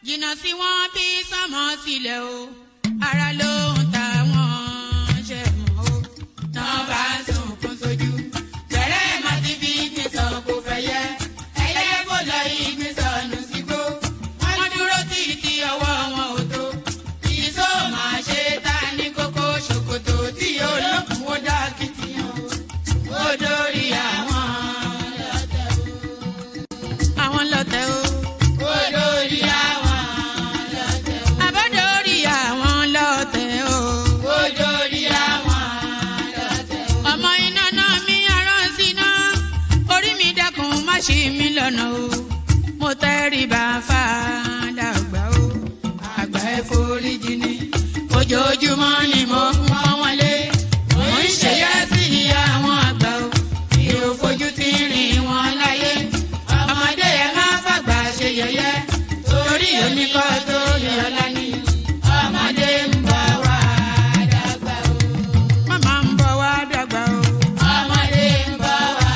Jìnnà sí wọn bí sánmọ̀ sílẹ̀ o, ara ló ń ta wọ́n ṣe mọ́ o. Náà bá ń sunkún sójú, bẹ̀rẹ̀ má ti fi ìgbín sọ kò fẹ́ yẹ. Ẹyẹ kò lọ ìgbín sọnù sígbó. Wọ́n dúró títí ọwọ́ wọn ò tó. Ìṣó máa ṣe ta ní kókó ṣòkòtò tí olókùn ó dá kìtìyàn o. Ó dórí àwọn lọ́tẹ̀ o. Àwọn lọ́tẹ̀ o. Ó dórí àwọn lọ́tẹ̀ o. Àbọ̀dórí àwọn lọ́tẹ̀ o. Ó dórí àwọn lọ́tẹ̀ o. Ọmọ iná náà mi arán sí náà. Orí mi dákun má ṣì mí lọ́nà o. Mo tẹríba fàdà àgbà o. Àgbà ẹ foríjì ni. Ojoojúmọ́ ni mo ń pọ́n wọn lé. Mo ń ṣèyá sí àwọn àgbà o. Mi ò fojú tí ń rìn wọn láyé. Ọmọdé ẹ má fàgbà ṣe yẹ̀yẹ́. Torí omi kọ́ tó yọ lání. Ọmọdé ń bọ̀ wá dàgbà o. Wọ́n máa ń bọ̀ wá dàgbà o. Ọmọdé ń bọ̀ wá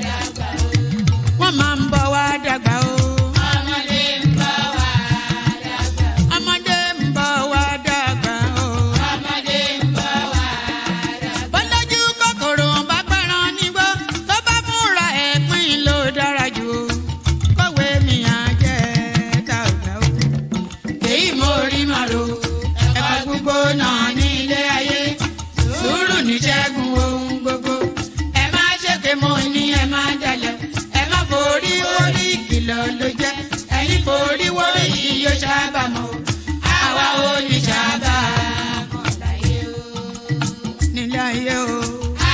dàgbà o. Wọ́n máa ń bọ̀ wá dàgbà o. Ọmọdé ń bọ̀ wá dàgbà o. Ọmọdé ń bọ̀ wá dàgbà o. Ọmọdé ń bọ̀ wá dàgbà o. Bọ́lájú kòkòrò bá gbẹ́ran nígbó. Tó bá fúnra ẹ̀ pín ló dára jù o. Kọ̀wé mi á jẹ́ tàgbà o. Èyí mo rí màrò. Ẹ̀ka gbogbo náà ní ilé ayé. Sùúrù ní ṣẹ́gun ohun gbogbo. Ẹ má ṣèké mo ní ẹ má dalẹ̀. Ẹ má forí wórí ìkìlọ̀ ló jẹ́. Ẹ̀yin forí wórí yìí yóò ṣàbàmọ̀ o. Àwa ò ní ṣàbàmọ̀ láyé o. Nílé ayé o.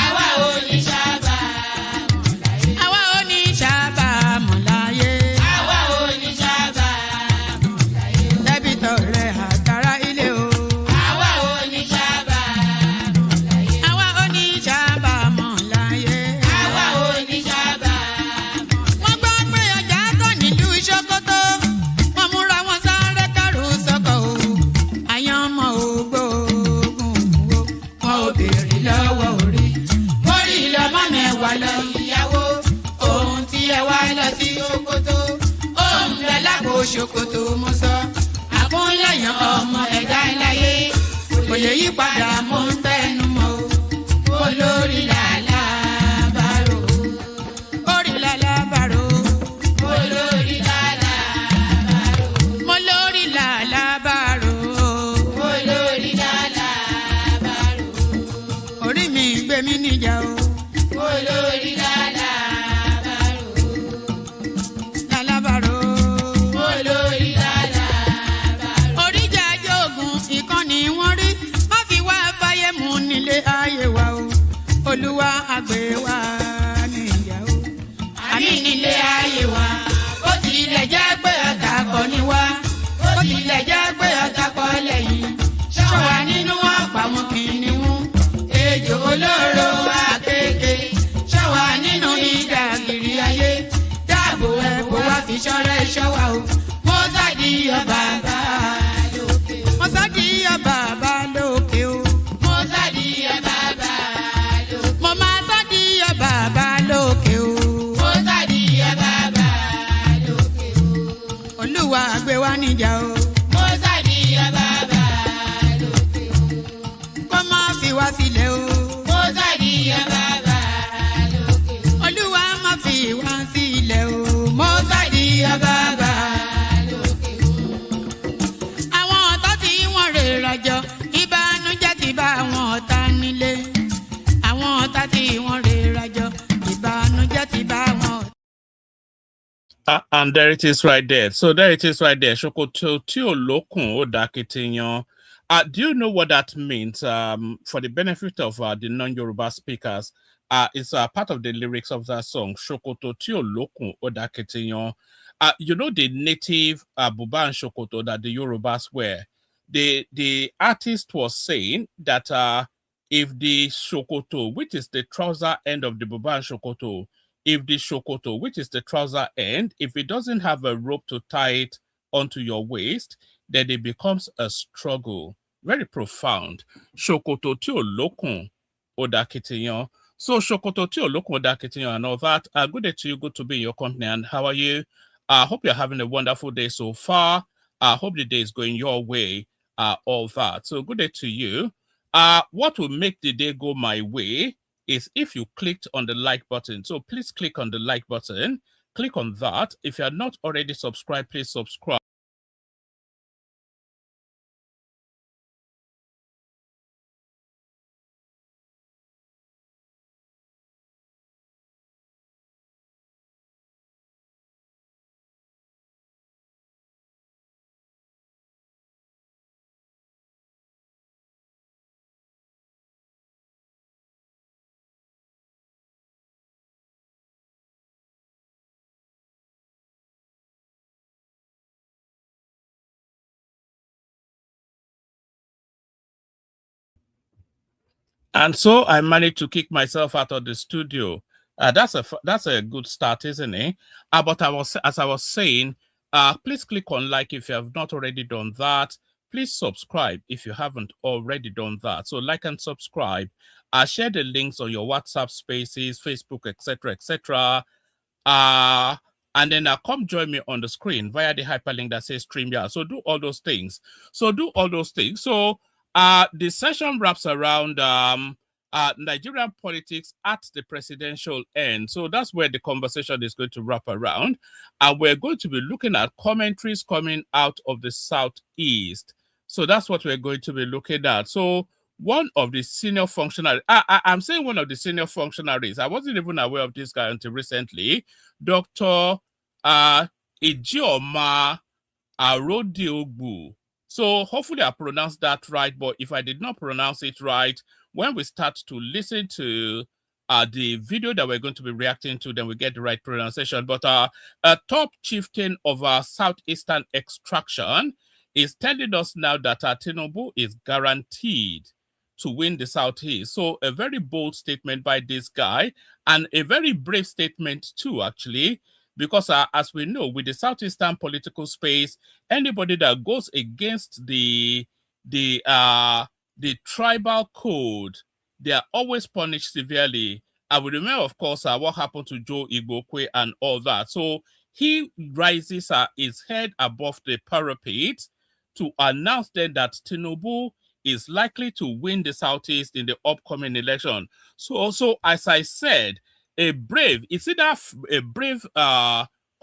Àwa ò ní ṣàbàmọ̀ láyé. Àwa ò ní ṣàbàmọ̀ láyé. Àwa ò ní ṣàbàmọ̀ láyé. Dẹ́bìtọ̀ rẹ̀ àtàrà ilé o. Àwa ò ní ṣàbàmọ̀ láyé. Àwa ò ní ṣàbàmọ̀ láyé. Àwa ò ní ṣàbàmọ̀. Wọ́n gbọ́ pé ọjà tán nílùú Ṣókótó. Wọ́n múra wọn sáré kárù sọ́kọ̀ o. Àyàn ọmọ ògbóògùn wo. Wọn ò béèrè lọ́wọ́ orí. Orí lọ́mọ mẹ́wàá lọ ìyàwó. Ohun tí ẹ wá lọ sí Ṣókótó. Ohun rẹ̀ lápò Ṣókótó mo sọ. Àkúnlẹ̀yàn ọmọ ẹ̀dá láyé. Kò lè yí padà mo ń tẹnu mọ́ o. Olórí làlábàrò. Orí làlábàrò. Olórí làlábàrò. Mo lórí làlábàrò. Olórí làlábàrò. Orí mi gbé mi níjà o. Olórí làlábàrò. Làlábàrò. Olórí làlábàrò. Oríjà jogun ìkànnì wọn rí. Má fi wá fáyé mu nílé ayé wa o. Olúwa àgbẹ̀ wa níyà o. Àní nílé ayé wa. Ó tilẹ̀ jẹ́ pé ọ̀tá kọ́ ni wá. Ó tilẹ̀ jẹ́ pé ọ̀tá kọ́ lẹ́yìn. Ṣọ́wa nínú àpamọ́ kìnìún. Ejò olóró àkékè. Ṣọ́wa nínú ìdàgìrì ayé. Dáàbò ẹ̀bùn wá fi ṣọ́rẹ́ ṣọ́wa o. Mo sádì ọba bá lókè o. Mo sádì ọba bá lókè o. Mo sádì ọba bá lókè. Mo máa sádì ọba bá lókè o. Mo sádì ọba bá lókè o. Olúwa àgbẹ̀ wa níjà o. Mo sádì ọba bá lókè o. Kó má fi wá sílẹ̀ o. Mo sádì ọba bá lókè o. Olúwa má fi wá sílẹ̀ o. Mo sádì ọba bá lókè o. Àwọn ọ̀tá tí wọ́n rè rajọ, ìbànújẹ́ ti bá àwọn ọ̀tá nílé. Àwọn ọ̀tá tí wọ́n rè rajọ, ìbànújẹ́ ti bá àwọn ọ̀tá. And there it is right there. So there it is right there. Ṣòkòtò tí ò lókùn ó dá kitiyan. Do you know what that means? For the benefit of the non-Yoruba speakers, it's part of the lyrics of that song. Ṣòkòtò tí ò lókùn ó dá kitiyan. You know the native buba and ṣòkòtò that the Yorubas wear. The artist was saying that if the ṣòkòtò, which is the trouser end of the buba and ṣòkòtò, if the ṣòkòtò, which is the trouser end, if it doesn't have a rope to tie it onto your waist, then it becomes a struggle. Very profound. Ṣòkòtò tí ò lókùn ó dá kitiyan. So ṣòkòtò tí ò lókùn ó dá kitiyan and all that. Good day to you. Good to be in your company. And how are you? I hope you're having a wonderful day so far. I hope the day is going your way, all that. So good day to you. What will make the day go my way is if you clicked on the like button. So please click on the like button. Click on that. If you are not already subscribed, please subscribe. And so I managed to kick myself out of the studio. That's a good start, isn't it? But as I was saying, please click on like if you have not already done that. Please subscribe if you haven't already done that. So like and subscribe. Share the links on your WhatsApp spaces, Facebook, etc., etc. And then come join me on the screen via the hyperlink that says StreamYard. So do all those things. So the session wraps around Nigerian politics at the presidential end. So that's where the conversation is going to wrap around. And we're going to be looking at commentaries coming out of the Southeast. So that's what we're going to be looking at. So one of the senior functionaries, I'm saying one of the senior functionaries, I wasn't even aware of this guy until recently, Dr. Ijeomah Arodiogbu. So hopefully I pronounced that right, but if I did not pronounce it right, when we start to listen to the video that we're going to be reacting to, then we get the right pronunciation. But a top chieftain of our southeastern extraction is telling us now that Tinubu is guaranteed to win the Southeast. So a very bold statement by this guy, and a very brave statement too, actually, because as we know, with the Southeastern political space, anybody that goes against the tribal code, they are always punished severely. I would remember, of course, what happened to Joe Igbo and all that. So he raises his head above the parapet to announce then that Tinubu is likely to win the Southeast in the upcoming election. So as I said, it's either a brave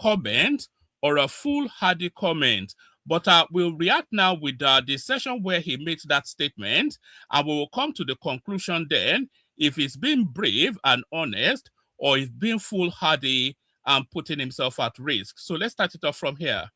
comment or a foolhardy comment. But we'll react now with the session where he makes that statement, and we will come to the conclusion then if he's being brave and honest, or if being foolhardy and putting himself at risk. So let's start it off from here.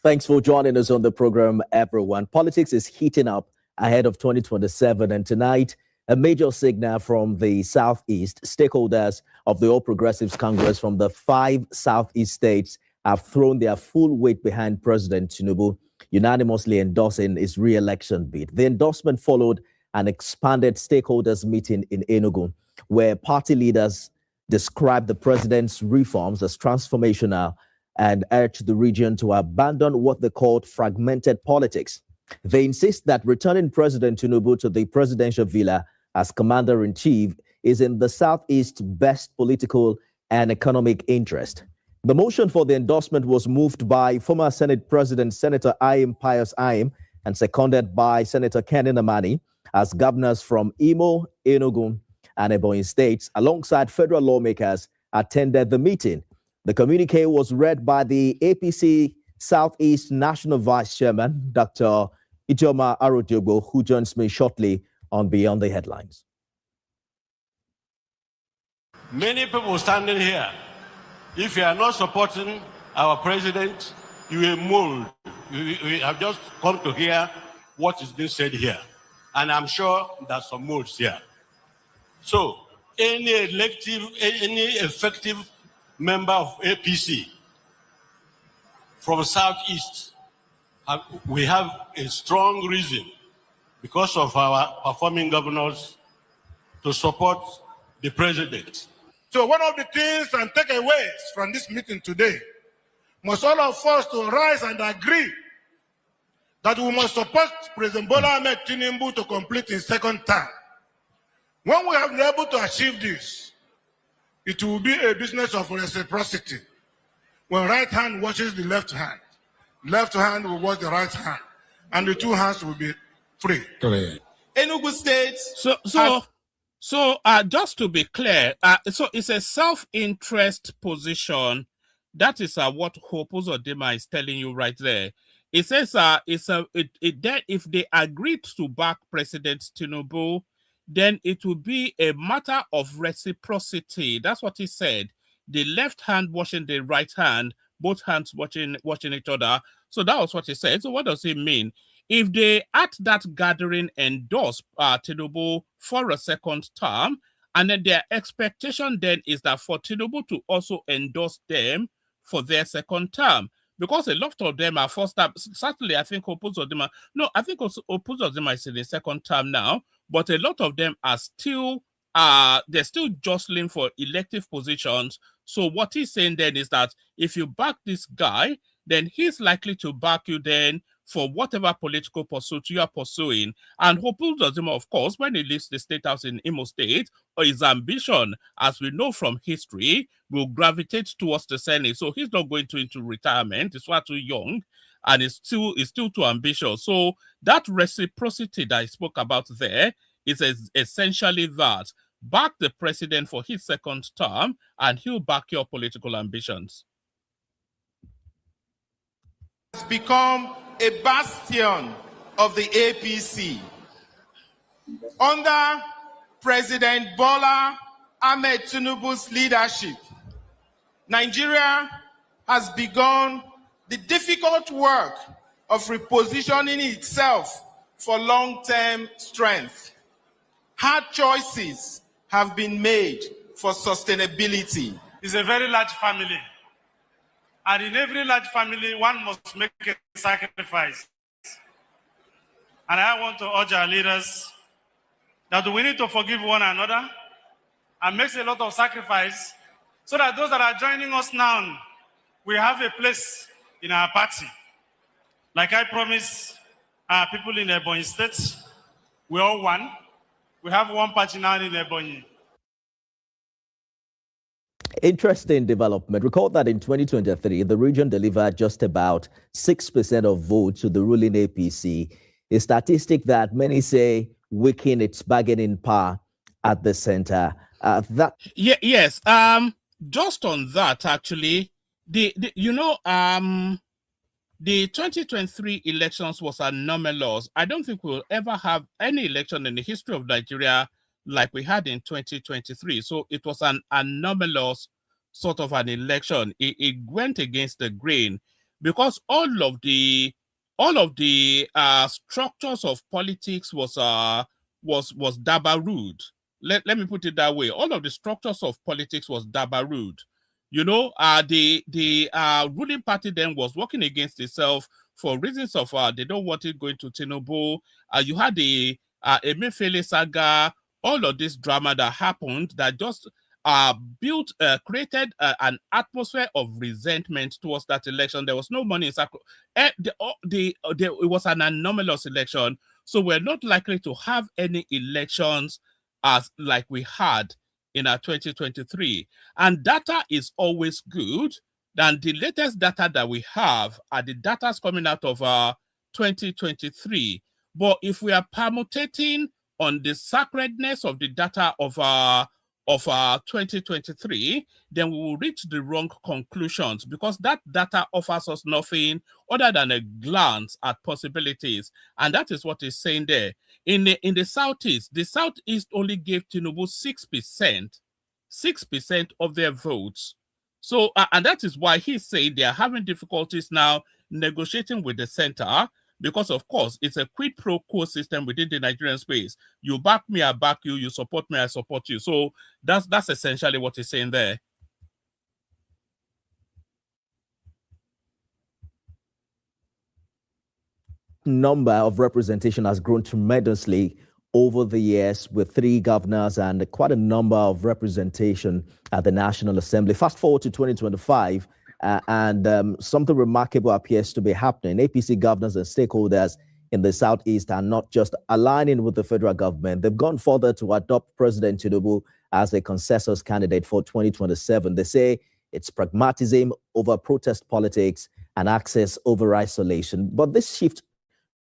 Thanks for joining us on the program, everyone. Politics is heating up ahead of 2027, and tonight, a major signal from the Southeast. Stakeholders of the All Progressives Congress from the 5 Southeast states have thrown their full weight behind President Tinubu, unanimously endorsing his re-election bid. The endorsement followed an expanded stakeholders meeting in Enugu, where party leaders described the president's reforms as transformational and urged the region to abandon what they called fragmented politics. They insist that returning President Tinubu to the presidential villa as commander-in-chief is in the Southeast's best political and economic interest. The motion for the endorsement was moved by former Senate President Senator Ayim Pius Ayim and seconded by Senator Kenny Namani as governors from Imo, Enugu, and Ebonyi states, alongside federal lawmakers, attended the meeting. The communique was read by the APC Southeast National Vice Chairman, Dr. Ijeomah Arodiogbu, who joins me shortly on Beyond the Headlines. Many people standing here, if you are not supporting our president, you will mold. We have just come to hear what is being said here. And I'm sure there's some molds here. So any effective member of APC from Southeast, we have a strong reason, because of our performing governors, to support the president. So one of the things and takeaways from this meeting today, must all of us to rise and agree that we must support President Bola Ahmed Tinubu to complete his second term. When we have been able to achieve this, it will be a business of reciprocity. When right hand watches the left hand will watch the right hand, and the two hands will be free. Enugu State. So just to be clear, so it's a self-interest position. That is what Hope Uzodimma is telling you right there. It says if they agreed to back President Tinubu, then it will be a matter of reciprocity. That's what he said. The left hand watching the right hand, both hands watching each other. So that was what he said. So what does it mean? If they at that gathering endorse Tinubu for a second term, and then their expectation then is that for Tinubu to also endorse them for their second term, because a lot of them are first term. Certainly, I think Opuzodimma is in the second term now, but a lot of them are still they're still jostling for elective positions. So what he's saying then is that if you back this guy, then he's likely to back you then for whatever political pursuit you are pursuing. And Hope Uzodimma, of course, when he leaves the State House in Imo State, or his ambition, as we know from history, will gravitate towards the Senate. So he's not going into retirement. He's far too young, and he's still too ambitious. So that reciprocity that I spoke about there is essentially that. Back the president for his second term, and he'll back your political ambitions. Has become a bastion of the APC. Under President Bola Ahmed Tinubu's leadership, Nigeria has begun the difficult work of repositioning itself for long-term strength. Hard choices have been made for sustainability. It's a very large family. And in every large family, one must make a sacrifice. And I want to urge our leaders that we need to forgive one another and make a lot of sacrifice so that those that are joining us now, we have a place in our party. Like I promised our people in Ebonyi State, we all one. We have one party now in Ebonyi. Interesting development. Recall that in 2023, the region delivered just about 6% of votes to the ruling APC, a statistic that many say weakened its bargaining power at the center. Yes. Just on that, actually, the 2023 elections was anomalous. I don't think we'll ever have any election in the history of Nigeria like we had in 2023. So it was an anomalous sort of an election. It went against the grain because all of the structures of politics was dabarooed. Let me put it that way. All of the structures of politics was dabarooed. The ruling party then was working against itself for reasons of they don't want it going to Tinubu. You had the Emefiele saga, all of this drama that happened that just created an atmosphere of resentment towards that election. There was no money in circle. It was an anomalous election, so we're not likely to have any elections as like we had in our 2023. And data is always good. And the latest data that we have are the data coming out of 2023. But if we are permutating on the sacredness of the data of 2023, then we will reach the wrong conclusions because that data offers us nothing other than a glance at possibilities. And that is what is saying there. In the Southeast only gave Tinubu 6% of their votes. So, and that is why he's saying they are having difficulties now negotiating with the center because, of course, it's a quid pro quo system within the Nigerian space. You back me, I back you. You support me, I support you. So that's essentially what he's saying there. Number of representation has grown tremendously over the years with 3 governors and quite a number of representation at the National Assembly. Fast forward to 2025, and something remarkable appears to be happening. APC governors and stakeholders in the Southeast are not just aligning with the federal government. They've gone further to adopt President Tinubu as a consensus candidate for 2027. They say it's pragmatism over protest politics and access over isolation. But this shift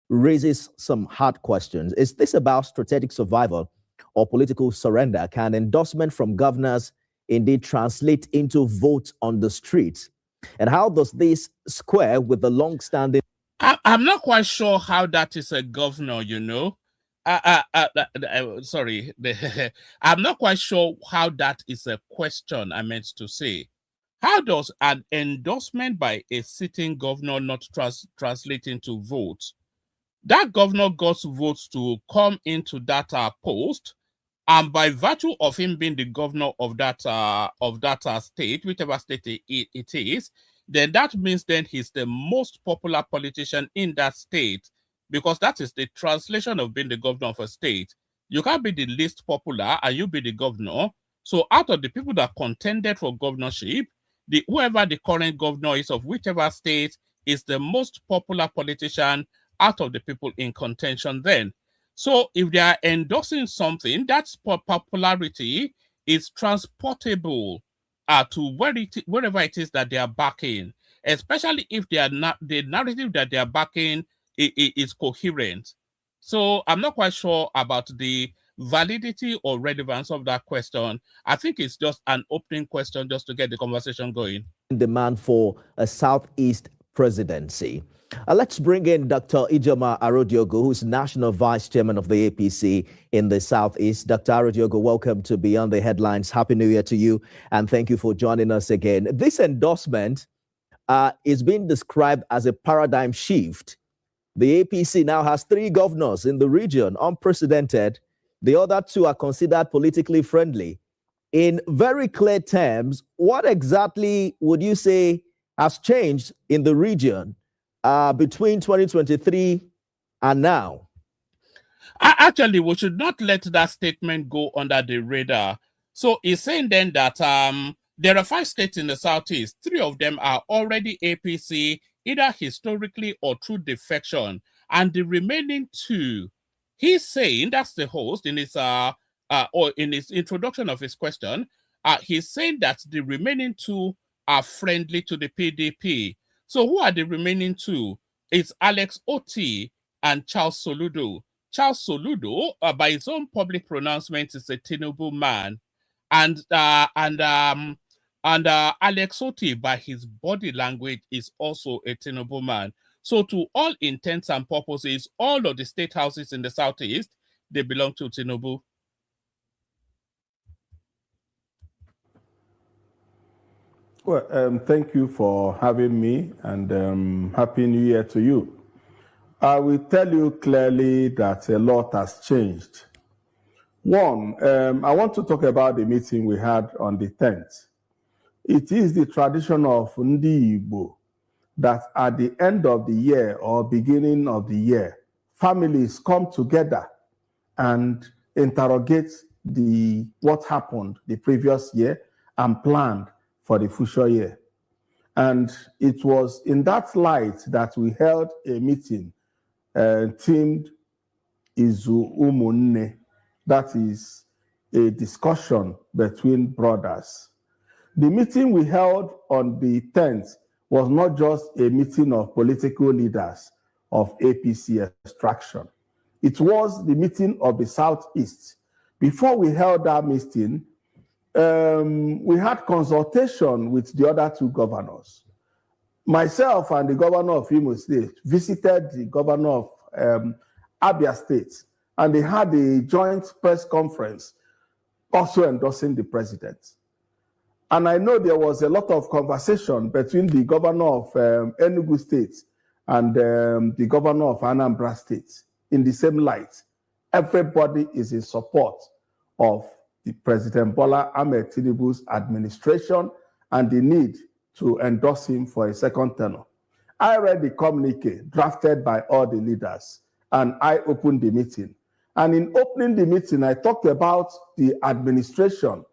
raises some hard questions. Is this about strategic survival or political surrender? Can endorsement from governors indeed translate into votes on the streets? And how does this square with the long-standing... I'm not quite sure how that is a governor, you know. Sorry. I'm not quite sure how that is a question I meant to say. How does an endorsement by a sitting governor not translate into votes? That governor got votes to come into that post, and by virtue of him being the governor of that state, whichever state it is, then that means then he's the most popular politician in that state, because that is the translation of being the governor of a state. You can't be the least popular and you be the governor. So out of the people that contended for governorship, whoever the current governor is of whichever state is the most popular politician out of the people in contention then. So if they are endorsing something, that popularity is transportable to wherever it is that they are backing, especially if they are not, the narrative that they are backing is coherent. So I'm not quite sure about the validity or relevance of that question. I think it's just an opening question just to get the conversation going. Demand for a Southeast presidency. Let's bring in Dr. Ijeomah Arodiogbu, who's National Vice Chairman of the APC in the Southeast. Dr. Arodiogbu, welcome to Beyond the Headlines. Happy New Year to you, and thank you for joining us again. This endorsement is being described as a paradigm shift. The APC now has 3 governors in the region, unprecedented. The other 2 are considered politically friendly. In very clear terms, what exactly would you say has changed in the region between 2023 and now? Actually, we should not let that statement go under the radar. So it's saying then that there are 5 states in the Southeast. 3 of them are already APC, either historically or through defection. And the remaining 2, he's saying, that's the host in his or in his introduction of his question, he's saying that the remaining 2 are friendly to the PDP. So who are the remaining 2? It's Alex Otti and Charles Soludo. Charles Soludo, by his own public pronouncement, is a Tinubu man, and Alex Otti, by his body language, is also a Tinubu man. So to all intents and purposes, all of the state houses in the Southeast, they belong to Tinubu. Well, thank you for having me, and Happy New Year to you. I will tell you clearly that a lot has changed. One, I want to talk about the meeting we had on the 10th. It is the tradition of Ndi Igbo that at the end of the year or beginning of the year, families come together and interrogate what happened the previous year and planned for the future year. And it was in that light that we held a meeting themed Izu Umunne, that is a discussion between brothers. The meeting we held on the 10th was not just a meeting of political leaders of APC extraction. It was the meeting of the Southeast. Before we held that meeting, we had consultation with the other 2 governors. Myself and the governor of Imo State visited the governor of Abia State, and they had a joint press conference also endorsing the president. And I know there was a lot of conversation between the governor of Enugu State and the governor of Anambra State in the same light. Everybody is in support of the President Bola Ahmed Tinubu's administration and the need to endorse him for a second tenure. I read the communique drafted by all the leaders, and I opened the meeting. And in opening the meeting, I talked about the administration,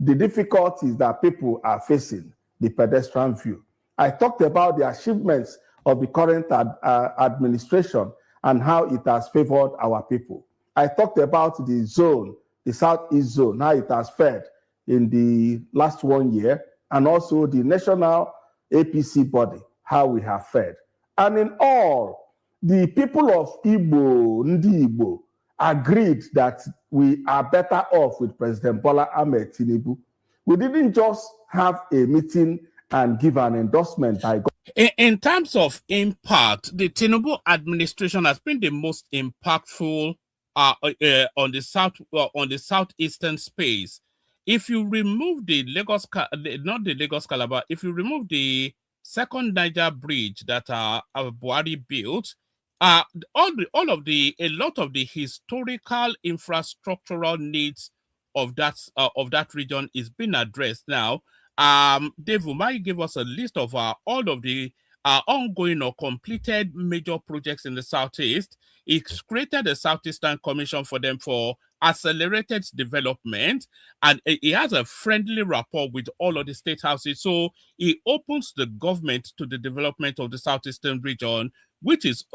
the difficulties that people are facing, the pedestrian view. I talked about the achievements of the current administration and how it has favored our people. I talked about the zone, the Southeast zone, how it has fared in the last 1 year, and also the national APC body, how we have fared. And in all, the people of Igbo, Ndi Igbo, agreed that we are better off with President Bola Ahmed Tinubu. We didn't just have a meeting and give an endorsement by God. In terms of impact, the Tinubu administration has been the most impactful on the southeastern space. If you remove the Lagos, not the Lagos Calabar, if you remove the second Niger bridge that Buhari built, a lot of the historical infrastructural needs of that region is being addressed now. Dave Umahi gave us a list of all of the ongoing or completed major projects in the Southeast. He created a Southeastern Commission for them for accelerated development, and he has a friendly rapport with all of the state houses. So he opens the government to the development of the Southeastern region, which is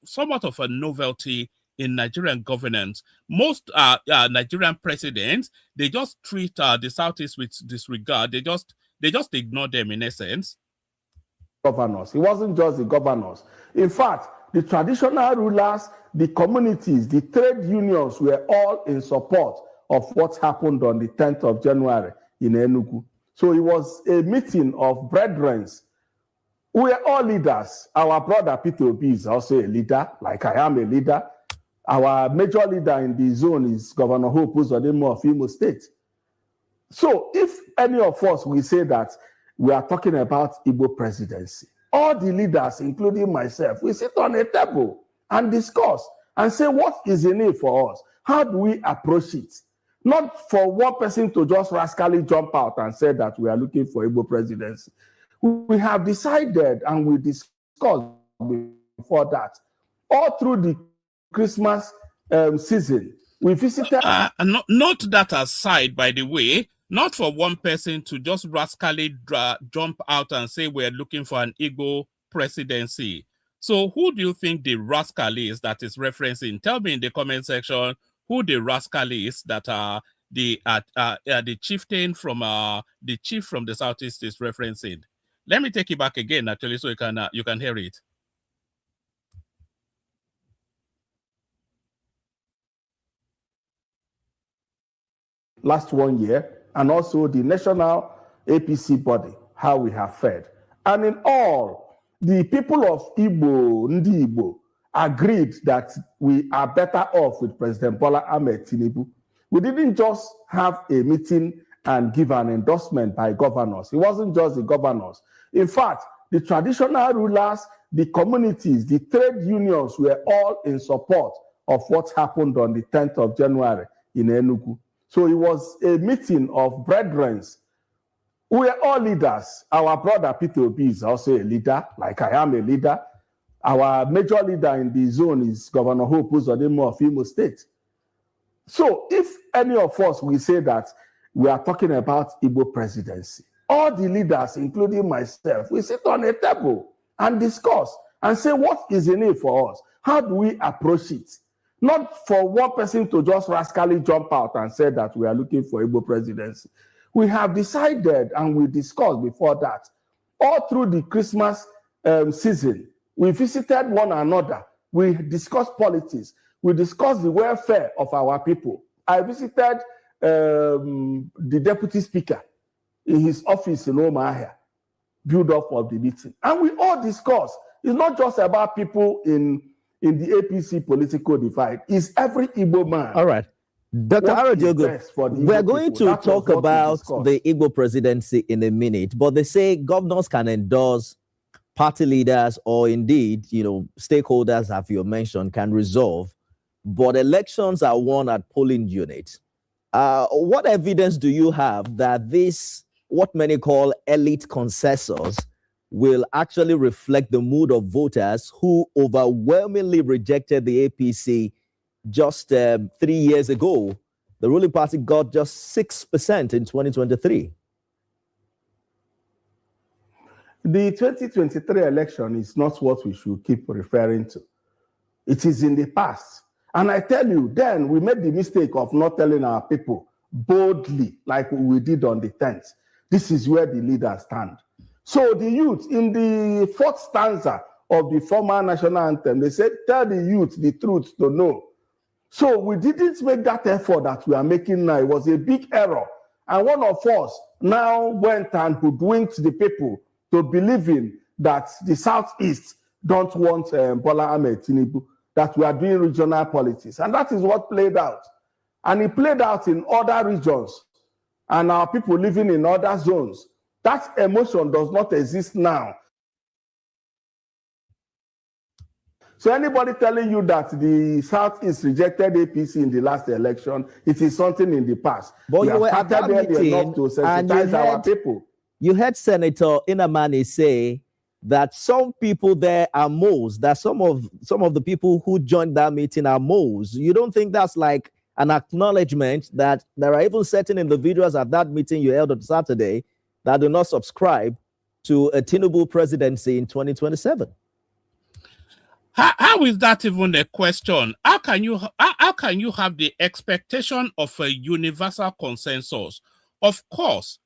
somewhat of a novelty in Nigerian governance. Most Nigerian presidents, they just treat the Southeast with disregard. They just ignore them in essence. Governors. It wasn't just the governors. In fact, the traditional rulers, the communities, the trade unions were all in support of what happened on the 10th of January in Enugu. So it was a meeting of brethren. We are all leaders. Our brother Peter Obi is also a leader, like I am a leader. Our major leader in the zone is Governor Hope Uzodinma of Imo State. So if any of us will say that we are talking about Igbo presidency, all the leaders, including myself, we sit on a table and discuss and say what is in it for us. How do we approach it? Not for one person to just rascally jump out and say that we are looking for Igbo presidency. We have decided and we discussed before that. All through the Christmas season, we visited. Note that aside, by the way, not for one person to just rascally jump out and say we're looking for an Igbo presidency. So who do you think the rascal is that is referencing? Tell me in the comment section who the rascal is that the chieftain from the chief from the Southeast is referencing. Let me take it back again, actually, so you can hear it. Last 1 year, and also the national APC body, how we have fared. And in all, the people of Igbo, Ndi Igbo, agreed that we are better off with President Bola Ahmed Tinubu. We didn't just have a meeting and give an endorsement by governors. It wasn't just the governors. In fact, the traditional rulers, the communities, the trade unions were all in support of what happened on the 10th of January in Enugu. So it was a meeting of brethren. We are all leaders. Our brother Peter Obi is also a leader, like I am a leader. Our major leader in the zone is Governor Hope Uzodinma of Imo State. So if any of us will say that we are talking about Igbo presidency, all the leaders, including myself, we sit on a table and discuss and say what is in it for us. How do we approach it? Not for one person to just rascally jump out and say that we are looking for Igbo presidency. We have decided and we discussed before that. All through the Christmas season, we visited one another. We discussed politics. We discussed the welfare of our people. I visited the deputy speaker in his office in Omahia, build up of the meeting. And we all discussed. It's not just about people in the APC political divide, is every Igbo man. All right. Dr. Arodiogbu, we're going to talk about the Igbo presidency in a minute, but they say governors can endorse, party leaders or indeed, stakeholders, as you mentioned, can resolve, but elections are won at polling units. What evidence do you have that this, what many call elite consensus, will actually reflect the mood of voters who overwhelmingly rejected the APC just 3 years ago? The ruling party got just 6% in 2023. The 2023 election is not what we should keep referring to. It is in the past. And I tell you, then we made the mistake of not telling our people boldly, like we did on the 10th. This is where the leaders stand. So the youth, in the fourth stanza of the former national anthem, they said, tell the youth the truth to know. So we didn't make that effort that we are making now. It was a big error. And one of us now went and hoodwinked the people to believing that the Southeast don't want Bola Ahmed Tinubu, that we are doing regional politics. And that is what played out. And it played out in other regions and our people living in other zones. That emotion does not exist now. So anybody telling you that the Southeast rejected APC in the last election, it is something in the past. But you were at that meeting enough to sensitize our people. You heard Senator Inamani say that some people there are moles, that some of the people who joined that meeting are moles. You don't think that's like an acknowledgement that there are even certain individuals at that meeting you held on Saturday that do not subscribe to a Tinubu presidency in 2027? How is that even a question? How can you have the expectation of a universal consensus? Of course,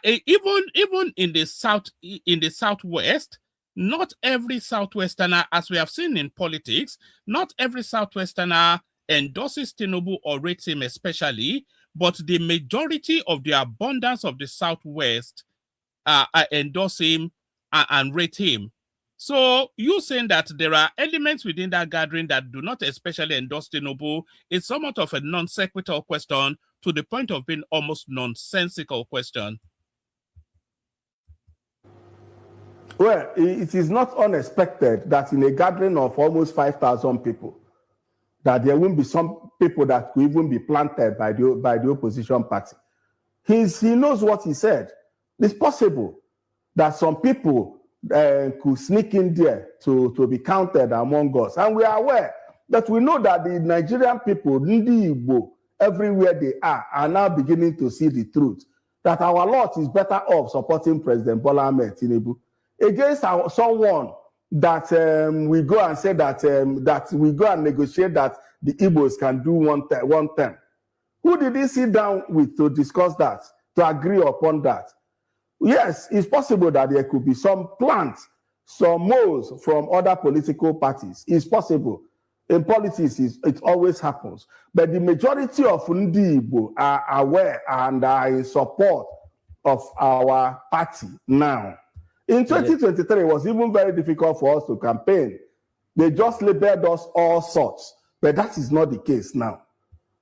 even in the Southwest, not every Southwesterner, as we have seen in politics, not every Southwesterner endorses Tinubu or rates him especially, but the majority of the abundance of the Southwest endorse him and rate him. So you saying that there are elements within that gathering that do not especially endorse Tinubu is somewhat of a non sequitur question to the point of being almost nonsensical question. Well, it is not unexpected that in a gathering of almost 5,000 people, that there will be some people that could even be planted by the opposition party. He knows what he said. It's possible that some people could sneak in there to be counted among us. And we are aware that we know that the Nigerian people, Ndi Igbo, everywhere they are now beginning to see the truth, that our lot is better off supporting President Bola Ahmed Tinubu against someone that we go and say that we go and negotiate that the Igbos can do one term. Who did he sit down with to discuss that, to agree upon that? Yes, it's possible that there could be some plans, some moles from other political parties. It's possible. In politics, it always happens. But the majority of Ndi Igbo are aware and are in support of our party now. In 2023, it was even very difficult for us to campaign. They just labeled us all sorts. But that is not the case now.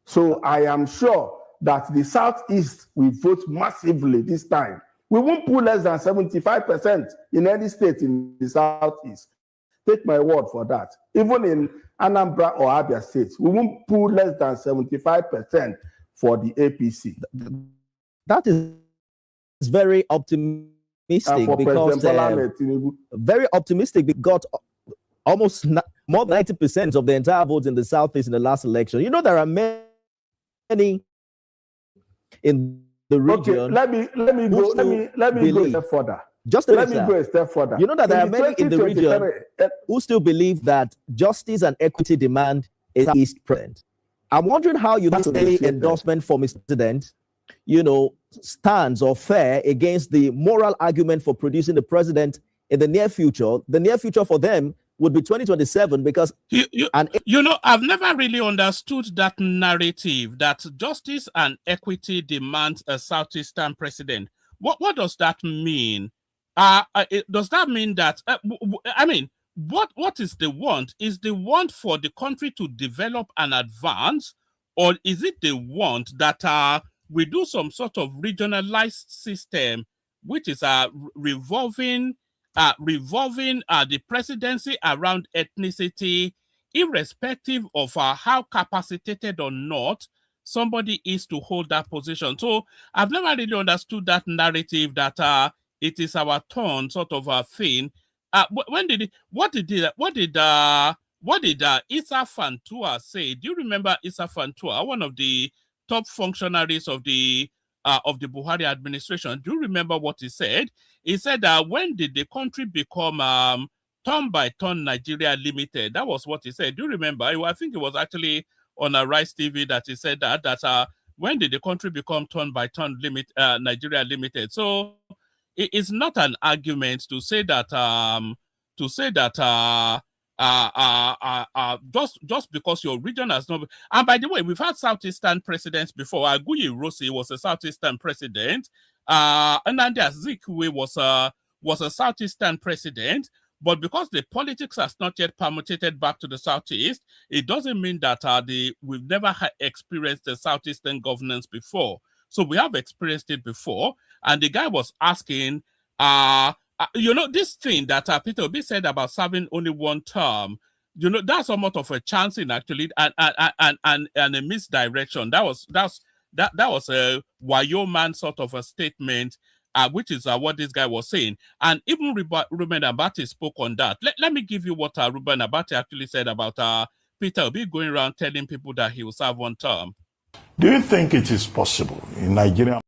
So I am sure that the Southeast will vote massively this time. We won't pull less than 75% in any state in the Southeast. Take my word for that. Even in Anambra or Abia states, we won't pull less than 75% for the APC. That is very optimistic because very optimistic because almost more than 90% of the entire votes in the Southeast in the last election. You know, there are many in the region. Okay, let me go a step further. Let me go a step further. You know that there are many in the region who still believe that justice and equity demand a East president. I'm wondering how you say endorsement for Mr. President, you know, stands or fare against the moral argument for producing the president in the near future. The near future for them would be 2027 because you know, I've never really understood that narrative that justice and equity demands a Southeastern president. What does that mean? Does that mean that I mean, what is the want? Is the want for the country to develop and advance, or is it the want that we do some sort of regionalized system, which is revolving the presidency around ethnicity, irrespective of how capacitated or not somebody is to hold that position? So I've never really understood that narrative that it is our turn sort of a thing. What did Issa Fantua say? Do you remember Issa Fantua, one of the top functionaries of the Buhari administration? Do you remember what he said? He said that when did the country become Turn by Turn Nigeria Limited. That was what he said. Do you remember? I think it was actually on Arise TV that he said that when did the country become Turn by Turn Nigeria Limited? So it's not an argument to say that just because your region has not. And by the way, we've had Southeastern presidents before. Aguiyi Ironsi was a Southeastern president. Nnamdi Azikiwe was a Southeastern president. But because the politics has not yet permutated back to the Southeast, it doesn't mean that we've never experienced the Southeastern governance before. So we have experienced it before. And the guy was asking, this thing that Peter Obi said about serving only one term, that's somewhat of a chancing actually, and a misdirection. That was a Wayo man sort of a statement. Which is what this guy was saying. And even Ruben Abati spoke on that. Let me give you what Ruben Abati actually said about Peter Obi going around telling people that he will serve one term. Do you think it is possible in Nigerian?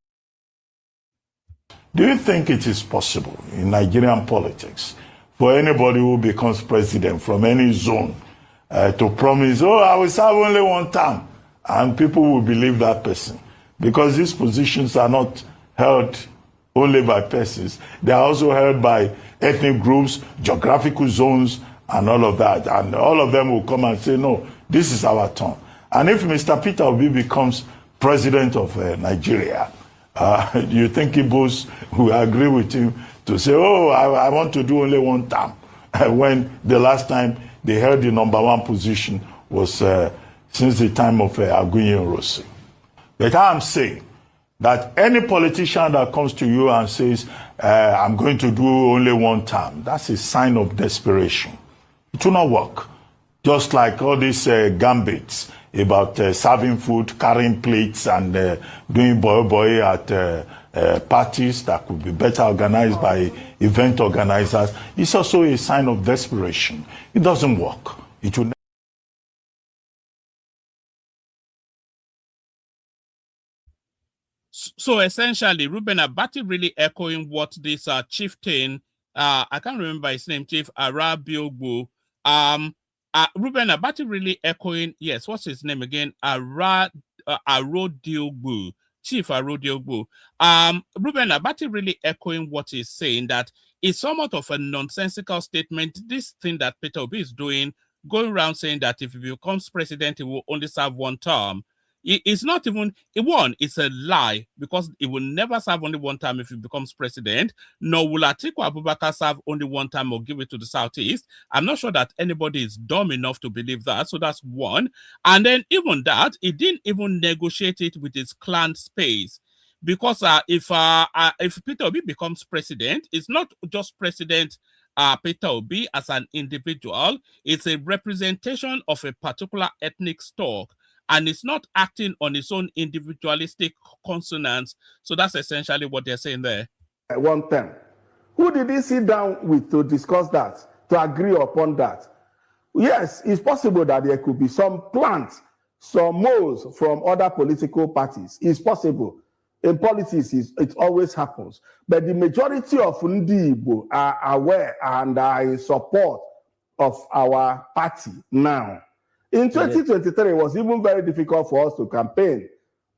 Do you think it is possible in Nigerian politics for anybody who becomes president from any zone to promise, I will serve only one term, and people will believe that person? Because these positions are not held only by persons. They are also held by ethnic groups, geographical zones, and all of that. And all of them will come and say, no, this is our turn. And if Mr. Peter Obi becomes president of Nigeria, you think Igbos will agree with him to say, I want to do only one term, when the last time they held the #1 position was since the time of Aguiyi Ironsi. But I'm saying that any politician that comes to you and says, I'm going to do only one term, that's a sign of desperation. It will not work. Just like all these gambits about serving food, carrying plates, and doing boy at parties that could be better organized by event organizers, it's also a sign of desperation. It doesn't work. It will. So essentially, Ruben Abati really echoing what this chieftain, I can't remember his name, Chief Arodiogbu, Ruben Abati really echoing, yes, what's his name again? Arodiogbu, Chief Arodiogbu. Ruben Abati really echoing what he's saying, that it's somewhat of a nonsensical statement. This thing that Peter Obi is doing, going around saying that if he becomes president, he will only serve one term. It's not even one, it's a lie, because it will never serve only one time if he becomes president. Nor will Atiku Abubakar serve only one time or give it to the Southeast. I'm not sure that anybody is dumb enough to believe that. So that's one. And then even that, he didn't even negotiate it with his clan space. Because if Peter Obi becomes president, it's not just President Peter Obi as an individual, it's a representation of a particular ethnic stock. And it's not acting on its own individualistic consonants. So that's essentially what they're saying there. One term. Who did he sit down with to discuss that, to agree upon that? Yes, it's possible that there could be some plans, some moles from other political parties. It's possible. In politics, it always happens. But the majority of Ndi Igbo are aware and are in support of our party now. In 2023, it was even very difficult for us to campaign.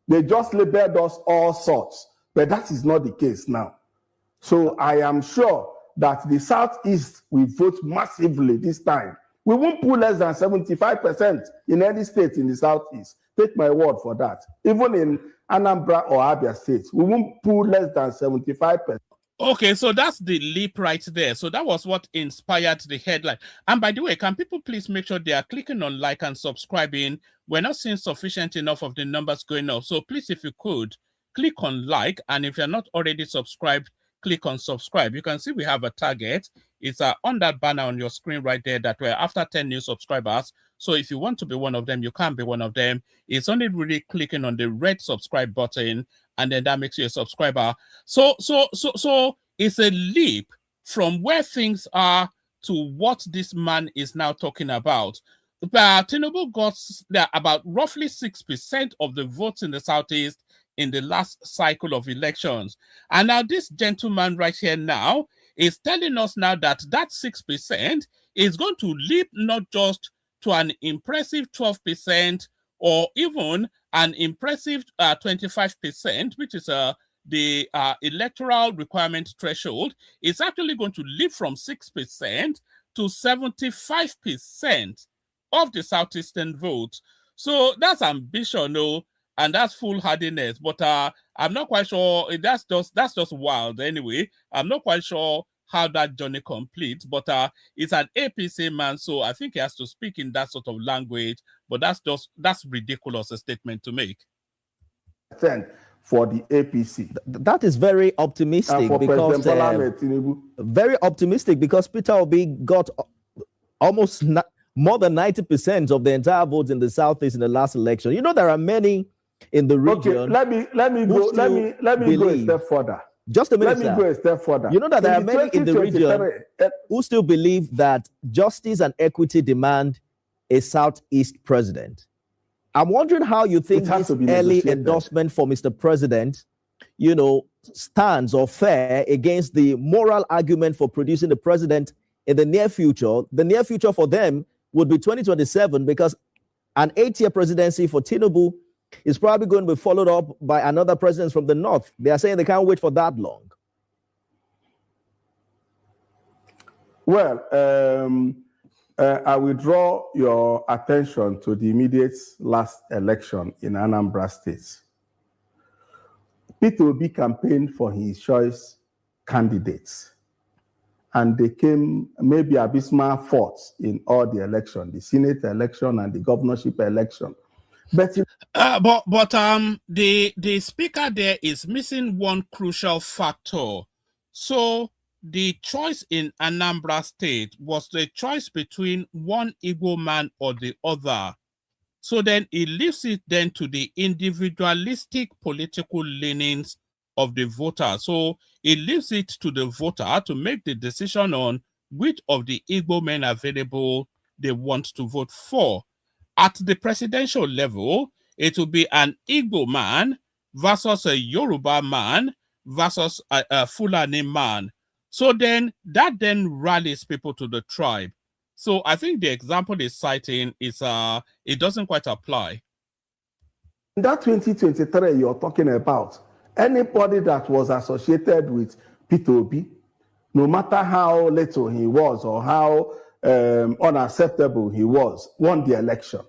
They just labeled us all sorts, but that is not the case now. So I am sure that the Southeast will vote massively this time. We won't pull less than 75% in any state in the Southeast. Take my word for that. Even in Anambra or Abia states, we won't pull less than 75%. Okay, so that's the leap right there. So that was what inspired the headline. And by the way, can people please make sure they are clicking on like and subscribing? We're not seeing sufficient enough of the numbers going up. So please, if you could, click on like. And if you're not already subscribed, click on subscribe. You can see we have a target. It's on that banner on your screen right there that we're after 10 new subscribers. So if you want to be one of them, you can be one of them. It's only really clicking on the red subscribe button, and then that makes you a subscriber. So it's a leap from where things are to what this man is now talking about. Tinubu got about roughly 6% of the votes in the Southeast in the last cycle of elections. And now this gentleman right here now is telling us now that that 6% is going to leap not just to an impressive 12% or even an impressive 25%, which is the electoral requirement threshold. It's actually going to leap from 6% to 75% of the Southeastern vote. So that's ambition, no, and that's foolhardiness. But I'm not quite sure. That's just wild anyway. I'm not quite sure how that journey completes, but it's an APC man, so I think he has to speak in that sort of language. But that's ridiculous a statement to make. For the APC, that is very optimistic because very optimistic because Peter Obi got almost more than 90% of the entire votes in the Southeast in the last election. You know, there are many in the region. Okay, let me go a step further. Just a minute. Let me go a step further. You know that there are many in the region who still believe that justice and equity demand a Southeast president. I'm wondering how you think this early endorsement for Mr. President, you know, stands or fare against the moral argument for producing the president in the near future. The near future for them would be 2027 because an 8-year presidency for Tinubu is probably going to be followed up by another president from the north. They are saying they can't wait for that long. Well, I will draw your attention to the immediate last election in Anambra State. Peter Obi campaigned for his choice candidates, and they came maybe abysmal fourth in all the elections, the Senate election and the governorship election. But the speaker there is missing one crucial factor. So the choice in Anambra State was the choice between one Igbo man or the other. So then it leaves it then to the individualistic political leanings of the voter. So it leaves it to the voter to make the decision on which of the Igbo men available they want to vote for. At the presidential level, it will be an Igbo man versus a Yoruba man versus a Fulani man. So then that then rallies people to the tribe. So I think the example is citing is it doesn't quite apply. In that 2023 you're talking about, anybody that was associated with Peter Obi, no matter how little he was or how unacceptable he was, won the election.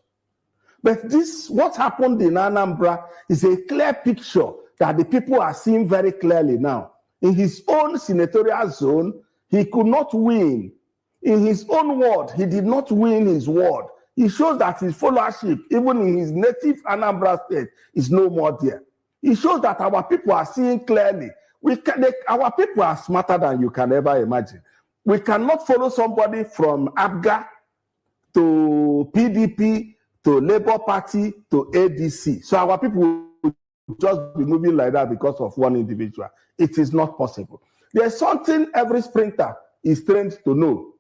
But this, what happened in Anambra, is a clear picture that the people are seeing very clearly now. In his own senatorial zone, he could not win. In his own ward, he did not win his ward. He shows that his followership, even in his native Anambra State, is no more there. It shows that our people are seeing clearly. Our people are smarter than you can ever imagine. We cannot follow somebody from ABGA to PDP to Labour Party to ADC. So our people will just be moving like that because of one individual. It is not possible. There's something every sprinter is trained to know.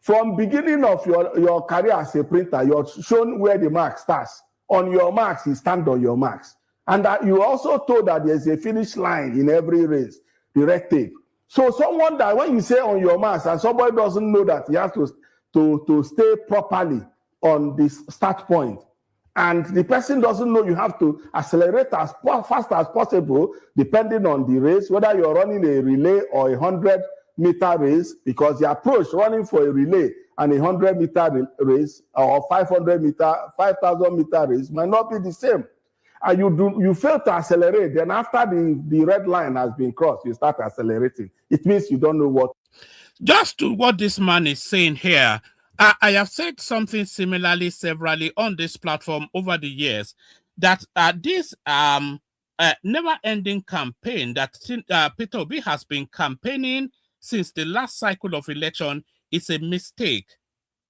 From beginning of your career as a printer, you're shown where the mark starts. On your marks, you stand on your marks. And you also told that there's a finish line in every race, the red tape. So someone that when you say on your marks and somebody doesn't know that he has to stay properly on this start point, and the person doesn't know you have to accelerate as fast as possible, depending on the race, whether you're running a relay or a 100-meter race, because the approach running for a relay and a 100-meter race or 5,000-meter race might not be the same. And you fail to accelerate, then after the red line has been crossed, you start accelerating. It means you don't know what. Just to what this man is saying here, I have said something similarly severally on this platform over the years, that this never-ending campaign that Peter Obi has been campaigning since the last cycle of election is a mistake.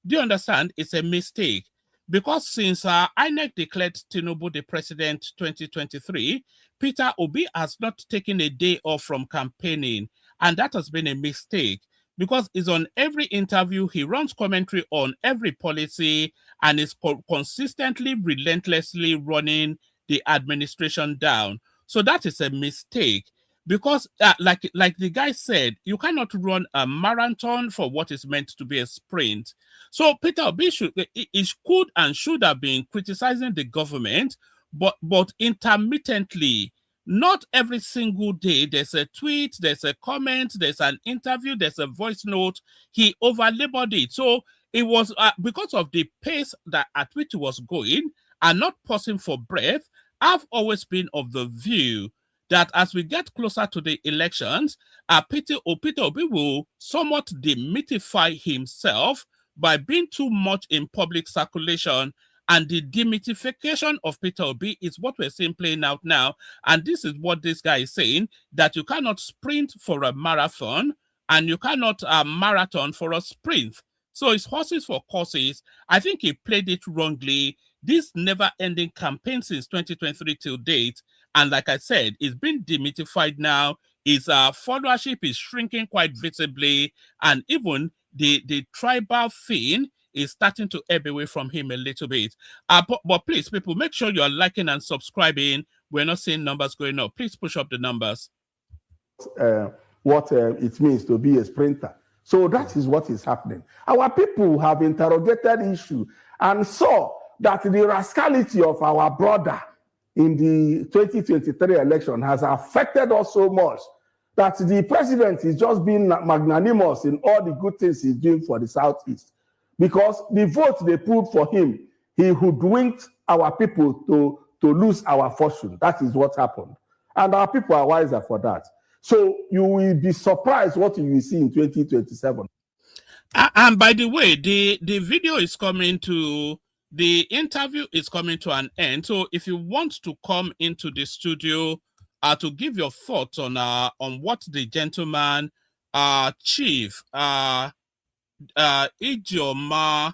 Do you understand? It's a mistake. Because since INEC declared Tinubu the president 2023, Peter Obi has not taken a day off from campaigning. And that has been a mistake. Because it's on every interview, he runs commentary on every policy and is consistently, relentlessly running the administration down. So that is a mistake. because like the guy said, you cannot run a marathon for what is meant to be a sprint. So Peter Obi could and should have been criticizing the government, but intermittently. Not every single day. There's a tweet, there's a comment, there's an interview, there's a voice note. He overlabored it. So it was because of the pace at which he was going and not pausing for breath. I've always been of the view that as we get closer to the elections, Peter Obi will somewhat demythify himself by being too much in public circulation. And the demythification of Peter Obi is what we're seeing playing out now. And this is what this guy is saying, that you cannot sprint for a marathon and you cannot marathon for a sprint. So it's horses for courses. I think he played it wrongly. This never-ending campaign since 2023 till date. And like I said, it's been demythified now. His followership is shrinking quite visibly. And even the tribal thing is starting to ebb away from him a little bit. But please, people, make sure you are liking and subscribing. We're not seeing numbers going up. Please push up the numbers. What it means to be a sprinter. So that is what is happening. Our people have interrogated issue and saw that the rascality of our brother in the 2023 election has affected us so much that the president is just being magnanimous in all the good things he's doing for the Southeast. Because the vote they put for him, he hoodwinked our people to lose our fortune. That is what happened. And our people are wiser for that. So you will be surprised what you will see in 2027. And by the way, the video is coming to, the interview is coming to an end. So if you want to come into the studio to give your thoughts on what the gentleman, Chief, Ijeomah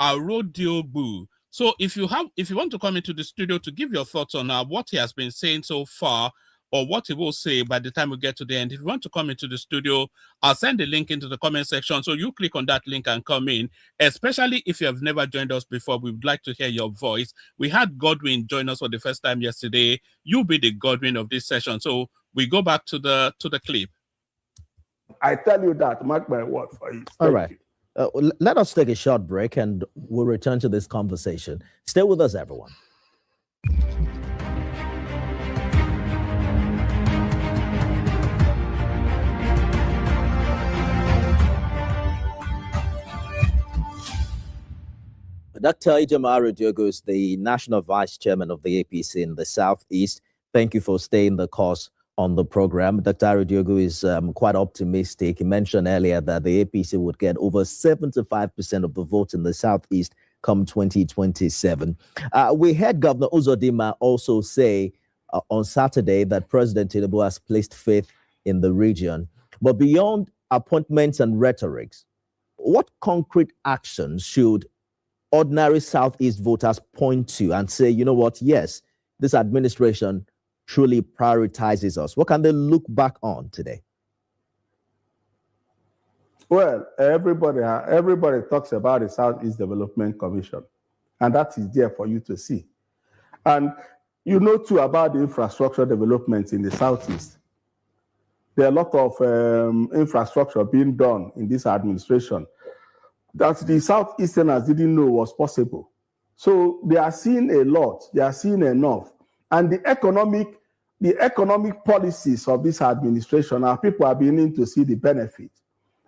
Arodiogbu. So if you want to come into the studio to give your thoughts on what he has been saying so far, or what he will say by the time we get to the end, if you want to come into the studio, I'll send the link into the comment section. So you click on that link and come in, especially if you have never joined us before. We would like to hear your voice. We had Godwin join us for the first time yesterday. You'll be the Godwin of this session. So we go back to the clip. I tell you that, mark my word for it. All right. Let us take a short break and we'll return to this conversation. Stay with us, everyone. Dr. Ijeomah Arodiogbu is the National Vice Chairman of the APC in the Southeast. Thank you for staying the course on the program. Dr. Arodiogbu is quite optimistic. He mentioned earlier that the APC would get over 75% of the vote in the Southeast come 2027. We heard Governor Uzodimma also say on Saturday that President Tinubu has placed faith in the region. But beyond appointments and rhetorics, what concrete actions should ordinary Southeast voters point to and say, you know what, yes, this administration truly prioritizes us? What can they look back on today? Well, everybody talks about the Southeast Development Commission, and that is there for you to see. And you know too about the infrastructure development in the Southeast. There are a lot of infrastructure being done in this administration that the Southeasterners didn't know was possible. So they are seeing a lot, they are seeing enough. And the economic policies of this administration, our people are beginning to see the benefit.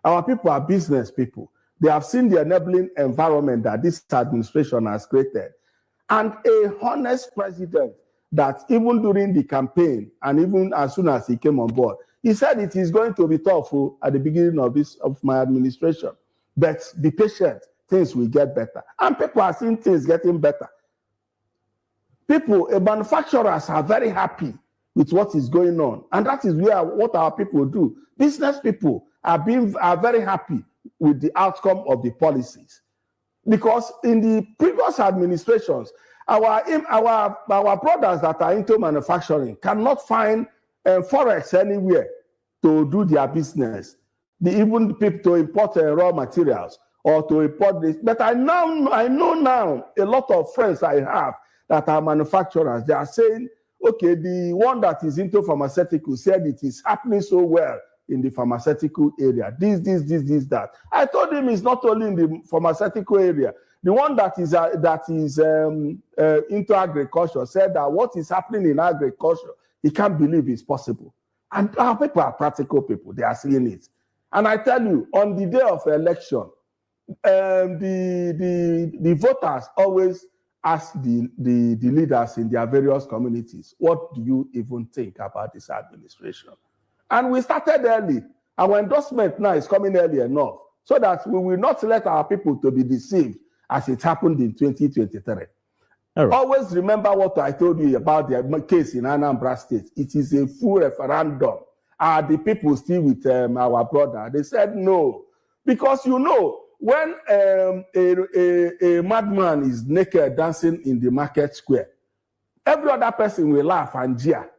Our people are business people. They have seen the enabling environment that this administration has created. And a honest president that even during the campaign, and even as soon as he came on board, he said it is going to be tough at the beginning of my administration. But be patient, things will get better. And people are seeing things getting better. Manufacturers are very happy with what is going on. And that is what our people do. Business people are very happy with the outcome of the policies. Because in the previous administrations, our brothers that are into manufacturing cannot find forex anywhere to do their business. Even people to import raw materials or to import this. But I know now a lot of friends I have that are manufacturers. They are saying, okay, the one that is into pharmaceutical said it is happening so well in the pharmaceutical area. This, that. I told him it's not only in the pharmaceutical area. The one that is into agriculture said that what is happening in agriculture, he can't believe it's possible. And our people are practical people. They are seeing it. And I tell you, on the day of election, the voters always ask the leaders in their various communities, what do you even think about this administration? And we started early. Our endorsement now is coming early enough so that we will not let our people to be deceived as it happened in 2023. All right. Always remember what I told you about the case in Anambra State. It is a full referendum. Are the people still with our brother? They said no. Because you know, when a madman is naked dancing in the market square, every other person will laugh and jeer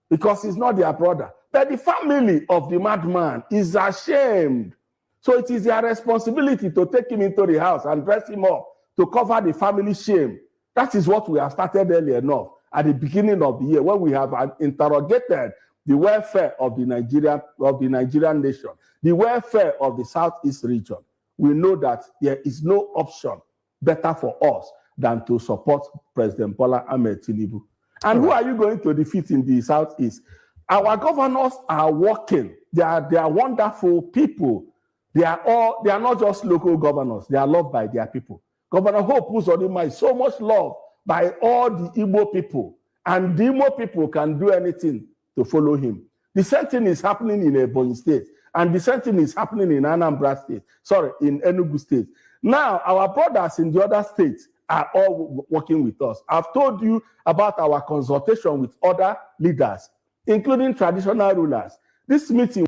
because he's not their brother. But the family of the madman is ashamed. So it is their responsibility to take him into the house and dress him up to cover the family shame. That is what we have started early enough at the beginning of the year when we have interrogated the welfare of the Nigerian nation, the welfare of the Southeast region. We know that there is no option better for us than to support President Bola Ahmed Tinubu. And who are you going to defeat in the Southeast? Our governors are working. They are wonderful people. They are not just local governors. They are loved by their people. Governor Hope Uzodinma is so much loved by all the Igbo people. And the Igbo people can do anything to follow him. The same thing is happening in Ebonyi State. And the same thing is happening in Anambra State. Sorry, in Enugu State. Now, our brothers in the other states are all working with us. I've told you about our consultation with other leaders, including traditional rulers. This meeting...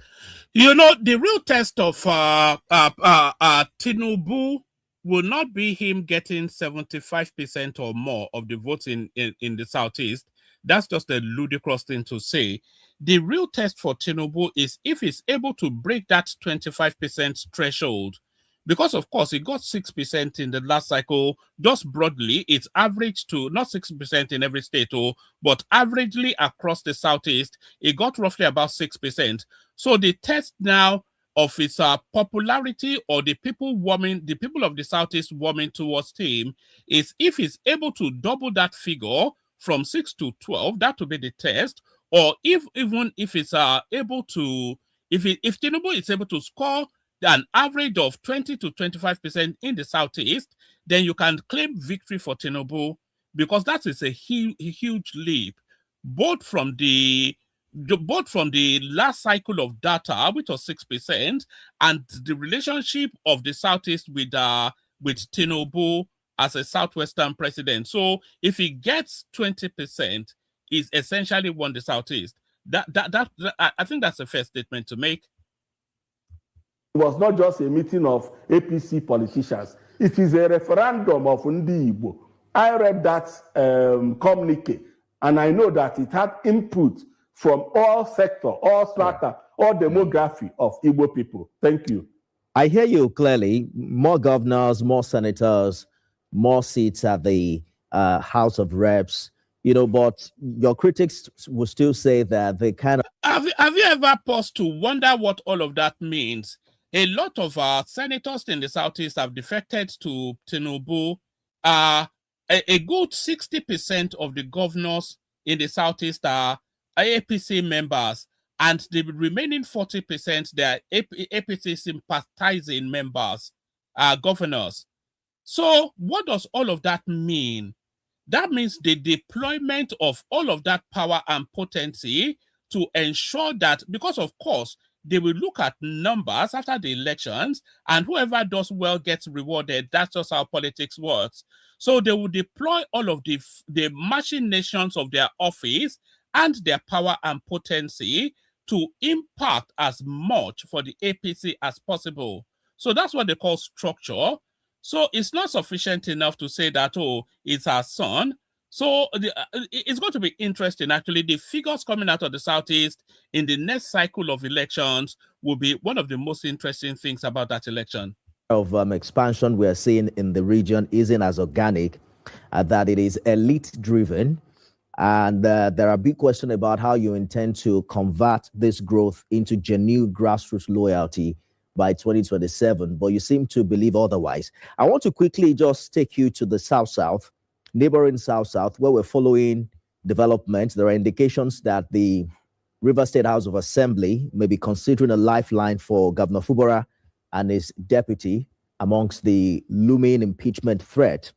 You know, the real test of Tinubu will not be him getting 75% or more of the votes in the Southeast. That's just a ludicrous thing to say. The real test for Tinubu is if he's able to break that 25% threshold. Because, of course, he got 6% in the last cycle. Just broadly, it's averaged to, not 6% in every state, but averagely across the Southeast, it got roughly about 6%. So the test now of his popularity or the people of the Southeast warming towards him is if he's able to double that figure from 6 to 12, that will be the test. Or if Tinubu is able to score an average of 20 to 25% in the Southeast, then you can claim victory for Tinubu, because that is a huge leap, both from the last cycle of data, which was 6%, and the relationship of the Southeast with Tinubu as a Southwestern president. So if he gets 20%, he's essentially won the Southeast. I think that's a fair statement to make. It was not just a meeting of APC politicians. It is a referendum of Ndi Igbo. I read that communique, and I know that it had input from all sector, all strata, all demography of Igbo people. Thank you. I hear you clearly. More governors, more senators, more seats at the House of Reps. You know, but your critics will still say that they kind of... Have you ever paused to wonder what all of that means? A lot of our senators in the Southeast have defected to Tinubu. A good 60% of the governors in the Southeast are APC members, and the remaining 40%, they are APC sympathizing members, governors. So what does all of that mean? That means the deployment of all of that power and potency to ensure that, because of course, they will look at numbers after the elections, and whoever does well gets rewarded. That's just how politics works. So they will deploy all of the machinations of their office and their power and potency to impact as much for the APC as possible. So that's what they call structure. So it's not sufficient enough to say that, oh, it's our son. So it's going to be interesting, actually. The figures coming out of the Southeast in the next cycle of elections will be one of the most interesting things about that election. Of expansion we are seeing in the region isn't as organic, that it is elite-driven. And there are big questions about how you intend to convert this growth into genuine grassroots loyalty by 2027, but you seem to believe otherwise. I want to quickly just take you to the South, neighboring South, where we're following developments. There are indications that the River State House of Assembly may be considering a lifeline for Governor Fubara and his deputy amongst the looming impeachment threat.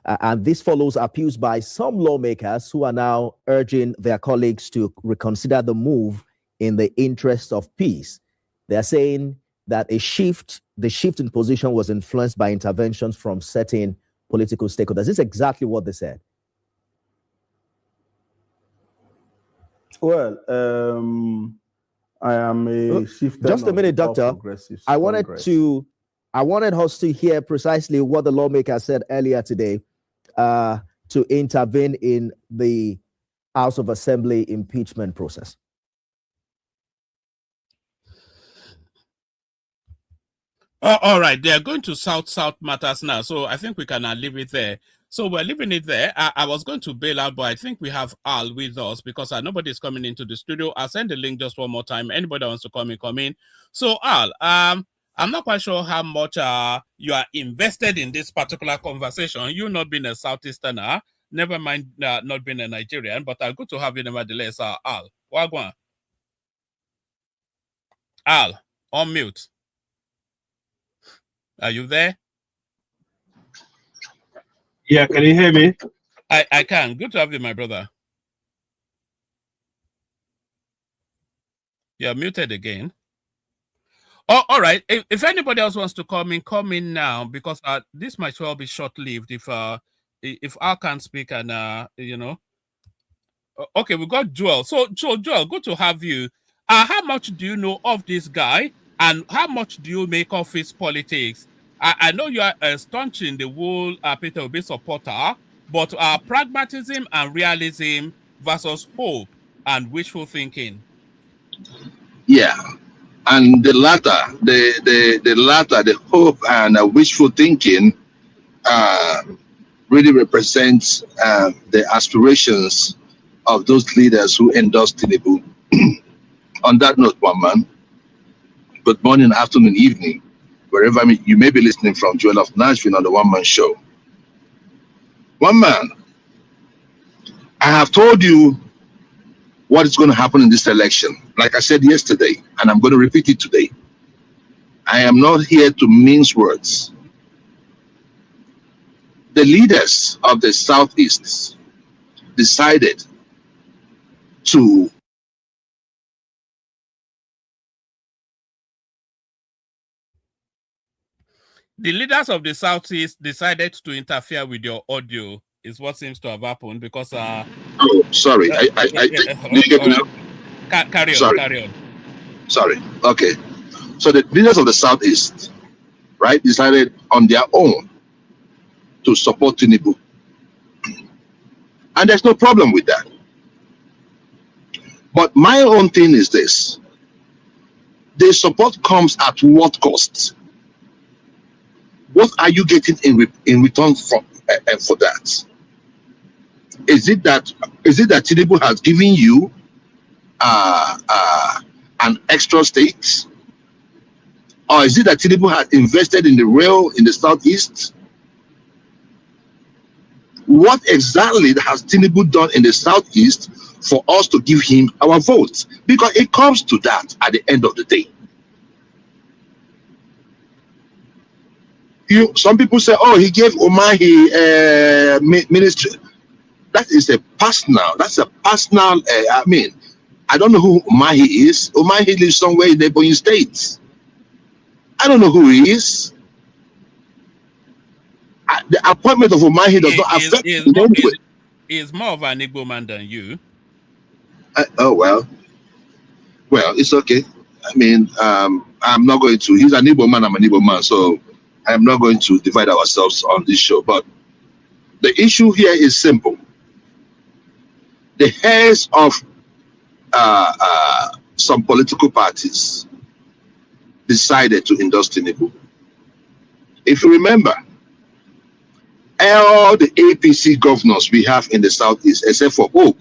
And this follows appeals by some lawmakers who are now urging their colleagues to reconsider the move in the interest of peace. They're saying that the shift in position was influenced by interventions from certain political stakeholders. This is exactly what they said. Well, I am a chieftain. Just a minute, Doctor. I wanted us to hear precisely what the lawmaker said earlier today to intervene in the House of Assembly impeachment process. All right, they are going to South matters now, so I think we can leave it there. So we're leaving it there. I was going to bail out, but I think we have Al with us because nobody is coming into the studio. I'll send the link just one more time. Anybody that wants to come in. So Al, I'm not quite sure how much you are invested in this particular conversation. You not being a Southeasterner, never mind not being a Nigerian, but good to have you nevertheless, Al. Wagwan. Al, on mute. Are you there? Yeah, can you hear me? I can. Good to have you, my brother. You're muted again. Oh, all right. If anybody else wants to come in now, because this might well be short-lived if Al can't speak and you know. Okay, we got Joel. So Joel, good to have you. How much do you know of this guy, and how much do you make of his politics? I know you are staunching the whole Peter Obi supporter, but pragmatism and realism versus hope and wishful thinking. Yeah, and the latter, the hope and wishful thinking, really represents the aspirations of those leaders who endorsed Tinubu. On that note, one man, good morning, afternoon, evening, wherever you may be listening from, Joel of Nashville on the One Man Show. One man, I have told you what is going to happen in this election. Like I said yesterday, and I'm going to repeat it today. I am not here to mince words. The leaders of the Southeast decided to The leaders of the Southeast decided to interfere with your audio, is what seems to have happened because. Oh, sorry. Did you get me now? Carry on. Sorry. Okay. So the leaders of the Southeast, right, decided on their own to support Tinubu, and there's no problem with that. But my own thing is this: the support comes at what cost? What are you getting in return for that? Is it that Tinubu has given you an extra state, or is it that Tinubu has invested in the rail in the Southeast? What exactly has Tinubu done in the Southeast for us to give him our vote? Because it comes to that at the end of the day. Some people say, oh, he gave Umahi ministry. That is a personal, I mean, I don't know who Umahi is. Umahi lives somewhere in the neighboring states. I don't know who he is. The appointment of Umahi does not affect me in any way. He is more of an Igbo man than you. Oh, well, it's okay. I mean, I'm not going to, he's an Igbo man, I'm an Igbo man, so I'm not going to divide ourselves on this show. But the issue here is simple. The heads of some political parties decided to endorse Tinubu. If you remember, all the APC governors we have in the Southeast, except for Hope,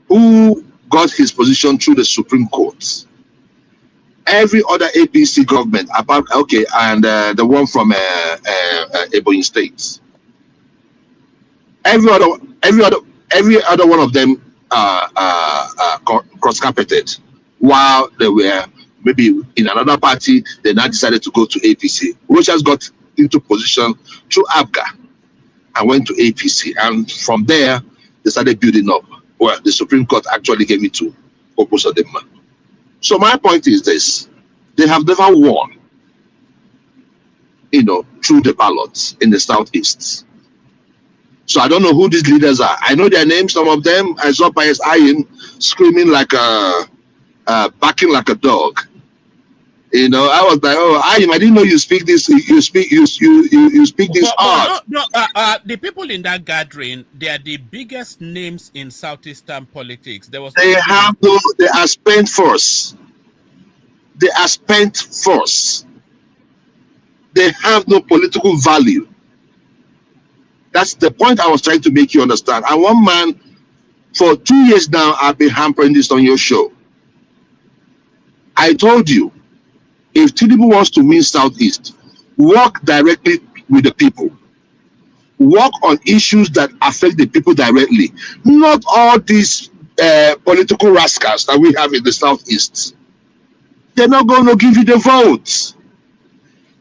who got his position through the Supreme Court. Every other APC government, apart and the one from Ebonyi State, every other one of them cross-carpeted, while they were maybe in another party. They now decided to go to APC. Rochas got into position through ABGA and went to APC, and from there they started building up. Well, the Supreme Court actually gave it to Oposodema. So my point is this: they have never won, through the ballots in the Southeast. So I don't know who these leaders are. I know their names. Some of them I saw Pius Ayin screaming like barking like a dog. I was like, oh, Ayin, I didn't know you speak this. You speak this hard. No, the people in that gathering, they are the biggest names in Southeastern politics. They are spent force. They are spent force. They have no political value. That's the point I was trying to make you understand. And one man, for 2 years now, I've been hampering this on your show. I told you, if Tinubu wants to win Southeast, work directly with the people. Work on issues that affect the people directly. Not all these political rascals that we have in the Southeast. They're not going to give you the votes.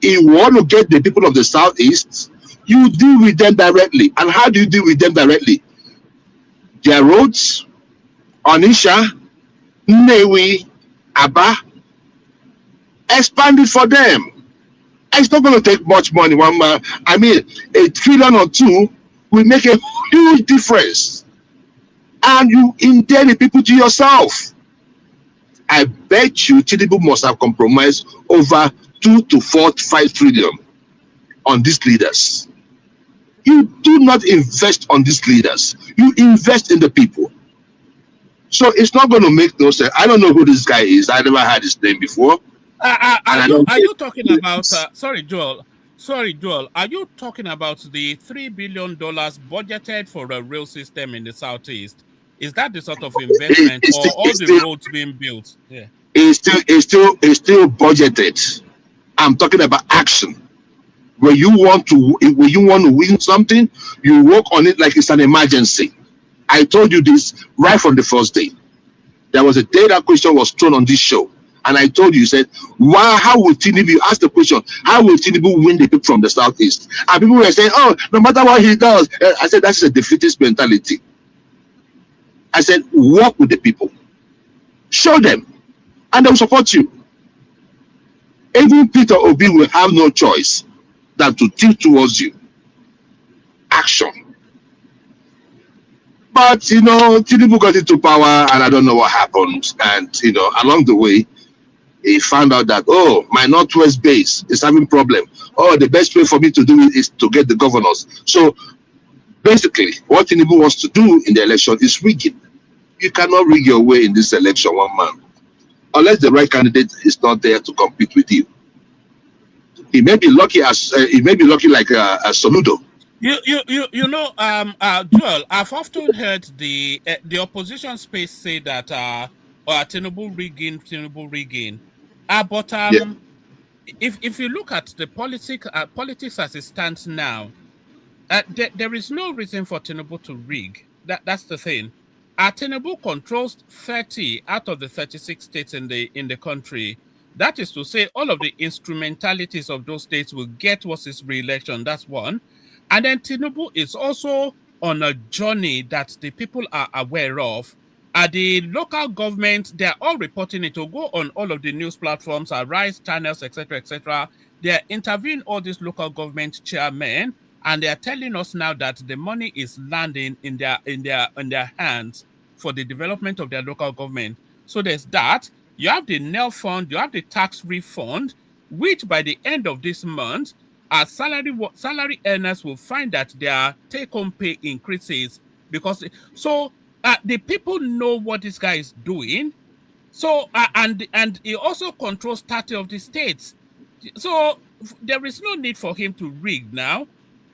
If you want to get the people of the Southeast, you deal with them directly. And how do you deal with them directly? Their roads, Onisha, Nnewi, Aba, expand it for them. It's not going to take much money. I mean, $1 trillion or 2 will make a huge difference. And you indebted the people to yourself. I bet you Tinubu must have compromised over 2 to 4 to 5 trillion on these leaders. You do not invest on these leaders. You invest in the people. So it's not going to make no sense. I don't know who this guy is. I never had his name before. Are you talking about? Sorry, Joel. Are you talking about the $3 billion budgeted for a rail system in the Southeast? Is that the sort of investment, or all the roads being built? Yeah. It's still budgeted. I'm talking about action. When you want to win something, you work on it like it's an emergency. I told you this right from the first day. There was a day that question was thrown on this show, and I told you, said, how will Tinubu, you asked the question, how will Tinubu win the people from the Southeast? And people were saying, oh, no matter what he does. I said, that's a defeatist mentality. I said, work with the people. Show them, and they will support you. Even Peter Obi will have no choice than to tilt towards you. Action. But, Tinubu got into power, and I don't know what happened. And, along the way, he found out that, oh, my Northwest base is having problem. Oh, the best way for me to do it is to get the governors. So, basically, what Tinubu wants to do in the election is rigging. You cannot rig your way in this election, one man. Unless the right candidate is not there to compete with you. He may be lucky like a Soludo. Joel, I've often heard the opposition space say that Tinubu rigging. But if you look at the politics as it stands now, there is no reason for Tinubu to rig. That's the thing. Tinubu controls 30 out of the 36 states in the country. That is to say, all of the instrumentalities of those states will get what's his re-election. That's one. And then Tinubu is also on a journey that the people are aware of. The local government, they're all reporting it. To go on all of the news platforms, Rise channels, etc., etc. They're interviewing all these local government chairmen, and they're telling us now that the money is landing in their hands for the development of their local government. So there's that. You have the NEL fund, you have the tax refund, which by the end of this month, salary earners will find that their take-home pay increases because the people know what this guy is doing. So and he also controls 30 of the states. So there is no need for him to rig now.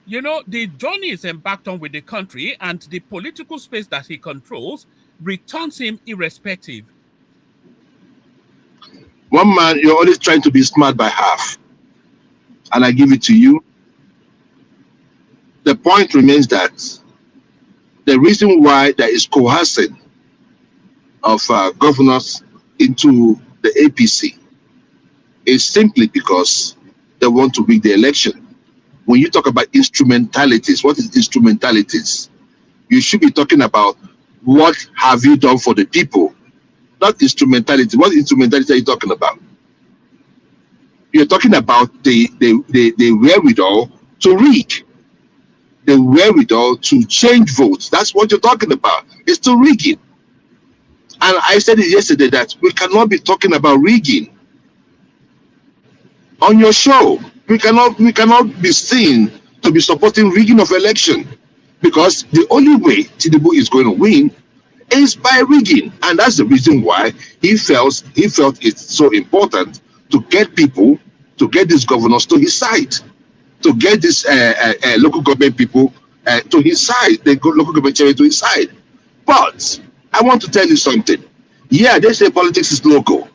You know, the journey is embarked on with the country, and the political space that he controls returns him irrespective. One man, you're always trying to be smart by half. And I give it to you. The point remains that the reason why there is coercing of governors into the APC is simply because they want to rig the election. When you talk about instrumentalities, what is instrumentalities? You should be talking about what have you done for the people, not instrumentality. What instrumentality are you talking about? You're talking about the wherewithal to rig, the wherewithal to change votes. That's what you're talking about. It's to rigging. And I said it yesterday that we cannot be talking about rigging on your show. We cannot be seen to be supporting rigging of election, because the only way Tinubu is going to win is by rigging, and that's the reason why he felt it's so important to get people, to get these governors to his side, to get these local government people to his side, the local government chairman to his side. But I want to tell you something. Yeah, they say politics is local,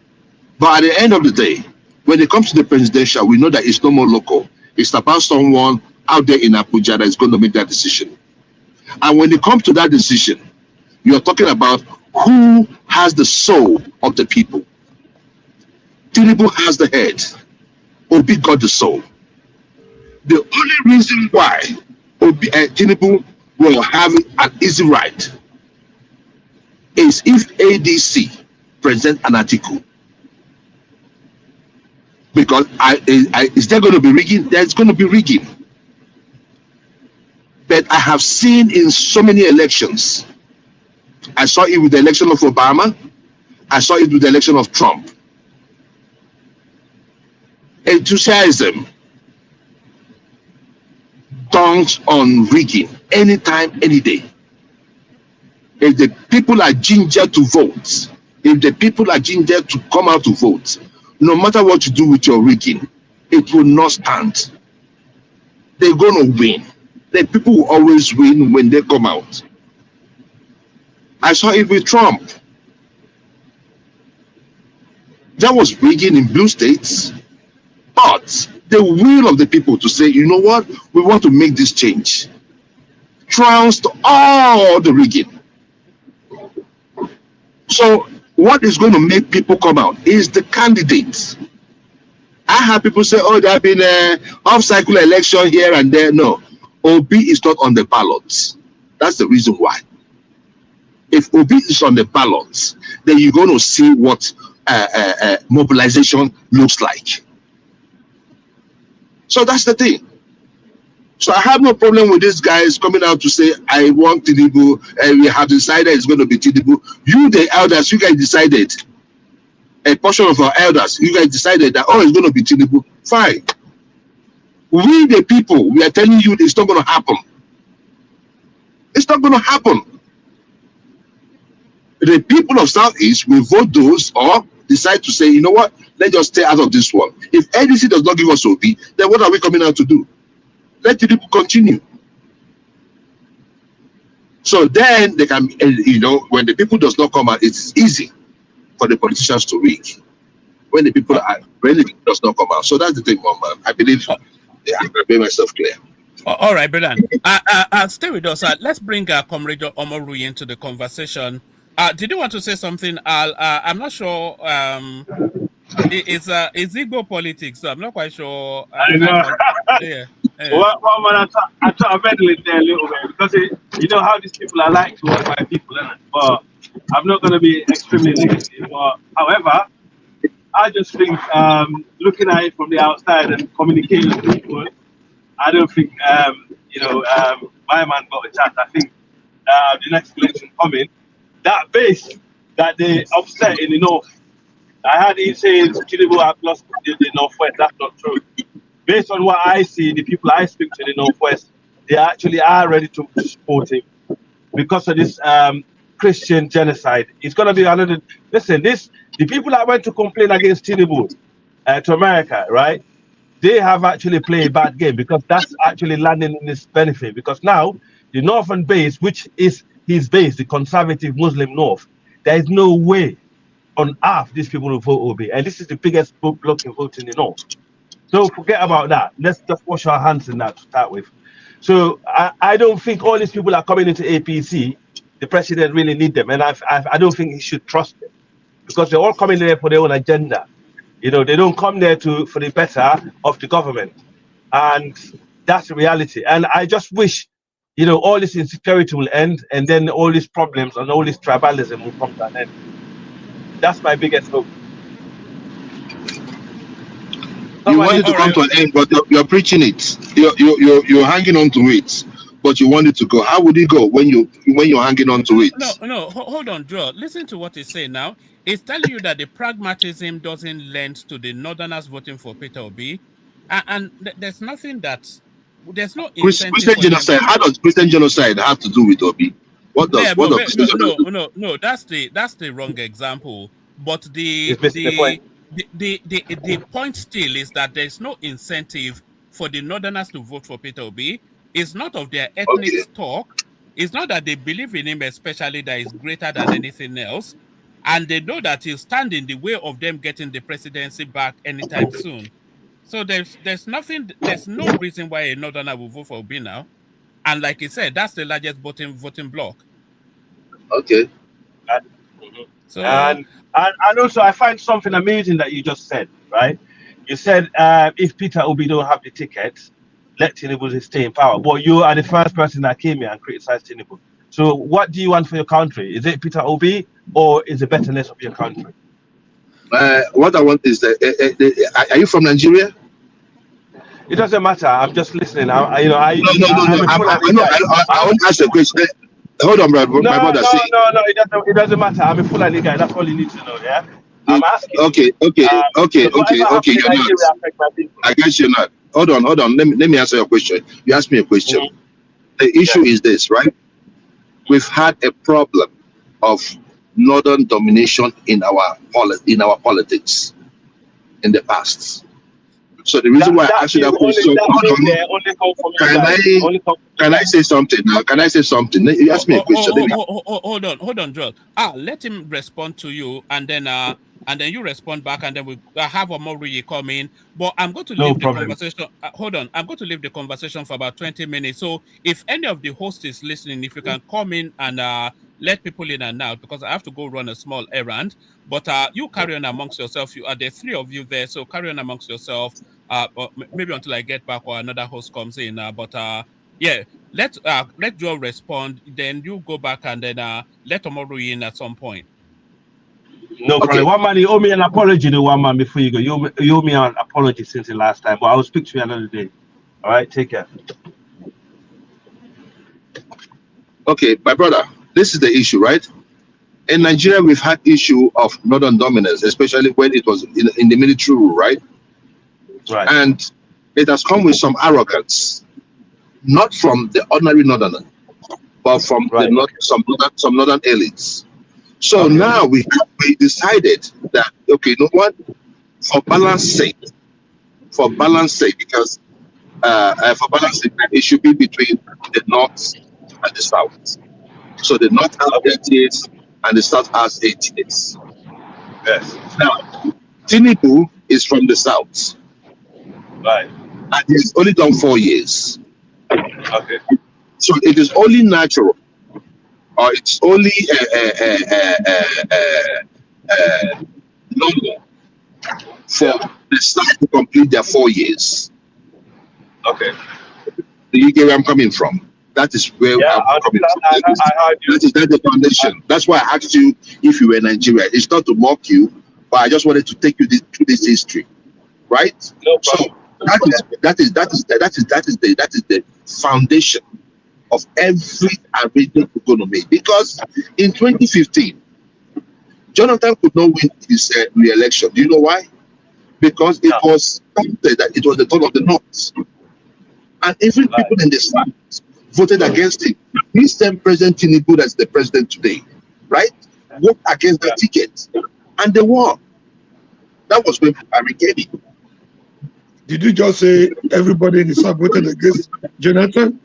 but at the end of the day, when it comes to the presidential, we know that it's no more local. It's about someone out there in Abuja that is going to make that decision. And when it comes to that decision, you're talking about who has the soul of the people. Tinubu has the head. Obi got the soul. The only reason why Tinubu will have an easy ride is if ADC present an article. Because is there going to be rigging? There's going to be rigging. But I have seen in so many elections, I saw it with the election of Obama, I saw it with the election of Trump. Enthusiasm turns on rigging anytime, any day. If the people are ginger to vote, if the people are ginger to come out to vote, no matter what you do with your rigging, it will not stand. They're going to win. The people will always win when they come out. I saw it with Trump. That was rigging in blue states. But the will of the people to say, you know what, we want to make this change, trounced all the rigging. So what is going to make people come out is the candidates. I have people say, oh, there have been an off-cycle election here and there. No, Obi is not on the ballots. That's the reason why. If Obi is on the ballots, then you're going to see what mobilization looks like. So that's the thing. So I have no problem with these guys coming out to say, I want Tinubu, and we have decided it's going to be Tinubu. You, the elders, you guys decided, a portion of our elders, you guys decided that, oh, it's going to be Tinubu. Fine. We, the people, we are telling you it's not going to happen. It's not going to happen. The people of Southeast will vote those or decide to say, you know what, let's just stay out of this one. If NDC does not give us OP, then what are we coming out to do? Let the people continue. So then they can, you know, when the people does not come out, it's easy for the politicians to rig. When the people does not come out. So that's the thing, man. I believe I can make myself clear. All right, Bernard. Stay with us. Let's bring Comrade Omoru into the conversation. Did you want to say something? I'm not sure. It's Igbo politics, so I'm not quite sure. I know. Yeah. Well, man, I try to meddle in there a little bit because you know how these people are like to work by people, isn't it? But I'm not going to be extremely negative. But however, I just think looking at it from the outside and communicating with people, I don't think my man got a chance. I think the next election coming, that base that they upset in the north. I had it saying Tinubu have lost the northwest. That's not true. Based on what I see, the people I speak to in the northwest, they actually are ready to support him because of this Christian genocide. It's gonna be another. Listen, the people that went to complain against Tinubu to America, right? they have actually played a bad game, because that's actually landing in his benefit. Because now the northern base, which is his base, the conservative Muslim North, there is no way on earth these people will vote Obi, and this is the biggest block in vote in the North. So forget about that. Let's just wash our hands in that to start with. So I don't think all these people are coming into APC. The president really need them, and I don't think he should trust them, because they're all coming there for their own agenda. You know, they don't come there for the better of the government, and that's the reality. And I just wish, you know, all this insecurity will end, and then all these problems and all this tribalism will come to an end. That's my biggest hope. You want it to come to an end, but you're preaching it. You're hanging on to it, but you want it to go. How would it go when you're hanging on to it? No. Hold on, Joe. Listen to what he's saying now. It's telling you that the pragmatism doesn't lend to the Northerners voting for Peter Obi, and there's nothing there's no incentive. Christian genocide. How does Christian genocide have to do with Obi? What does? No. That's the wrong example. But the point still is that there's no incentive for the Northerners to vote for Peter Obi. It's not of their ethnic stock. It's not that they believe in him, especially that is greater than anything else. And they know that he'll stand in the way of them getting the presidency back anytime soon. So there's no reason why a Northerner will vote for Obi now. And like he said, that's the largest voting bloc. Okay. So and also I find something amazing that you just said, right? You said if Peter Obi don't have the ticket, let Tinubu stay in power. But you are the first person that came here and criticized Tinubu. So what do you want for your country? Is it Peter Obi, or is it betterness of your country? What I want is that are you from Nigeria? It doesn't matter. I'm just listening. I want to ask a question. Hold on, brother. No. It doesn't matter. I'm a Fulani guy. That's all you need to know. Yeah. I'm asking. Okay. You're not. I guess you're not. Hold on. Let me answer your question. You asked me a question. Mm-hmm. The issue is this, right? We've had a problem of northern domination in our politics in the past. So the reason why I asked you that question, can I say something now? Can I say something? You asked me a question. Hold on, Joel. Let him respond to you, and then you respond back, and then we have a more really come in. But I'm going to leave the conversation. Hold on, I'm going to leave the conversation for about 20 minutes. So if any of the hosts is listening, if you can come in and let people in and out, because I have to go run a small errand. But you carry on amongst yourself. You are the three of you there, so carry on amongst yourself. Maybe until I get back or another host comes in. Yeah, let Joel respond. Then you go back and then let Omoru in at some point. No problem. One man, you owe me an apology. The one man before you go, you owe me an apology since the last time. But I will speak to you another day. All right, take care. Okay, my brother, this is the issue, right? In Nigeria, we've had issue of northern dominance, especially when it was in the military rule, right? Right. And it has come with some arrogance, not from the ordinary northerner, but from some northern elites. So now we decided that, okay, you know what? For balance sake, because it should be between the north and the south. So the north has 8 years and the south has 8 years. Yes. Now, Tinubu is from the south. Right. And he's only done 4 years. Okay. So it is only natural, or it's only normal for the south to complete their 4 years. Okay. Do you get where I'm coming from? That is where I'm coming from. That's the foundation. That's why I asked you if you were Nigerian. It's not to mock you, but I just wanted to take you through this history, right? No problem. So that is the foundation of every arrangement we're going to make. Because in 2015, Jonathan could not win his re-election. Do you know why? Because it was that it was the turn of the North, and every people in the South voted against him. This same President Tinubu, that's the president today, right? Voted against the ticket, and they won. That was when Buhari came in. Did you just say everybody in the South voted against Jonathan?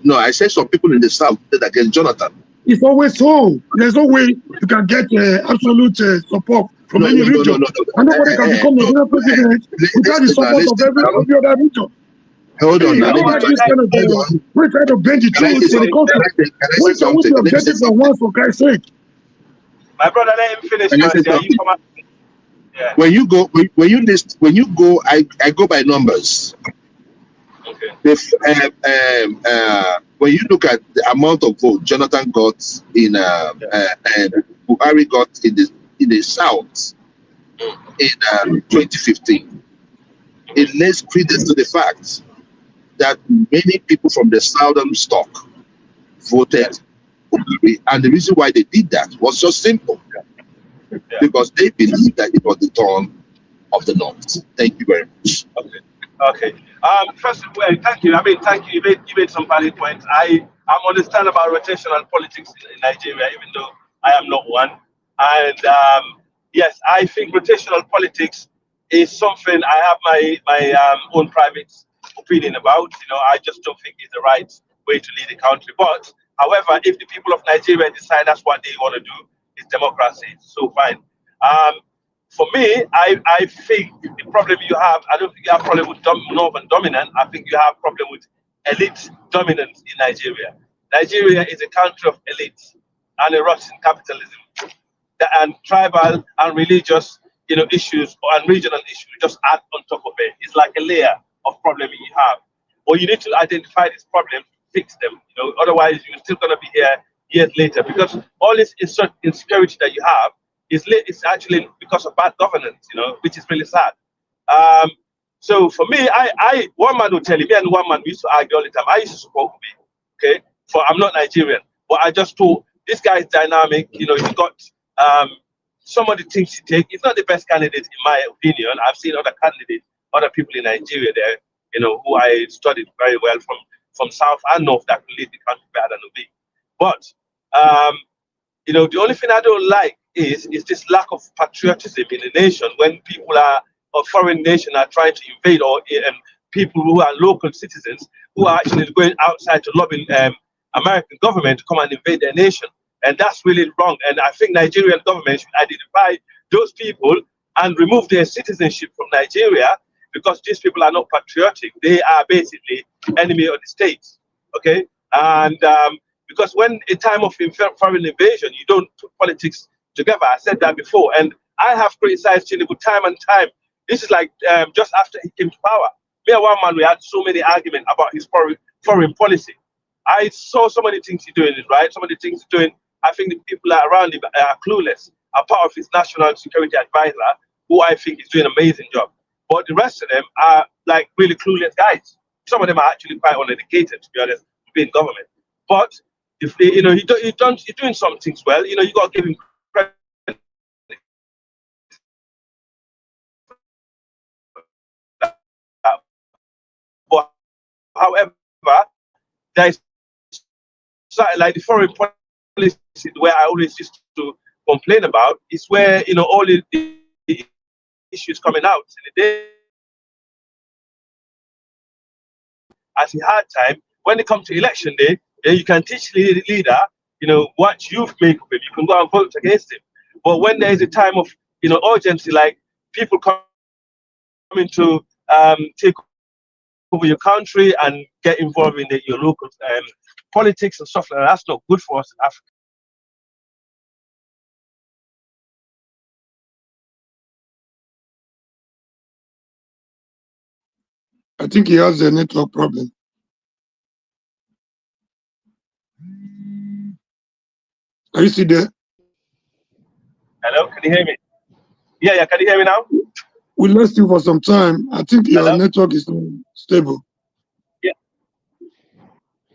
No, I said some people in the South voted against Jonathan. It's always so. There's no way you can get absolute support from any region. And nobody can become Nigerian president without the support of every other region. Hold on. I don't like this kind of we're trying to bend the truth when it comes to which are the objective for once, for Christ's sake. My brother, let him finish. Yeah. When you go, I go by numbers. Okay. When you look at the amount of votes Jonathan got in Buhari got in the South in 2015, it lays credence to the fact that many people from the southern stock voted Buhari, and the reason why they did that was just simple. Because they believe that it was the turn of the North. Thank you very much. Okay. First of all, thank you. Thank you. You made some valid points. I understand about rotational politics in Nigeria, even though I am not one. And yes, I think rotational politics is something I have my own private opinion about. I just don't think it's the right way to lead the country. But however, if the people of Nigeria decide that's what they want to do, it's democracy, so fine. For me, I think the problem you have, I don't think you have problem with Northern dominant. I think you have problem with elite dominance in Nigeria. Nigeria is a country of elites and a rotten capitalism, and tribal and religious, issues and regional issues just add on top of it. It's like a layer of problem you have. Well, you need to identify these problems, fix them. Otherwise you're still going to be here years later, because all this insecurity that you have is actually because of bad governance, which is really sad. So for me, I one man will tell you, me and one man we used to argue all the time. I used to support Obi, okay? For I'm not Nigerian, but I just thought this guy is dynamic. He got some of the things he take. He's not the best candidate in my opinion. I've seen other candidates, other people in Nigeria there, who I studied very well from South and North that can lead the country better than Obi. But the only thing I don't like is this lack of patriotism in the nation when people of foreign nation are trying to invade, or people who are local citizens who are actually going outside to lobby American government to come and invade their nation. And that's really wrong. And I think Nigerian government should identify those people and remove their citizenship from Nigeria, because these people are not patriotic. They are basically enemy of the state. Okay? And because when a time of foreign invasion, you don't put politics together. I said that before, and I have criticized Tinubu time and time. This is like just after he came to power. Me and one man, we had so many arguments about his foreign policy. I saw so many things he's doing, right? Some of the things he's doing, I think the people around him are clueless. A part of his national security advisor, who I think is doing an amazing job. But the rest of them are like really clueless guys. Some of them are actually quite uneducated, to be honest, to be in government. But if he's doing some things well, you got to give him credit. But however, there is like the foreign policy where I always used to complain about is where all the issues coming out in the day. As he had time, when it comes to election day, then you can teach the leader, what you make of him. You can go and vote against him. But when there is a time of, urgency, like people coming to take over your country and get involved in your local politics and stuff like that, that's not good for us in Africa. I think he has a network problem. Are you still there? Hello, can you hear me? Yeah, can you hear me now? We lost you for some time. I think your network is not stable. Yeah.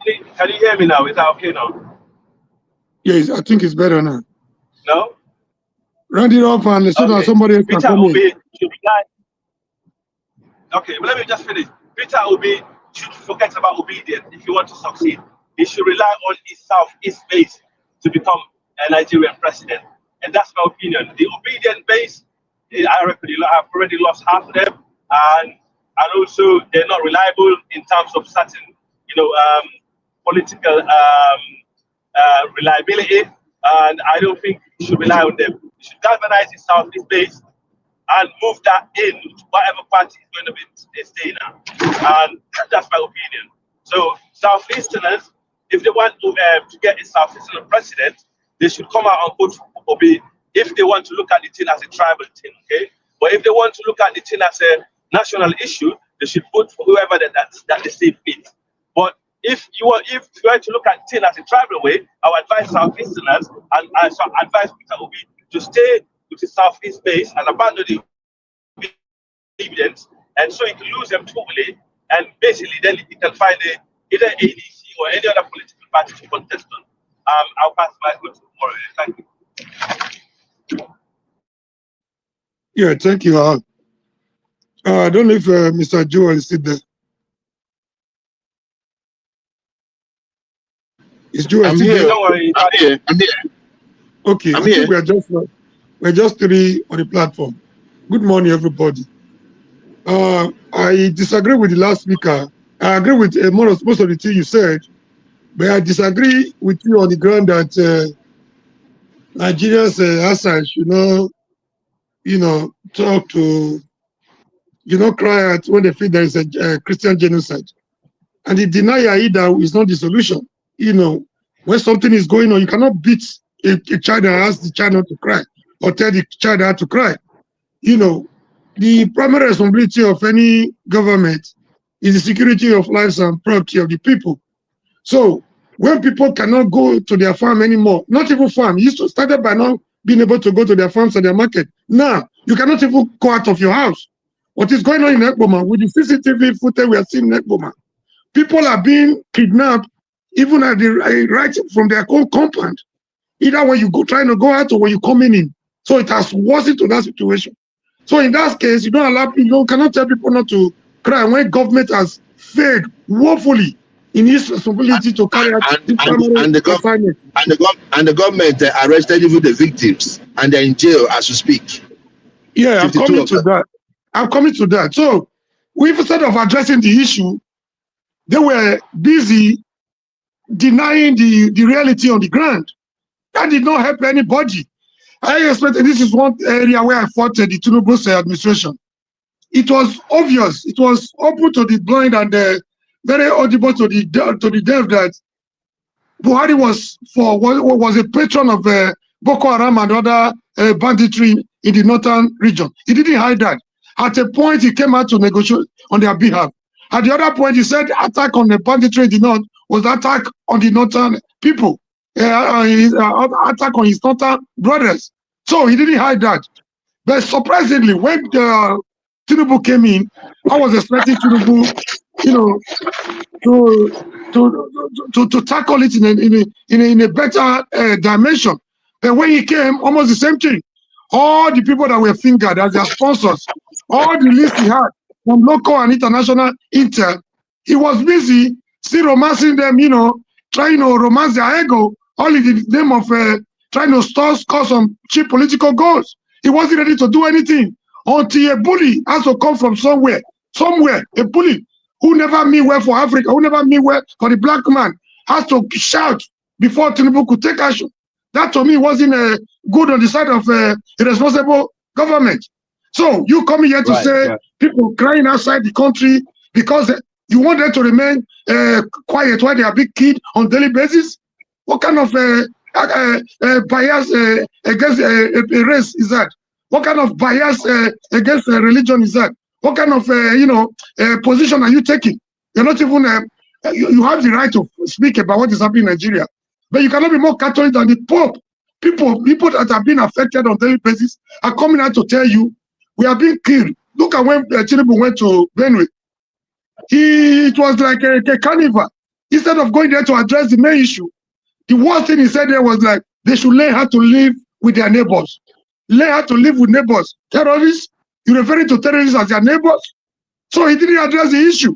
Can you hear me now? Is that okay now? Yes, I think it's better now. No? Round it up and so that somebody else can come in. Okay, but let me just finish. Peter Obi should forget about obedience if you want to succeed. He should rely on his Southeast base to become a Nigerian president. And that's my opinion. The obedient base, I reckon you have already lost half of them. And and also they're not reliable in terms of certain, political reliability. And I don't think we should rely on them. We should galvanize the Southeast base and move that in to whatever party is going to be staying at. And that's my opinion. So Southeasterners, if they want to get a Southeastern president, they should come out and vote for Obi if they want to look at the thing as a tribal thing, okay? But if they want to look at the thing as a national issue, they should vote for whoever that they see fit. But if you want to look at the thing as a tribal way, I would advise Southeasterners and I advise Peter Obi to stay with the Southeast base and abandon the dividends, and so he can lose them totally, and basically then he can find either ADC or any other political party to contest on. I'll pass my good tomorrow. Thank you. Yeah, thank you. I don't know if Mr. Joel is still there. Is Joel still there? Don't worry, I'm here. Okay, I think we're just three on the platform. Good morning, everybody. I disagree with the last speaker. I agree with most of the things you said, but I disagree with you on the ground that Nigerians Assange talk to, cry out when they feel there is a Christian genocide. And the denial either is not the solution. When something is going on, you cannot beat a child and ask the child not to cry or tell the child how to cry. The primary responsibility of any government is the security of lives and property of the people. So when people cannot go to their farm anymore, not even farm, used to start by not being able to go to their farms and their market. Now, you cannot even go out of your house. What is going on in Ijeomah with the CCTV footage we are seeing in Ijeomah? People are being kidnapped even at right from their own compound. Either when you trying to go out or when you coming in. So it has worsened to that situation. So in that case, you don't allow people, you cannot tell people not to cry when government has failed woefully in its responsibility to carry out the government arrested even the victims and they're in jail as we speak. Yeah, I'm coming to that. So instead of addressing the issue, they were busy denying the reality on the ground. That did not help anybody. I expect this is one area where I fought the Tinubu's administration. It was obvious, it was open to the blind and very audible to the deaf that Buhari was a patron of Boko Haram and other banditry in the northern region. He didn't hide that. At a point, he came out to negotiate on their behalf. At the other point, he said attack on the banditry in the north was attack on the northern people. Attack on his northern brothers. So he didn't hide that. But surprisingly, when Tinubu came in, I was expecting Tinubu, to tackle it in a better dimension. But when he came, almost the same thing. All the people that were fingered as their sponsors, all the lists he had from local and international intel, he was busy still romancing them, trying to romance their ego, all in the name of trying to score some cheap political goals. He wasn't ready to do anything until a bully has to come from somewhere, a bully who never mean well for Africa, who never mean well for the black man, has to shout before Tinubu could take action. That to me wasn't good on the side of a responsible government. So you coming here to say people crying outside the country because you want them to remain quiet while they are being killed on a daily basis? What kind of bias against a race is that? What kind of bias against a religion is that? What kind of position are you taking? You're not even you have the right to speak about what is happening in Nigeria, but you cannot be more Catholic than the Pope. People that have been affected on a daily basis are coming out to tell you we are being killed. Look at when Tinubu went to Benue. It was like a carnival. Instead of going there to address the main issue, the worst thing he said there was like they should learn how to live with their neighbors. Learn how to live with neighbors. Terrorists, you're referring to terrorists as their neighbors? So he didn't address the issue.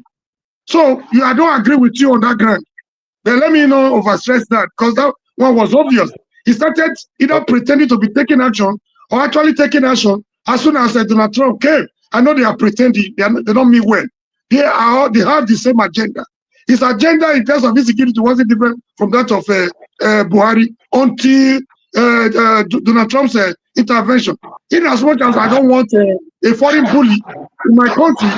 So I don't agree with you on that ground. But let me not overstress that, because that one was obvious. He started either pretending to be taking action or actually taking action as soon as Donald Trump came I know they are pretending, they don't mean well. They have the same agenda. His agenda in terms of insecurity wasn't different from that of Buhari until Donald Trump's intervention. In as much as I don't want a foreign bully in my country,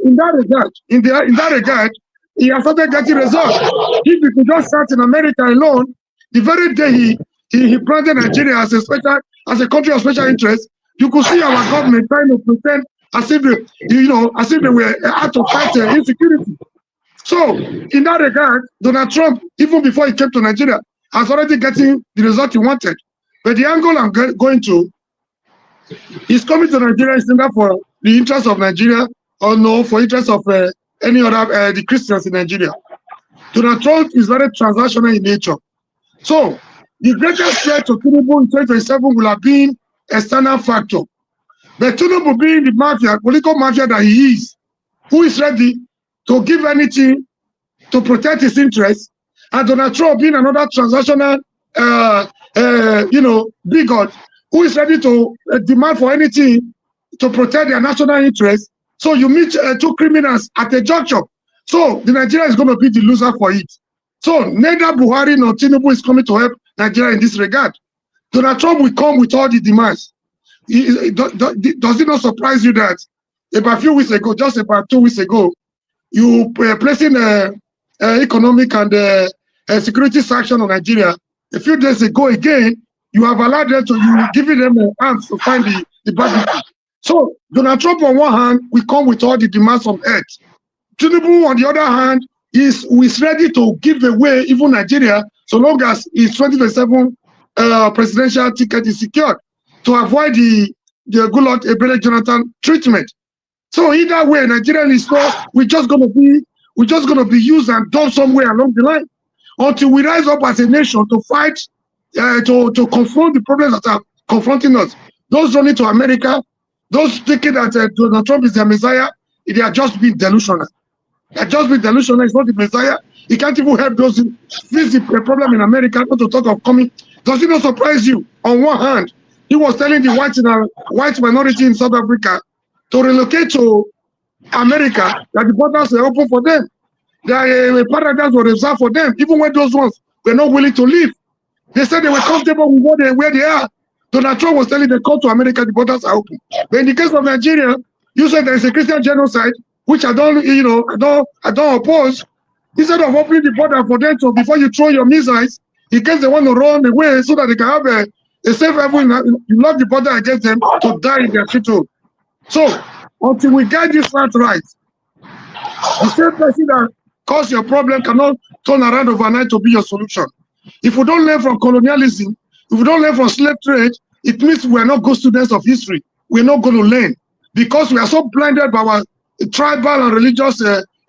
in that regard, he has started getting results. If we could just start in America alone, the very day he planted Nigeria as a country of special interest, you could see our government trying to pretend as if they were out to fight insecurity. So, in that regard, Donald Trump, even before he came to Nigeria, has already getting the result he wanted. But the angle I'm going to, he's coming to Nigeria is not for the interest of Nigeria, or no, for interest of any other the Christians in Nigeria. Donald Trump is very transactional in nature. So, the greatest threat to Tinubu in 2027 will have been external factor. But Tinubu being the mafia, political mafia that he is, who is ready to give anything to protect his interests, and Donald Trump being another transactional, bigot, who is ready to demand for anything to protect their national interests. So you meet two criminals at a juncture. So the Nigeria is going to be the loser for it. So neither Buhari nor Tinubu is coming to help Nigeria in this regard. Donald Trump will come with all the demands. Does it not surprise you that about a few weeks ago, just about 2 weeks ago, you placing economic and security sanction on Nigeria? A few days ago again, you have allowed them to, you giving them arms to find the bandits. So Donald Trump on one hand, we come with all the demands of earth. Tinubu on the other hand is ready to give away even Nigeria so long as his 2027 presidential ticket is secured to avoid the Goodluck Ebele Jonathan treatment. So either way, Nigerian is we're just gonna be used and done somewhere along the line until we rise up as a nation to fight to confront the problems that are confronting us. Those running to America, those thinking that Donald Trump is the Messiah, they are just being delusional. They are just being delusional. It's not the Messiah. He can't even help those fix the problem in America, not to talk of coming. Does it not surprise you? On one hand, he was telling the white minority in South Africa to relocate to America, that the borders were open for them. The paradise was reserved for them, even when those ones were not willing to leave. They said they were comfortable with where they are. Donald Trump was telling them, come to America, the borders are open. But in the case of Nigeria, you said there is a Christian genocide, which I don't oppose. Instead of opening the border for them to, before you throw your missiles, in case they want to run away so that they can have a safe haven, you lock the border against them to die in their shithole. So, until we get this right, the same person that caused your problem cannot turn around overnight to be your solution. If we don't learn from colonialism, if we don't learn from slave trade, it means we are not good students of history. We're not going to learn because we are so blinded by our tribal and religious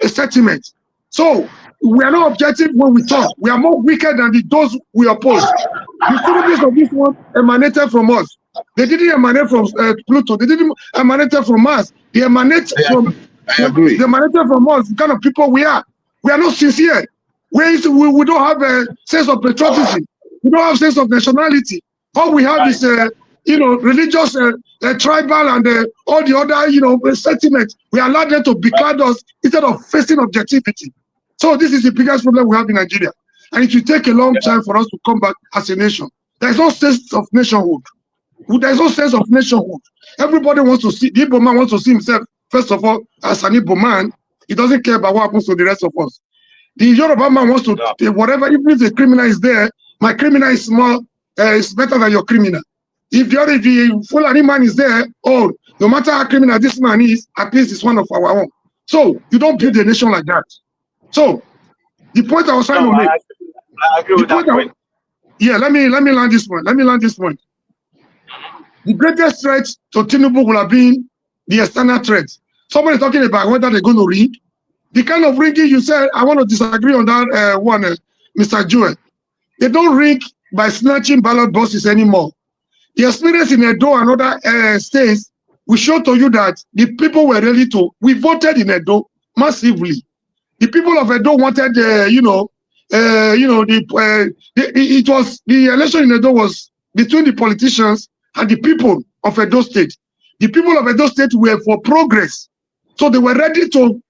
sentiments. So we are not objective when we talk. We are more wicked than those we oppose. The students of this one emanated from us. They didn't emanate from Pluto. They didn't emanate from Mars. They emanate from. I agree. They emanated from us. The kind of people we are. We are not sincere. We don't have a sense of patriotism. We don't have a sense of nationality. All we have is religious, tribal, and all the other sentiments. We allow them to becloud us instead of facing objectivity. So this is the biggest problem we have in Nigeria, and it will take a long time for us to come back as a nation. There is no sense of nationhood. There is no sense of nationhood. Everybody wants to see, the Igbo man wants to see himself, first of all, as an Igbo man. He doesn't care about what happens to the rest of us. The Yoruba man wants to, whatever, even if the criminal is there, my criminal is more, is better than your criminal. If the Fulani man is there, oh, no matter how criminal this man is, at least it's one of our own. So you don't build a nation like that. So the point I was trying to make. I agree with that point. Yeah, let me land this point. The greatest threat to Tinubu will have been the external threat. Somebody talking about whether they're going to rig. The kind of rigging you said, I want to disagree on that one, Mr. Joel. They don't rig by snatching ballot boxes anymore. The experience in Edo and other states will show to you that the people were ready to. We voted in Edo massively. The people of Edo wanted, it was the election in Edo was between the politicians and the people of Edo State. The people of Edo State were for progress. So they were ready to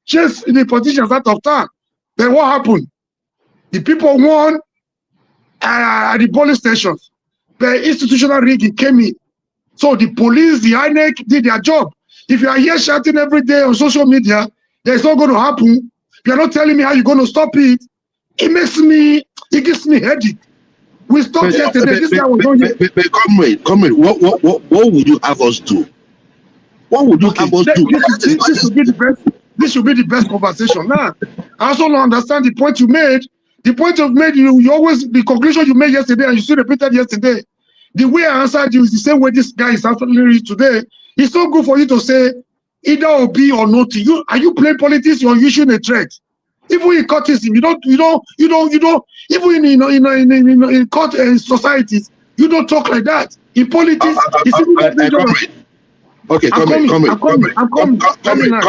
chase the politicians out of town. Then what happened? The people won at the polling stations. The institutional rigging came in. So the police, the INEC did their job. If you are here shouting every day on social media, it's not going to happen. If you're not telling me how you're going to stop it, it gives me headache. We stopped yesterday. This guy was on here. Comrade, what would you have us do? What would you have us do? This should be the best conversation. Now, I also don't understand the point you made. The point you've made, you always, the conclusion you made yesterday, and you still repeated yesterday. The way I answered you is the same way this guy is answering you today. It's so good for you to say either Obi or not. Are you playing politics? You're issuing a threat. Even in courtism, you don't. Even in court societies, you don't talk like that. In politics, okay, come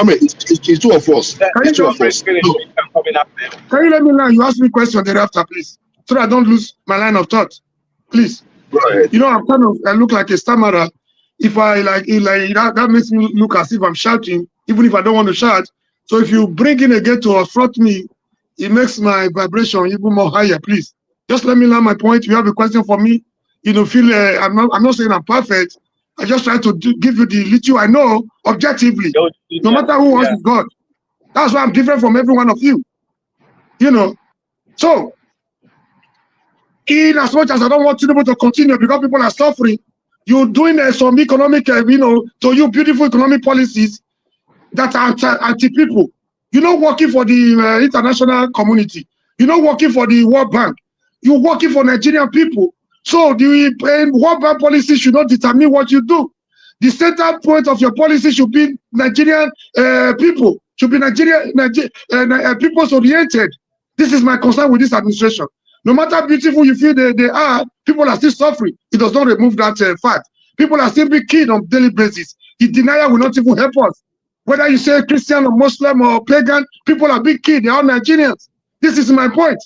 in. It's two of us. It's two of us. Can you let me know? You ask me questions thereafter, please, so that I don't lose my line of thought, please. Go ahead. You know, I look like a stammerer. If I that makes me look as if I'm shouting, even if I don't want to shout. So if you bring in again to affront me, it makes my vibration even more higher. Please, just let me learn my point. You have a question for me? You know, feel I'm not saying I'm perfect. I just try to give you the little I know objectively. No matter who else is God. That's why I'm different from every one of you. You know, so in as much as I don't want Tinubu to continue because people are suffering, you're doing some economic, to you beautiful economic policies that are anti-people. You're not working for the international community. You're not working for the World Bank. You're working for Nigerian people. So the World Bank policy should not determine what you do. The center point of your policy should be Nigerian people. Should be people's oriented. This is my concern with this administration. No matter how beautiful you feel they are, people are still suffering. It does not remove that fact. People are still being killed on a daily basis. The denial will not even help us. Whether you say Christian or Muslim or pagan, people are being killed. They are Nigerians. This is my point.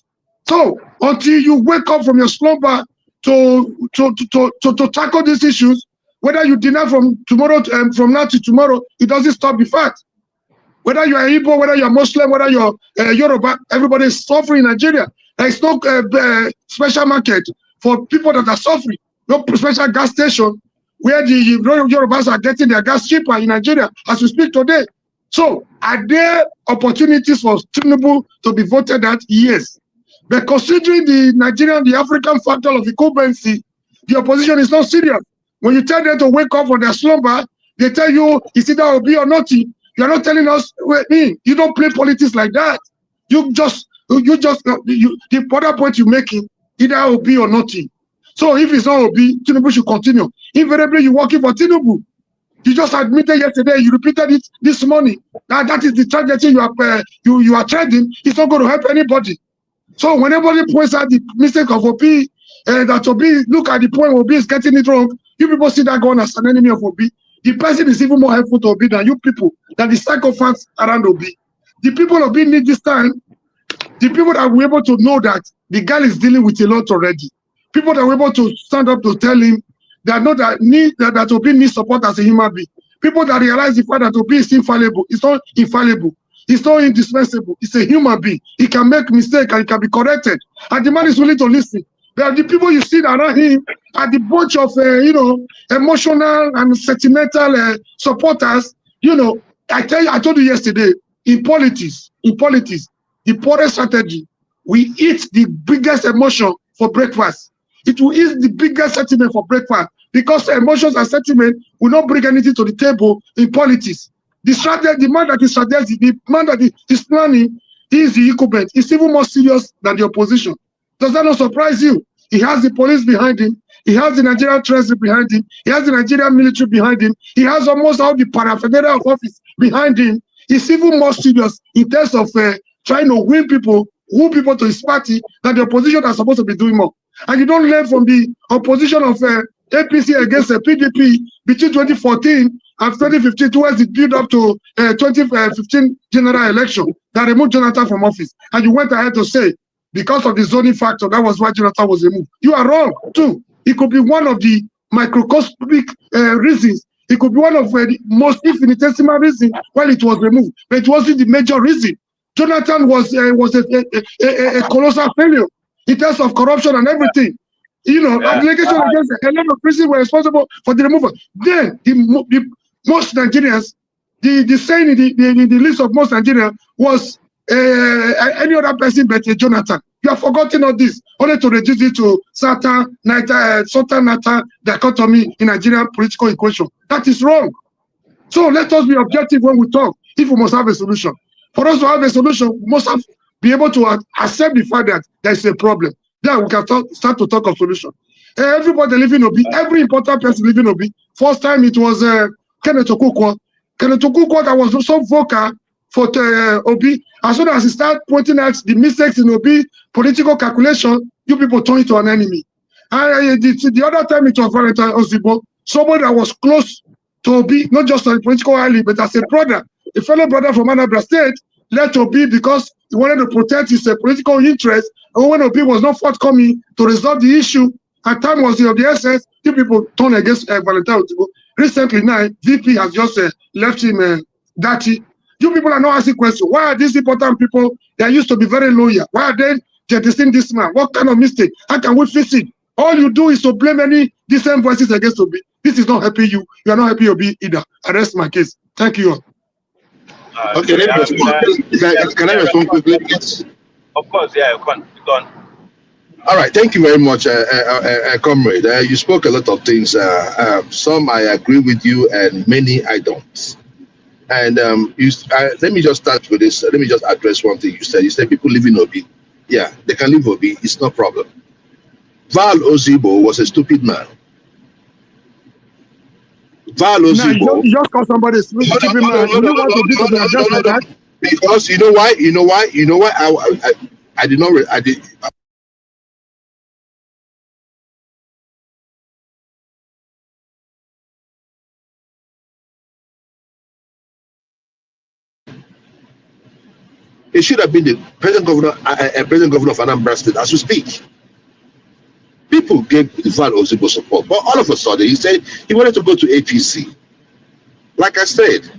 So until you wake up from your slumber to tackle these issues, whether you deny from tomorrow, from now to tomorrow, it doesn't stop the fact. Whether you are Igbo, whether you are Muslim, whether you are Yoruba, everybody is suffering in Nigeria. There is no special market for people that are suffering. No special gas station where the Yorubas are getting their gas cheaper in Nigeria as we speak today. So, are there opportunities for Tinubu to be voted at? Yes. But considering the African factor of incumbency, the opposition is not serious. When you tell them to wake up from their slumber, they tell you it's either Obi or nothing. You are not telling us, you don't play politics like that. The other point you're making, either Obi or nothing. So if it's not Obi, Tinubu should continue. Invariably, you're working for Tinubu. You just admitted yesterday, you repeated it this morning. That is the tragedy you are treading. It's not going to help anybody. So when anybody points out the mistake of Obi, that Obi, look at the point Obi is getting it wrong, you people see that going as an enemy of Obi. The person is even more helpful to Obi than you people, than the psychopaths around Obi. The people of Obi need this time. The people that were able to know that the guy is dealing with a lot already. People that were able to stand up to tell him that know that Obi needs support as a human being. People that realize the fact that Obi is infallible. It's not infallible. It's not indispensable. It's a human being. He can make mistakes and he can be corrected. And the man is willing to listen. But the people you see around him are the bunch of emotional and sentimental supporters. I told you yesterday, in politics, the poorest strategy, we eat the biggest emotion for breakfast. It will eat the biggest sentiment for breakfast because emotions and sentiment will not bring anything to the table in politics. The man that is strategic, the man that is planning, he is the incumbent. It's even more serious than the opposition. Does that not surprise you? He has the police behind him. He has the Nigerian treasury behind him. He has the Nigerian military behind him. He has almost all the paraphernalia of office behind him. He's even more serious in terms of trying to win people to his party than the opposition are supposed to be doing more. And you don't learn from the opposition of APC against PDP between 2014 and 2015 towards the build up to 2015 general election that removed Jonathan from office. And you went ahead to say, because of the zoning factor, that was why Jonathan was removed. You are wrong, too. It could be one of the microscopic reasons It could be one of the most infinitesimal reasons why it was removed, but it wasn't the major reason. Jonathan was a colossal failure in terms of corruption and everything. You know, application against a lot of prisons were responsible for the removal. Then the most Nigerians, the saying in the list of most Nigerians was any other person but Jonathan. You have forgotten all this, only to reduce it to Southern dichotomy in Nigerian political equation. That is wrong. So let us be objective when we talk, if we must have a solution. For us to have a solution, we must be able to accept the fact that there is a problem. Then we can start to talk of solution. Everybody living in Obi, every important person living in Obi. First time it was Kenneth Okonkwo. Kenneth Okonkwo that was so vocal for Obi. As soon as he started pointing out the mistakes in Obi political calculation, you people turn it to an enemy. And the other time it was Valentine Osibo, somebody that was close to Obi, not just a political ally, but as a brother, a fellow brother from Anambra State, let Obi because he wanted to protect his political interest. And when Obi was not forthcoming to resolve the issue, and time was of the essence, two people turned against Valentine Osibo. Recently now, VP has just left him dirty. You people are not asking questions. Why are these important people that used to be very loyal? Why are they jettisoning this man? What kind of mistake? How can we fix it? All you do is to blame any decent voices against Obi. This is not helping you. You are not helping Obi either. I rest my case. Thank you all. Okay, let me respond. Can I respond quickly? Yes. Of course, yeah, go on. All right, thank you very much, comrade. You spoke a lot of things. Some I agree with you, and many I don't. And let me just start with this. Let me just address one thing you said. You said people live in Obi. Yeah, they can live Obi. It's no problem. Val Osibo was a stupid man. Val Osibo. You just call somebody a stupid man. You want to be just like that? Because you know why? I did not. I did. It should have been the present governor of Anambra State as we speak. People gave Val Osibo support, but all of a sudden he said he wanted to go to APC. Like I said,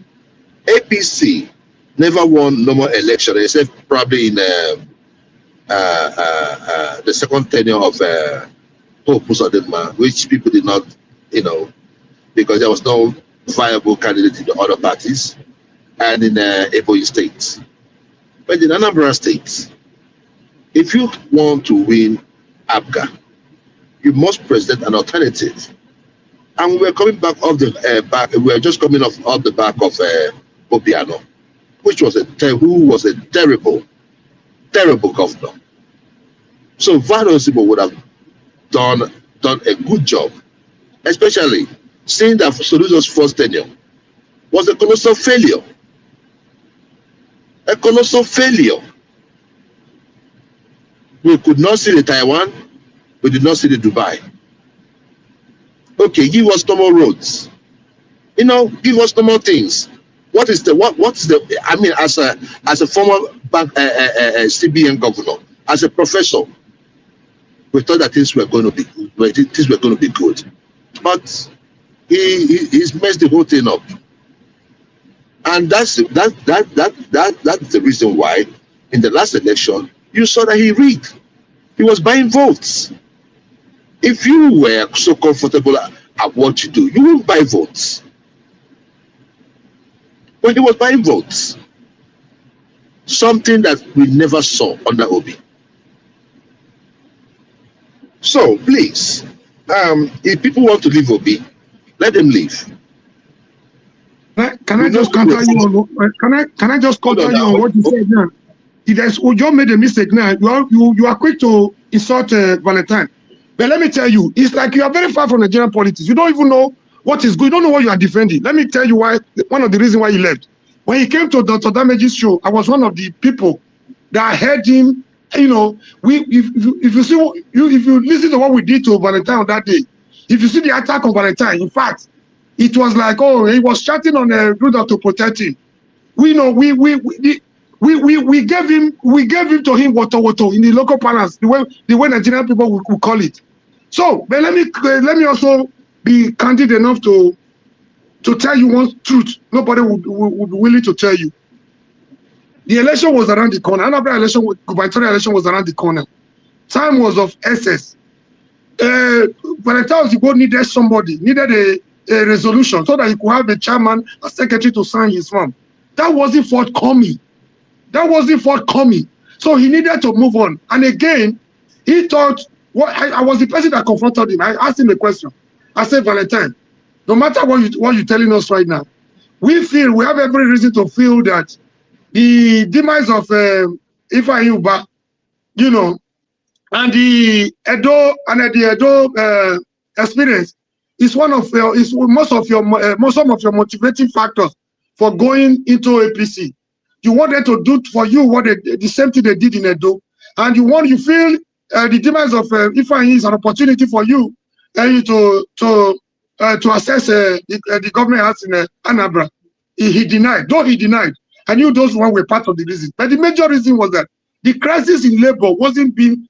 APC never won no more election except probably in the second tenure of Hope Uzodinma, which people did not, because there was no viable candidate in the other parties, and in Ebonyi State. But in Anambra State, if you want to win APGA, you must present an alternative. And we're coming back off the back. We're just coming off the back of Obiano, who was a terrible governor. So Val Osibo would have done a good job, especially seeing that Soludo's first tenure was a colossal failure. A colossal failure. We could not see the Taiwan, we did not see the Dubai. Okay, give us no more roads. Give us no more things. What is the I mean, as a former bank CBN governor, as a professor, we thought that things were going to be good. But he's messed the whole thing up. And that's the reason why in the last election you saw that he rigged. He was buying votes. If you were so comfortable at what you do, you wouldn't buy votes. But he was buying votes. Something that we never saw under Obi. So please, if people want to leave Obi, let them leave. Can I just counter you on? Can I just counter you on what you said now? If Ojo made a mistake now, you are quick to insult Valentine. But let me tell you, it's like you are very far from Nigerian politics. You don't even know what is good. You don't know what you are defending. Let me tell you why. One of the reasons why he left. When he came to Dr. Damage's show, I was one of the people that heard him. If you listen to what we did to Valentine on that day, if you see the attack on Valentine, in fact, it was like, he was shouting on a brother to protect him. We gave him to him woto in the local parlance, the way Nigerian people would call it. So, but let me also be candid enough to to tell you one truth, nobody would be willing to tell you. The election was around the corner. Another election, gubernatorial election was around the corner. Time was of essence. Valentine Igbo needed somebody, needed a resolution so that he could have a chairman, a secretary to sign his form. That wasn't forthcoming. So he needed to move on. And again, he thought, I was the person that confronted him. I asked him a question. I said, Valentine, no matter what you're telling us right now, we have every reason to feel that the demise of Ijeomah, and the Edo experience is some of your motivating factors for going into APC. You wanted to do for you the same thing they did in Edo, and you feel the demise of Ijeomah is an opportunity for you to assess the government house in Anambra. He denied. I knew those one were part of the reason, but the major reason was that the crisis in labor wasn't being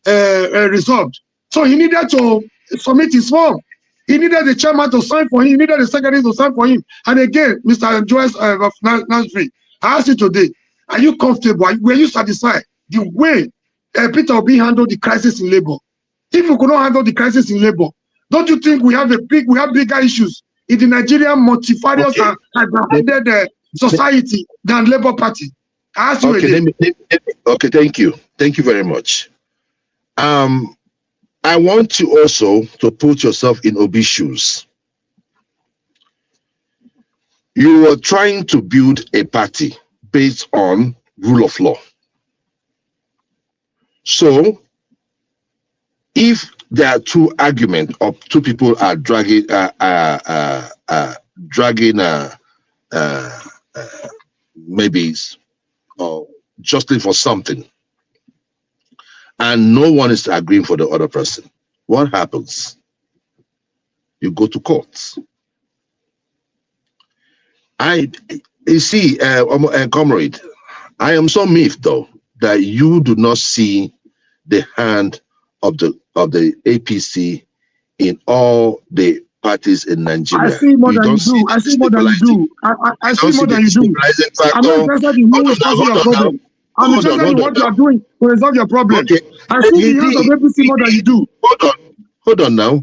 resolved. So he needed to submit his form. He needed the chairman to sign for him. He needed the secretary to sign for him. And again, Mr. Joyce of Nashville, I asked you today, are you comfortable? Were you satisfied the way Peter Obi handled the crisis in labor? If we could not handle the crisis in labor, don't you think we have bigger issues in the Nigerian multifarious and society than Labour Party? I ask you again. Okay, thank you very much. I want you also to put yourself in Obi's shoes. You were trying to build a party based on rule of law. So, if there are two arguments or two people are dragging maybe or justly for something, and no one is agreeing for the other person, what happens? You go to court. You see, comrade, I am so miffed though that you do not see the hand of the APC in all the parties in Nigeria. I see more than you do. I see more than you do. I see more than you do. I'm not interested in who is solving your problem. I'm interested in what you are doing to resolve your problem. Okay. I see the hands of APC more than you do.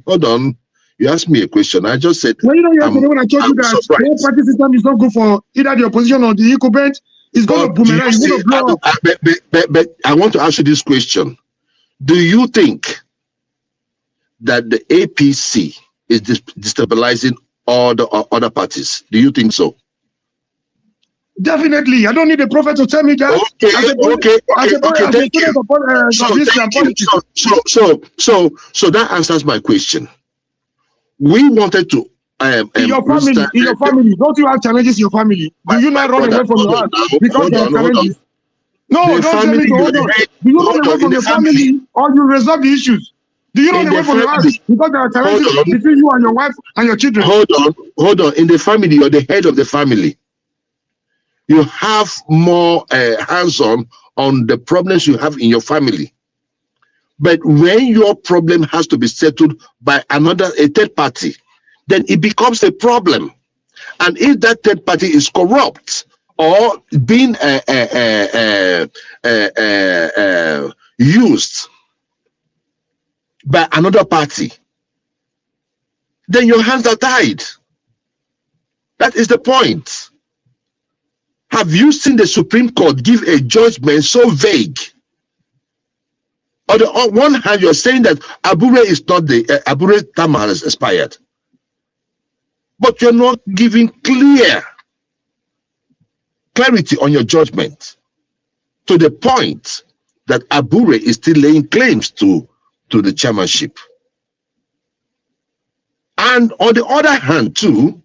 Hold on. You asked me a question. I just said. Well, when I told you that the whole party system is not good for either the opposition or the incumbent, it's going to boomerang. It's going to blow up. But I want to ask you this question. Do you think that the APC is destabilizing all the other parties? Do you think so? Definitely. I don't need a prophet to tell me that. So that answers my question. We wanted to in your family, don't you have challenges in your family? Do you not run away from your house because there are challenges? No, don't tell me to hold on. Do you run away from your family or you resolve the issues? Do you run away from your house because there are challenges between you and your wife and your children? Hold on. In the family, you're the head of the family. You have more hands-on the problems you have in your family. But when your problem has to be settled by a third party, then it becomes a problem. And if that third party is corrupt or being used by another party, then your hands are tied. That is the point. Have you seen the Supreme Court give a judgment so vague? On the one hand, you're saying that Abure is not Abure's term has expired. But you're not giving clarity on your judgment to the point that Abure is still laying claims to the chairmanship. And on the other hand, too,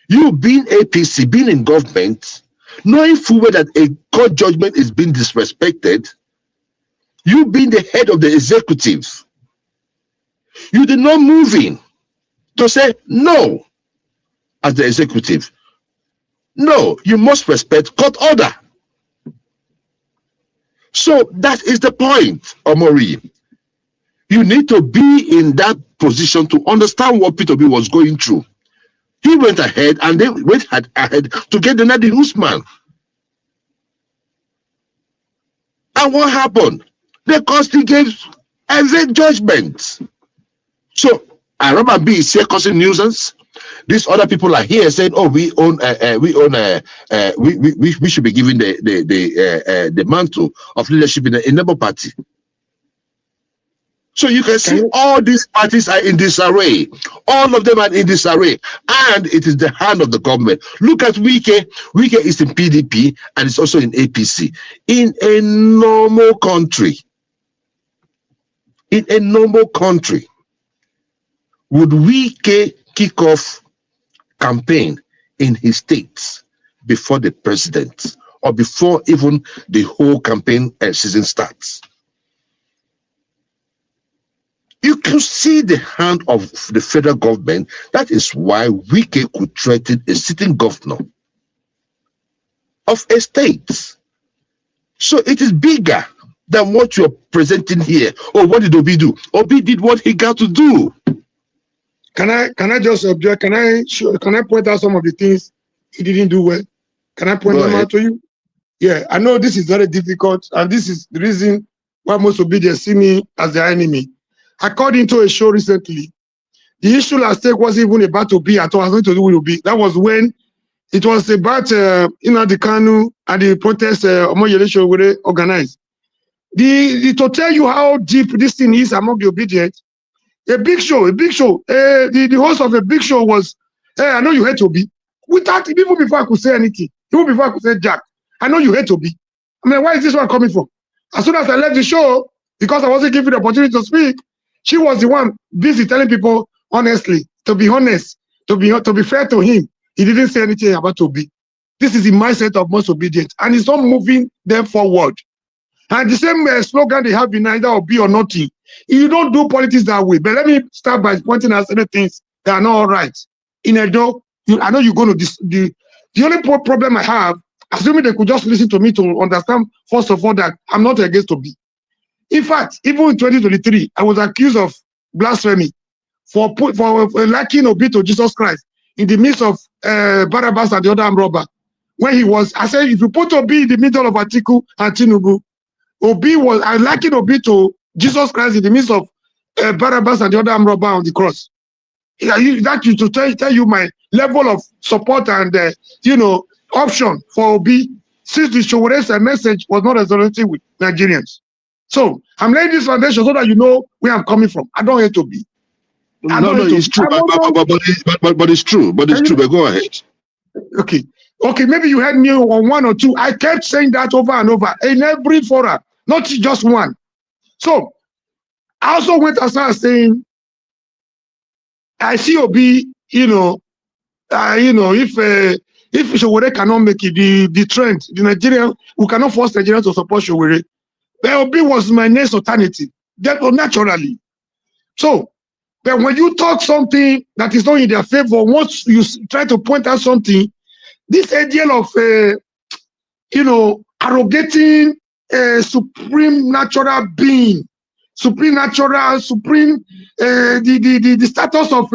you being APC, being in government, knowing full well that a court judgment is being disrespected, you being the head of the executive, you did not move in to say no as the executive. No, you must respect court order. So that is the point, Omori. You need to be in that position to understand what Peter Obi was going through. He went ahead and they went ahead to get the Nadi Usman. And what happened? They castigate every judgment. So Araba B is here causing nuisance. These other people are here saying, "Oh, we should be given the mantle of leadership in the Labour Party." So you can see all these parties are in disarray. All of them are in disarray, and it is the hand of the government. Look at Wike. Wike is in PDP and it's also in APC. In a normal country, would Wike kick off campaign in his states before the president or before even the whole campaign season starts? You can see the hand of the federal government. That is why Wike could threaten a sitting governor of a state. So it is bigger than what you're presenting here. Oh, what did Obi do? Obi did what he got to do. Can I just object? Can I point out some of the things he didn't do well? Can I point them out to you? Yeah, I know this is very difficult, and this is the reason why most obedience see me as their enemy. According to a show recently, the issue at stake wasn't even about Obi at all. It was nothing to do with Obi. That was when it was about the Kanu and the protest election were organized. To tell you how deep this thing is among the obedient, a big show. The host of a big show was, "Hey, I know you hate Obi." Without even before I could say anything, even before I could say Jack, "I know you hate Obi." I mean, where is this one coming from? As soon as I left the show, because I wasn't given the opportunity to speak, she was the one busy telling people honestly, to be honest, to be fair to him. He didn't say anything about Obi. This is the mindset of most obedient, and it's not moving them forward. And the same slogan they have in either Obi or nothing. You don't do politics that way. But let me start by pointing out certain things that are not all right. In Edo, I know you're going to the only problem I have, assuming they could just listen to me to understand, first of all, that I'm not against Obi. In fact, even in 2023, I was accused of blasphemy for liking Obi to Jesus Christ in the midst of Barabbas and the other armed robber. When he was, I said, if you put Obi in the middle of Atiku and Tinubu, I likened Obi to Jesus Christ in the midst of Barabbas and the other armed robber on the cross. That is to tell you my level of support and option for Obi, since the Showore's message was not resonating with Nigerians. So I'm laying this foundation so that you know where I'm coming from. I don't hate Obi. No, it's true, but it's true. But it's true. But go ahead. Okay, maybe you heard me on one or two. I kept saying that over and over in every forum, not just one. So I also went as far as saying, I see Obi, if Showore cannot make it, the trend, the Nigerian, we cannot force Nigerians to support Showore. But Obi was my next alternative, therefore naturally. So, but when you talk something that is not in their favor, once you try to point out something, this idea of, arrogating a supreme natural being, the status of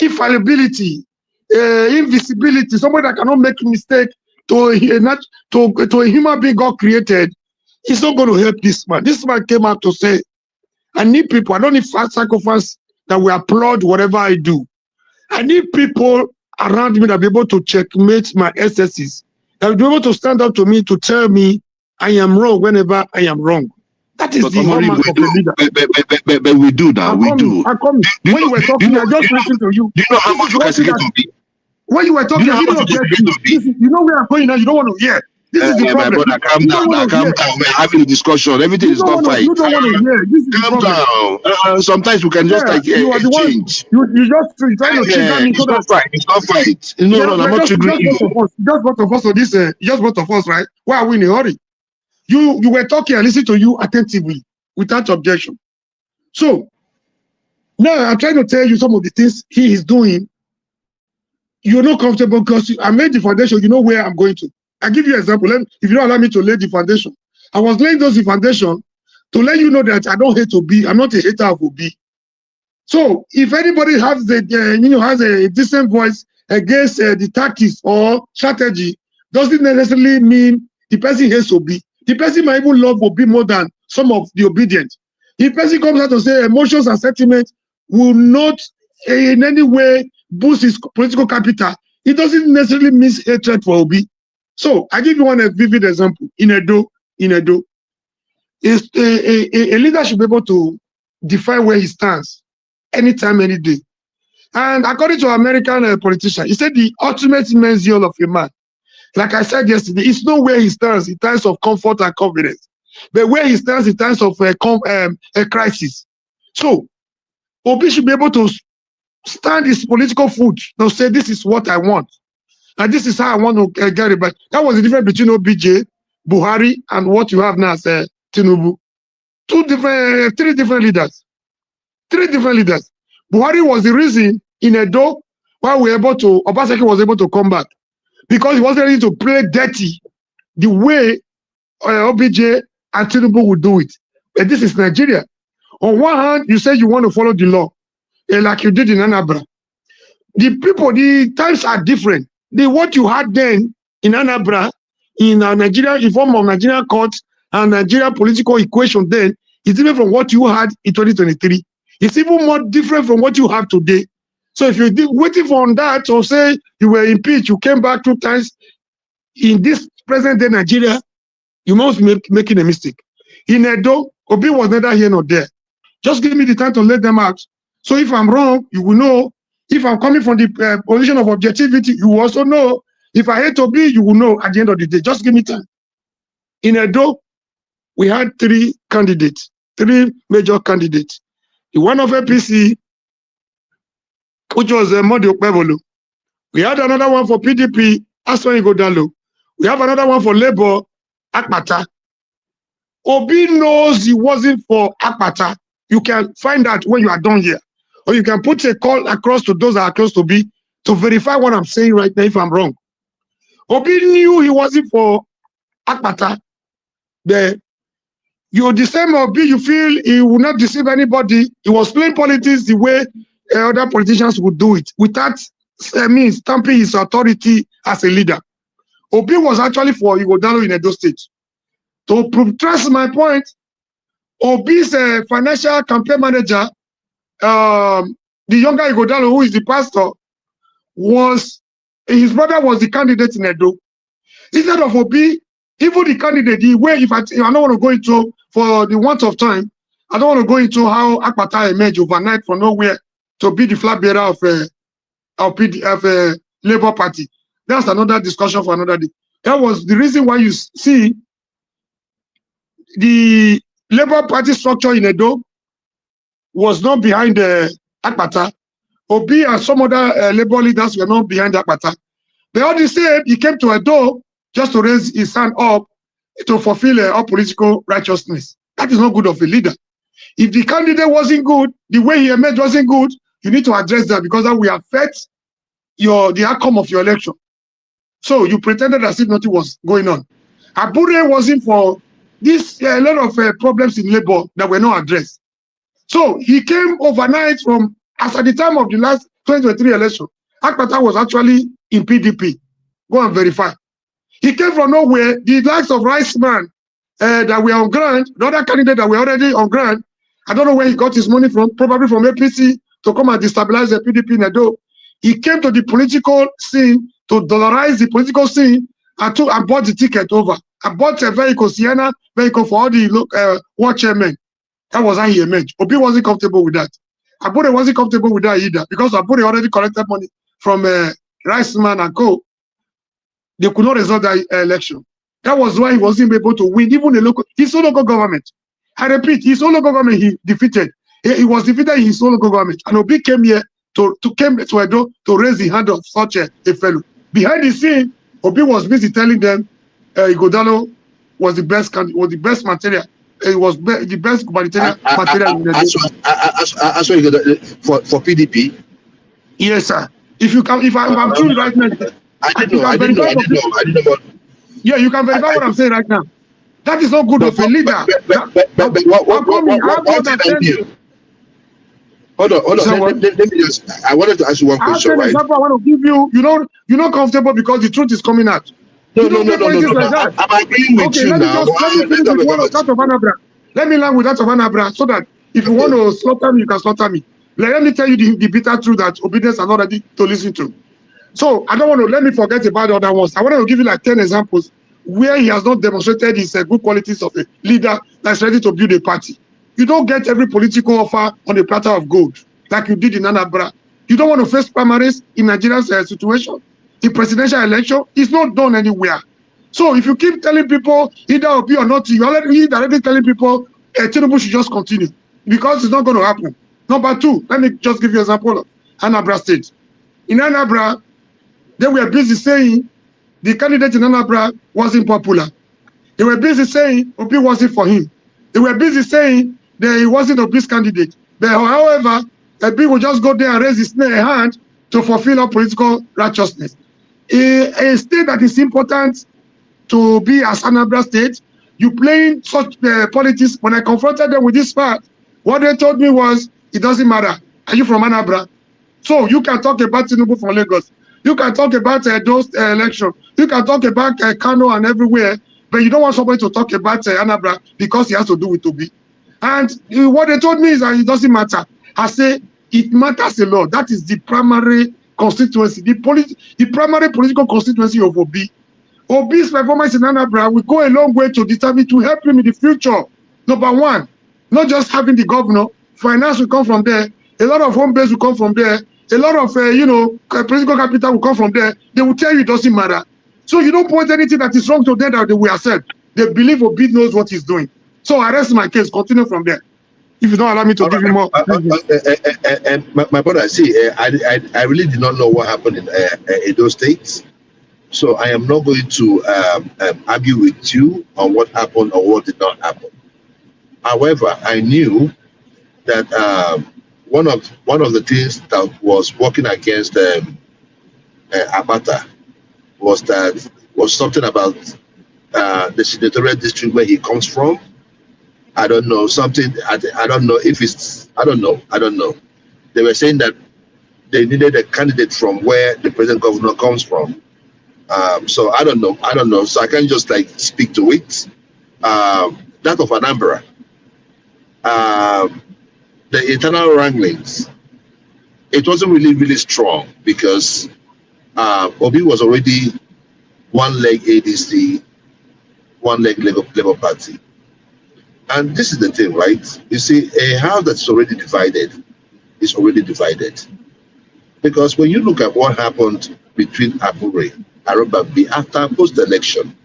infallibility, invisibility, somebody that cannot make a mistake to a human being God created, it's not going to help this man. This man came out to say, I need people, I don't need fast sacrifice that will applaud whatever I do. I need people around me that will be able to checkmate my excesses, that will be able to stand up to me to tell me I am wrong whenever I am wrong. That is the hallmark of the leader. But we do that. We do. When you were talking, I just listened to you. Do you know how much you can get to be? When you were talking, you know where I'm going now. You don't want to hear. This is the problem. Brother, calm down. Calm down. We're having a discussion. Everything is not fight. You don't want to hear. This is calm down. Sometimes we can just change. You just trying to change me. It's not fight. It's not fight. No, I'm not triggering you. Just both of us on this. Just both of us, right? Why are we in a hurry? You were talking. I listened to you attentively without objection. So now I'm trying to tell you some of the things he is doing. You're not comfortable because I made the foundation. You know where I'm going to. I'll give you an example. If you don't allow me to lay the foundation, I was laying those foundation to let you know that I don't hate Obi. I'm not a hater of Obi. So if anybody has has a decent voice against the tactics or strategy, doesn't necessarily mean the person hates Obi. The person might even love Obi more than some of the obedient. If person comes out to say emotions and sentiments will not in any way boost his political capital, it doesn't necessarily mean hatred for Obi. So I give you one vivid example. In Edo, is a leader should be able to define where he stands anytime, any day. And according to American politician, he said the ultimate measure of a man, like I said yesterday, it's not where he stands in times of comfort and confidence, but where he stands in times of a crisis. So Obi should be able to stand his political foot to say, this is what I want, and this is how I want to get it back. That was the difference between OBJ, Buhari, and what you have now as Tinubu. Three different leaders. Buhari was the reason in Edo why Obaseki was able to come back, because he wasn't ready to play dirty the way OBJ and Tinubu would do it. But this is Nigeria. On one hand, you say you want to follow the law, like you did in Anambra. The times are different. What you had then in Anambra, in Nigeria, in form of Nigerian courts and Nigerian political equation then, is different from what you had in 2023. It's even more different from what you have today. So if you're waiting for that, or say you were impeached, you came back 2 times, in this present day Nigeria, you must be making a mistake. In Edo, Obi was neither here nor there. Just give me the time to let them out. So if I'm wrong, you will know. If I'm coming from the position of objectivity, you will also know. If I hate Obi, you will know at the end of the day. Just give me time. In Edo, we had 3 candidates, 3 major candidates. The one of APC, which was Modi Okpebolo. We had another one for PDP, Aswan Igodalo. We have another one for Labour, Akpata. Obi knows he wasn't for Akpata. You can find that when you are done here. Or you can put a call across to those that are close to Obi to verify what I'm saying right now if I'm wrong. Obi knew he wasn't for Akpata. The same Obi, you feel he would not deceive anybody. He was playing politics the way other politicians would do it, without stamping his authority as a leader. Obi was actually for Igodalo in Edo State. To trust my point, Obi's financial campaign manager, the younger Igodalo, who is the pastor, his brother was the candidate in Edo. Instead of Obi, even the candidate, the way, if I don't want to go into, for the want of time, I don't want to go into how Akpata emerged overnight from nowhere to be the flag bearer of Labour Party. That's another discussion for another day. That was the reason why you see the Labour Party structure in Edo was not behind Akpata. Obi and some other Labour leaders were not behind Akpata. They all the same, he came to Edo just to raise his hand up to fulfill all political righteousness. That is not good of a leader. If the candidate wasn't good, the way he emerged wasn't good, you need to address that, because that will affect the outcome of your election. So you pretended as if nothing was going on. Abure wasn't for this, a lot of problems in Labour that were not addressed. So he came overnight from, as at the time of the last 2023 election, Akpata was actually in PDP. Go and verify. He came from nowhere. The likes of Riceman that were on ground, the other candidate that were already on ground, I don't know where he got his money from, probably from APC to come and destabilize the PDP in Edo. He came to the political scene to dollarize the political scene and bought the ticket over. I bought a vehicle, Sienna vehicle for all the ward chairmen. That was how he emerged. Obi wasn't comfortable with that. Abure wasn't comfortable with that either, because Abure already collected money from Riceman and co. They could not resolve that election. That was why he wasn't able to win even his own local government. I repeat, his own local government he defeated. He was defeated in his own local government. And Obi came here to Edo to raise the hand of such a fellow. Behind the scene, Obi was busy telling them Igodalo was the best material. It was the best humanitarian material in the for PDP. Yes, sir. If I'm true right now, I didn't know. Yeah, you can verify what I'm saying right now. That is not good of a leader. Hold on. So Let me just. I wanted to ask you one question, right? Example I want to give you. You're not comfortable because the truth is coming out. No. Like that. I'm agreeing with you let now. me finish with one of that of Anabra. Let me learn with that of Anabra so that if you want to slaughter me, you can slaughter me. Let me tell you the bitter truth that obedience are not ready to listen to. So I don't want to let me forget about the other ones. I want to give you like 10 examples where he has not demonstrated his good qualities of a leader that's ready to build a party. You don't get every political offer on a platter of gold like you did in Anambra. You don't want to face primaries in Nigeria's situation. The presidential election is not done anywhere. So if you keep telling people either Obi or not, you're already telling people Tinubu should just continue because it's not going to happen. Number two, let me just give you an example of Anambra State. In Anambra, they were busy saying the candidate in Anambra wasn't popular. They were busy saying Obi wasn't for him. They were busy saying that he wasn't Obi's candidate. But however, Obi will just go there and raise his hand to fulfill our political righteousness. A state that is important to be as Anambra State, you playing such politics. When I confronted them with this fact, what they told me was, it doesn't matter. Are you from Anambra? So you can talk about Tinubu from Lagos. You can talk about those elections. You can talk about Kano and everywhere, but you don't want somebody to talk about Anambra because he has to do with Obi. And what they told me is that it doesn't matter. I say it matters a lot. That is the primary constituency, the primary political constituency of Obi. Obi's performance in Anambra will go a long way to determine, to help him in the future. Number one, not just having the governor, finance will come from there, a lot of home base will come from there, a lot of, political capital will come from there. They will tell you it doesn't matter. So you don't point anything that is wrong to them that they will accept. They believe Obi knows what he's doing. So I rest my case, continue from there. If you don't allow me to give you more. My brother, see, I really did not know what happened in those states. So I am not going to argue with you on what happened or what did not happen. However, I knew that one of the things that was working against Abata was something about the senatorial district where he comes from. I don't know, something, I don't know if it's, I don't know. They were saying that they needed a candidate from where the present governor comes from. So I don't know. So I can't just like speak to it. That of Anambra, the internal wranglings, it wasn't really strong because Obi was already one leg ADC, one leg Labour Party. And this is the thing, right? You see, a house that's already divided is already divided. Because when you look at what happened between Akure and Arobambi after post-election,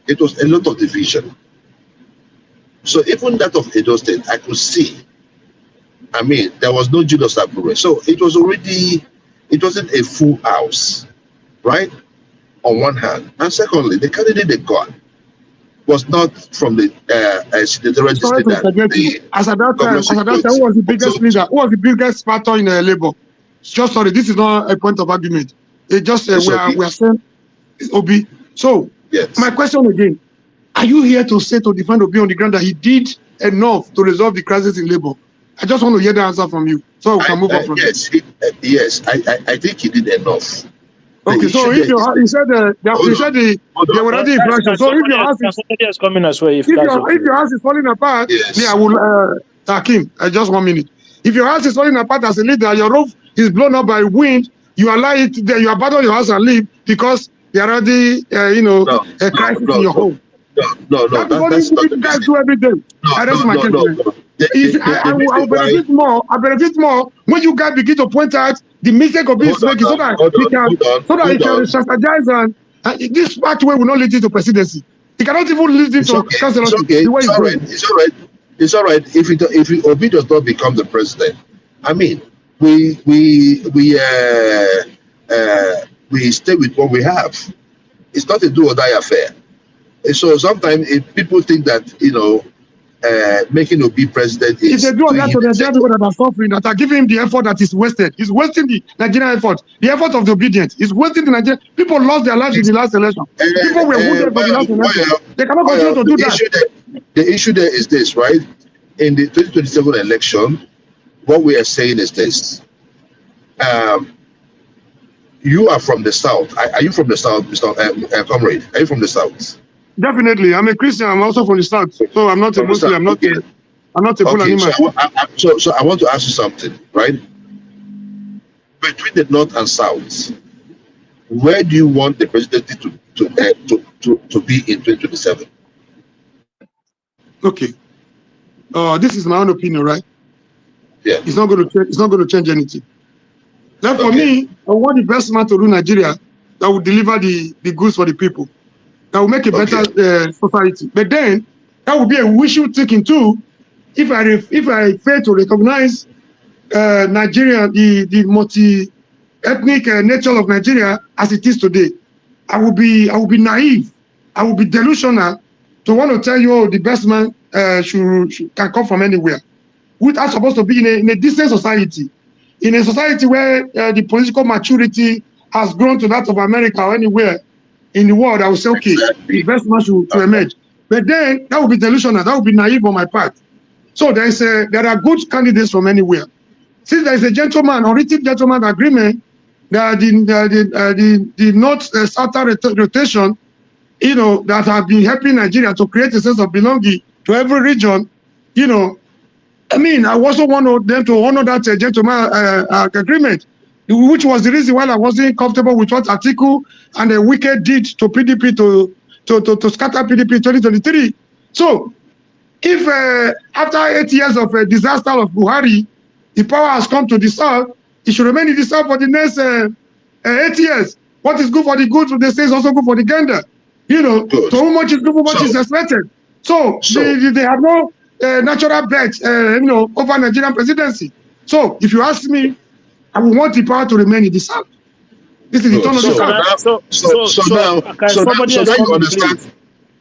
it was a lot of division. So even that of Edo State, I could see, I mean, there was no Julius Akure. So it was already, it wasn't a full house, right? On one hand. And secondly, the candidate they got was not from the senatorial district. As at that time, who was the biggest leader? Who was the biggest factor in Labour? Just sorry, this is not a point of argument. It just we are saying Obi. So yes. My question again: are you here to say to defend Obi on the ground that he did enough to resolve the crisis in Labour? I just want to hear the answer from you, so we can move on from yes, I think he did enough. Okay, so if you said they were already in fraction. So if your house is coming as well, if your house is falling apart, yes. I will Hakim, just 1 minute. If your house is falling apart as a leader, your roof is blown up by wind, you allow it there, you abandon your house and leave because you already a crisis in your home. No, that's what you guys do every day. That's my case. I will benefit more. I benefit more when you guys begin to point out the mistake of being making so that he can strategize and this pathway will not lead you to presidency. He cannot even lead you to council. It's all right. If Obi does not become the president, I mean, we stay with what we have. It's not a do or die affair. So sometimes people think that making Obi president is. If they do that to the Nigerian people that are suffering, that are giving him the effort that is wasted, he's wasting the Nigerian effort, the effort of the obedience. He's wasting the Nigerian people lost their lives in the last election. People were wounded for the last election. They cannot continue to do that. The issue there is this, right? In the 2027 election, what we are saying is this. You are from the South. Are you from the South, Mr. Comrade? Are you from the South? Definitely. I'm a Christian. I'm also from the South. So I'm not a Muslim. I'm not a Fulani man. So I want to ask you something, right? Between the North and South, where do you want the presidency to be in 2027? Okay. This is my own opinion, right? Yeah. It's not going to change anything. Then for me, I want the best man to rule Nigeria that will deliver the goods for the people, that will make a better society. But then that would be a wishful thinking too. If I fail to recognize Nigeria, the multi-ethnic nature of Nigeria as it is today, I will be naive. I will be delusional to want to tell you, oh, the best man can come from anywhere. We are supposed to be in a decent society, in a society where the political maturity has grown to that of America or anywhere in the world. I will say, okay, the best man should emerge. But then that would be delusional. That would be naive on my part. So there are good candidates from anywhere. Since there is a unwritten gentleman agreement that the North-Southern rotation, that have been helping Nigeria to create a sense of belonging to every region, I also want them to honor that gentleman agreement, which was the reason why I wasn't comfortable with what Atiku and the wicked did to PDP to scatter PDP in 2023. So, if after 8 years of a disaster of Buhari, the power has come to the South, it should remain in the South for the next 8 years. What is good for the good, they say, is also good for the gander. So how much is good, how much is expected. So they have no natural bet, over Nigerian presidency. So if you ask me, I would want the power to remain in the South. This is the turn of the South. So now you understand.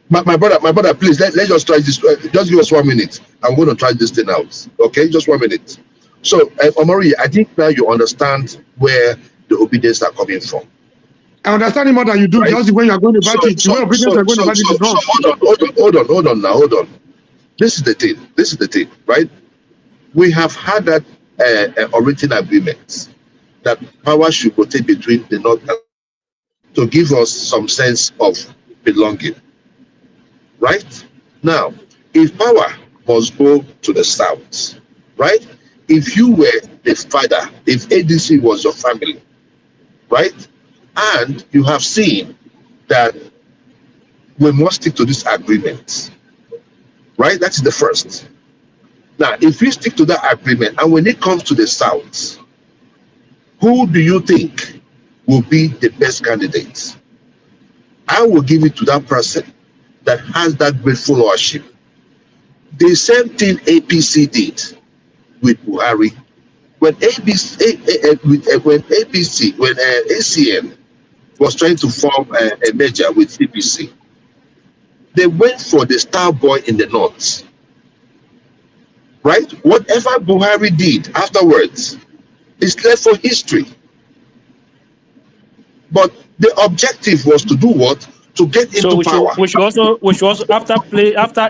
My brother, please let's just try this. Just give us 1 minute. I'm going to try this thing out. Okay, just 1 minute. So, Omari, I think now you understand where the obedience are coming from. I understand it more than you do. Right? Just when you are going about it, hold on. This is the thing, right? We have had that written agreement that power should rotate between the North and to give us some sense of belonging. Right? Now, if power must go to the South, right? If you were the father, if ADC was your family, right? And you have seen that we must stick to this agreement, right? That is the first. Now, if we stick to that agreement, and when it comes to the South, who do you think will be the best candidate? I will give it to that person that has that great followership. The same thing APC did with Buhari. When ACN was trying to form a merger with CPC, they went for the star boy in the North. Right? Whatever Buhari did afterwards is left for history. But the objective was to do what? To get into power. We should also after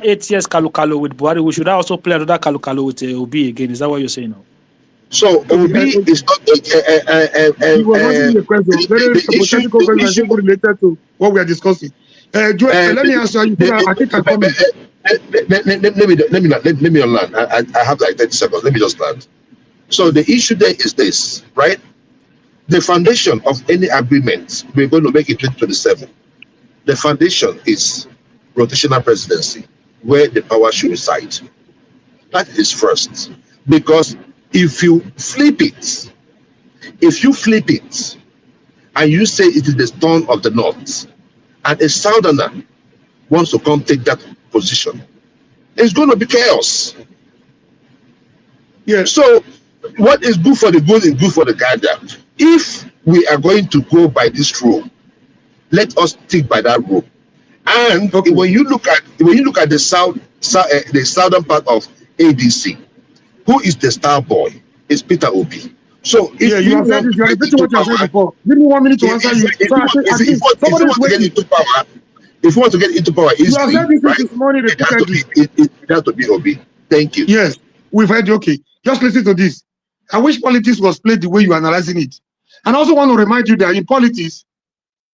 8 years Kalu with Buhari, we should also play another Kalu with Obi again. Is that what you're saying now? So Obi is not the question. Very hypothetical question related to what we are discussing. Let me answer you. I think I comment. Let me land. I have like 30 seconds. Let me just land. So the issue there is this, right? The foundation of any agreement we're going to make in 2027. The foundation is rotational presidency, where the power should reside. That is first. Because if you flip it, and you say it is the turn of the North, and a Southerner wants to come take that position, it's going to be chaos. Yeah. So what is good for the good is good for the gander. If we are going to go by this rule, let us stick by that rule. And when you look at the southern part of ADC, who is the star boy? It's Peter Obi. So if you have said this, you are repeating what you have said before. Give me 1 minute to answer you. If you want to get into power, you have said this morning it has to be Obi. Thank you. Yes. we've heard, okay, just listen to this. I wish politics was played the way you're analyzing it. And I also want to remind you that in politics,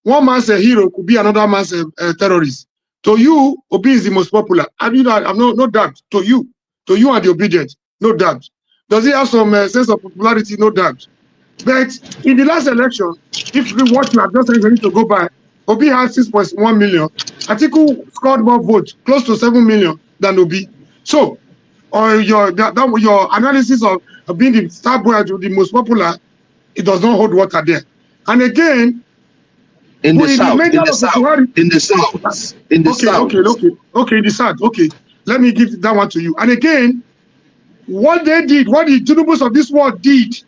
one man's a hero could be another man's a terrorist. To you, Obi is the most popular. And you know, I'm no doubt. To you and the obedient, no doubt. Does he have some sense of popularity? No doubt. But in the last election, if what you have just said to go by, Obi has 6.1 million. Atiku scored more votes, close to 7 million than Obi. So, your analysis of being the star boy, the most popular, it does not hold water there. And again, in the South, in the South. Okay. Let me give that one to you. And again, what they did, what the Tinubus of this world did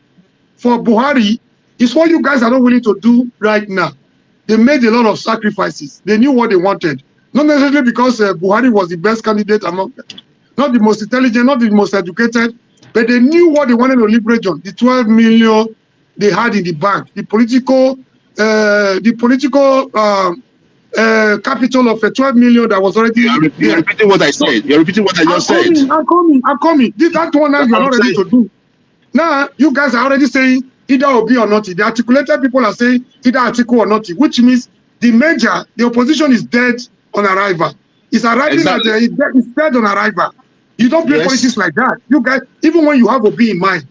for Buhari is what you guys are not willing to do right now. They made a lot of sacrifices. They knew what they wanted. Not necessarily because Buhari was the best candidate among them. Not the most intelligent, not the most educated, but they knew what they wanted to leverage on. The 12 million they had in the bank, the political capital of 12 million that was already. You're repeating what I said. You're repeating what I just said. I'm coming. That one now you're not ready to do. Now you guys are already saying either Obi or not. The articulated people are saying either Atiku or not, which means the opposition is dead on arrival. It's arriving exactly. It's dead on arrival. You don't play politics like that. You guys, even when you have Obi in mind,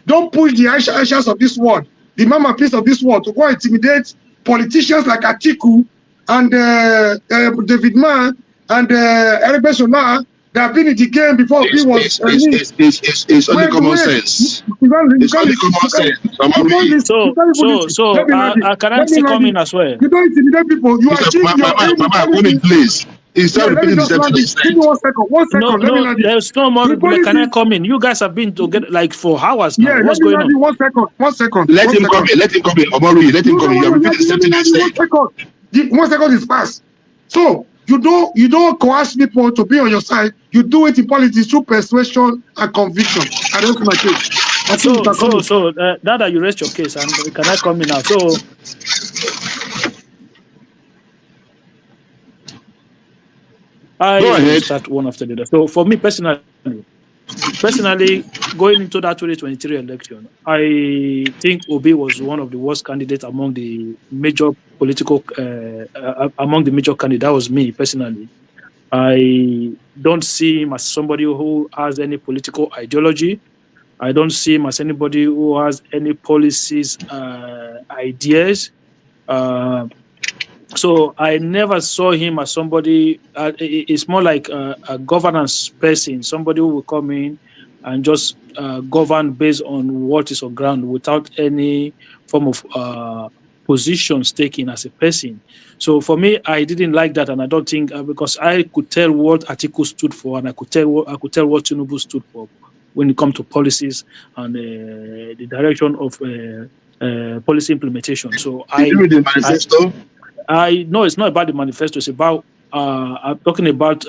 don't push the Aishas of this world, the mama piece of this world to go intimidate politicians like Atiku and David Ma and Eric Bessola that have been in the game before Obi was. It's only common sense. It's only common sense. So, can I still come in as well? You don't intimidate people. You achieve your please. Instead of repeating the same thing. Give me 1 second. 1 second. No, there's no more. Can I come in? You guys have been together like for hours now. Yeah, what's going on? 1 second. 1 second. Let him come in. Omoru, let him come in. You're repeating the same thing I said. 1 second is fast. So you don't coerce people to be on your side. You do it in politics through persuasion and conviction. I don't my case. So now that you raised your case, and can I come in now? So. I start one after the other. So for me personally, going into that 2023 election, I think Obi was one of the worst candidates among the major political candidates. That was me personally. I don't see him as somebody who has any political ideology. I don't see him as anybody who has any policies, ideas. So I never saw him as somebody. It's more like a governance person, somebody who will come in and just govern based on what is on ground without any form of positions taken as a person. So for me, I didn't like that, and I don't think because I could tell what Atiku stood for, and I could tell what Tinubu stood for when it comes to policies and the direction of policy implementation. So Did you read the manifesto? I know it's not about the manifesto. It's about I'm talking about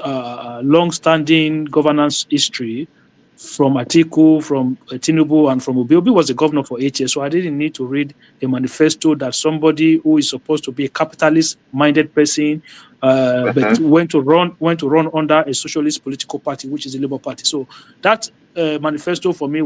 long-standing governance history from Atiku, from Tinubu, and from Obi. Obi was the governor for 8 years, so I didn't need to read a manifesto that somebody who is supposed to be a capitalist-minded person, but went to run under a socialist political party, which is the Labour Party. So that manifesto for me there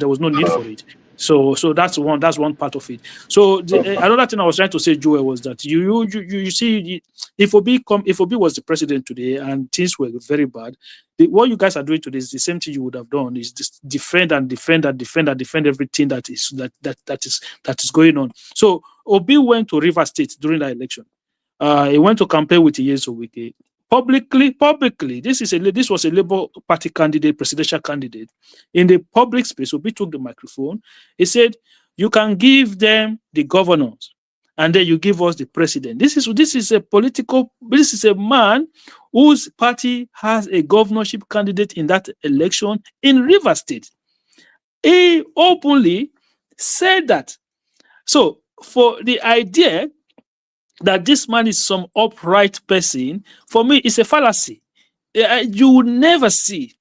was no need for it. So that's one part of it. So another thing I was trying to say, Joel, was that you see, if Obi was the president today and things were very bad, what you guys are doing today is the same thing you would have done, is just defend everything that is going on. So Obi went to Rivers State during that election. He went to campaign with Ijeomah publicly. This was a Labour Party candidate, presidential candidate. In the public space, Obi took the microphone. He said, "You can give them the governors, and then you give us the president." This is a man whose party has a governorship candidate in that election in Rivers State. He openly said that. So for the idea that this man is some upright person, for me, it's a fallacy. You will never see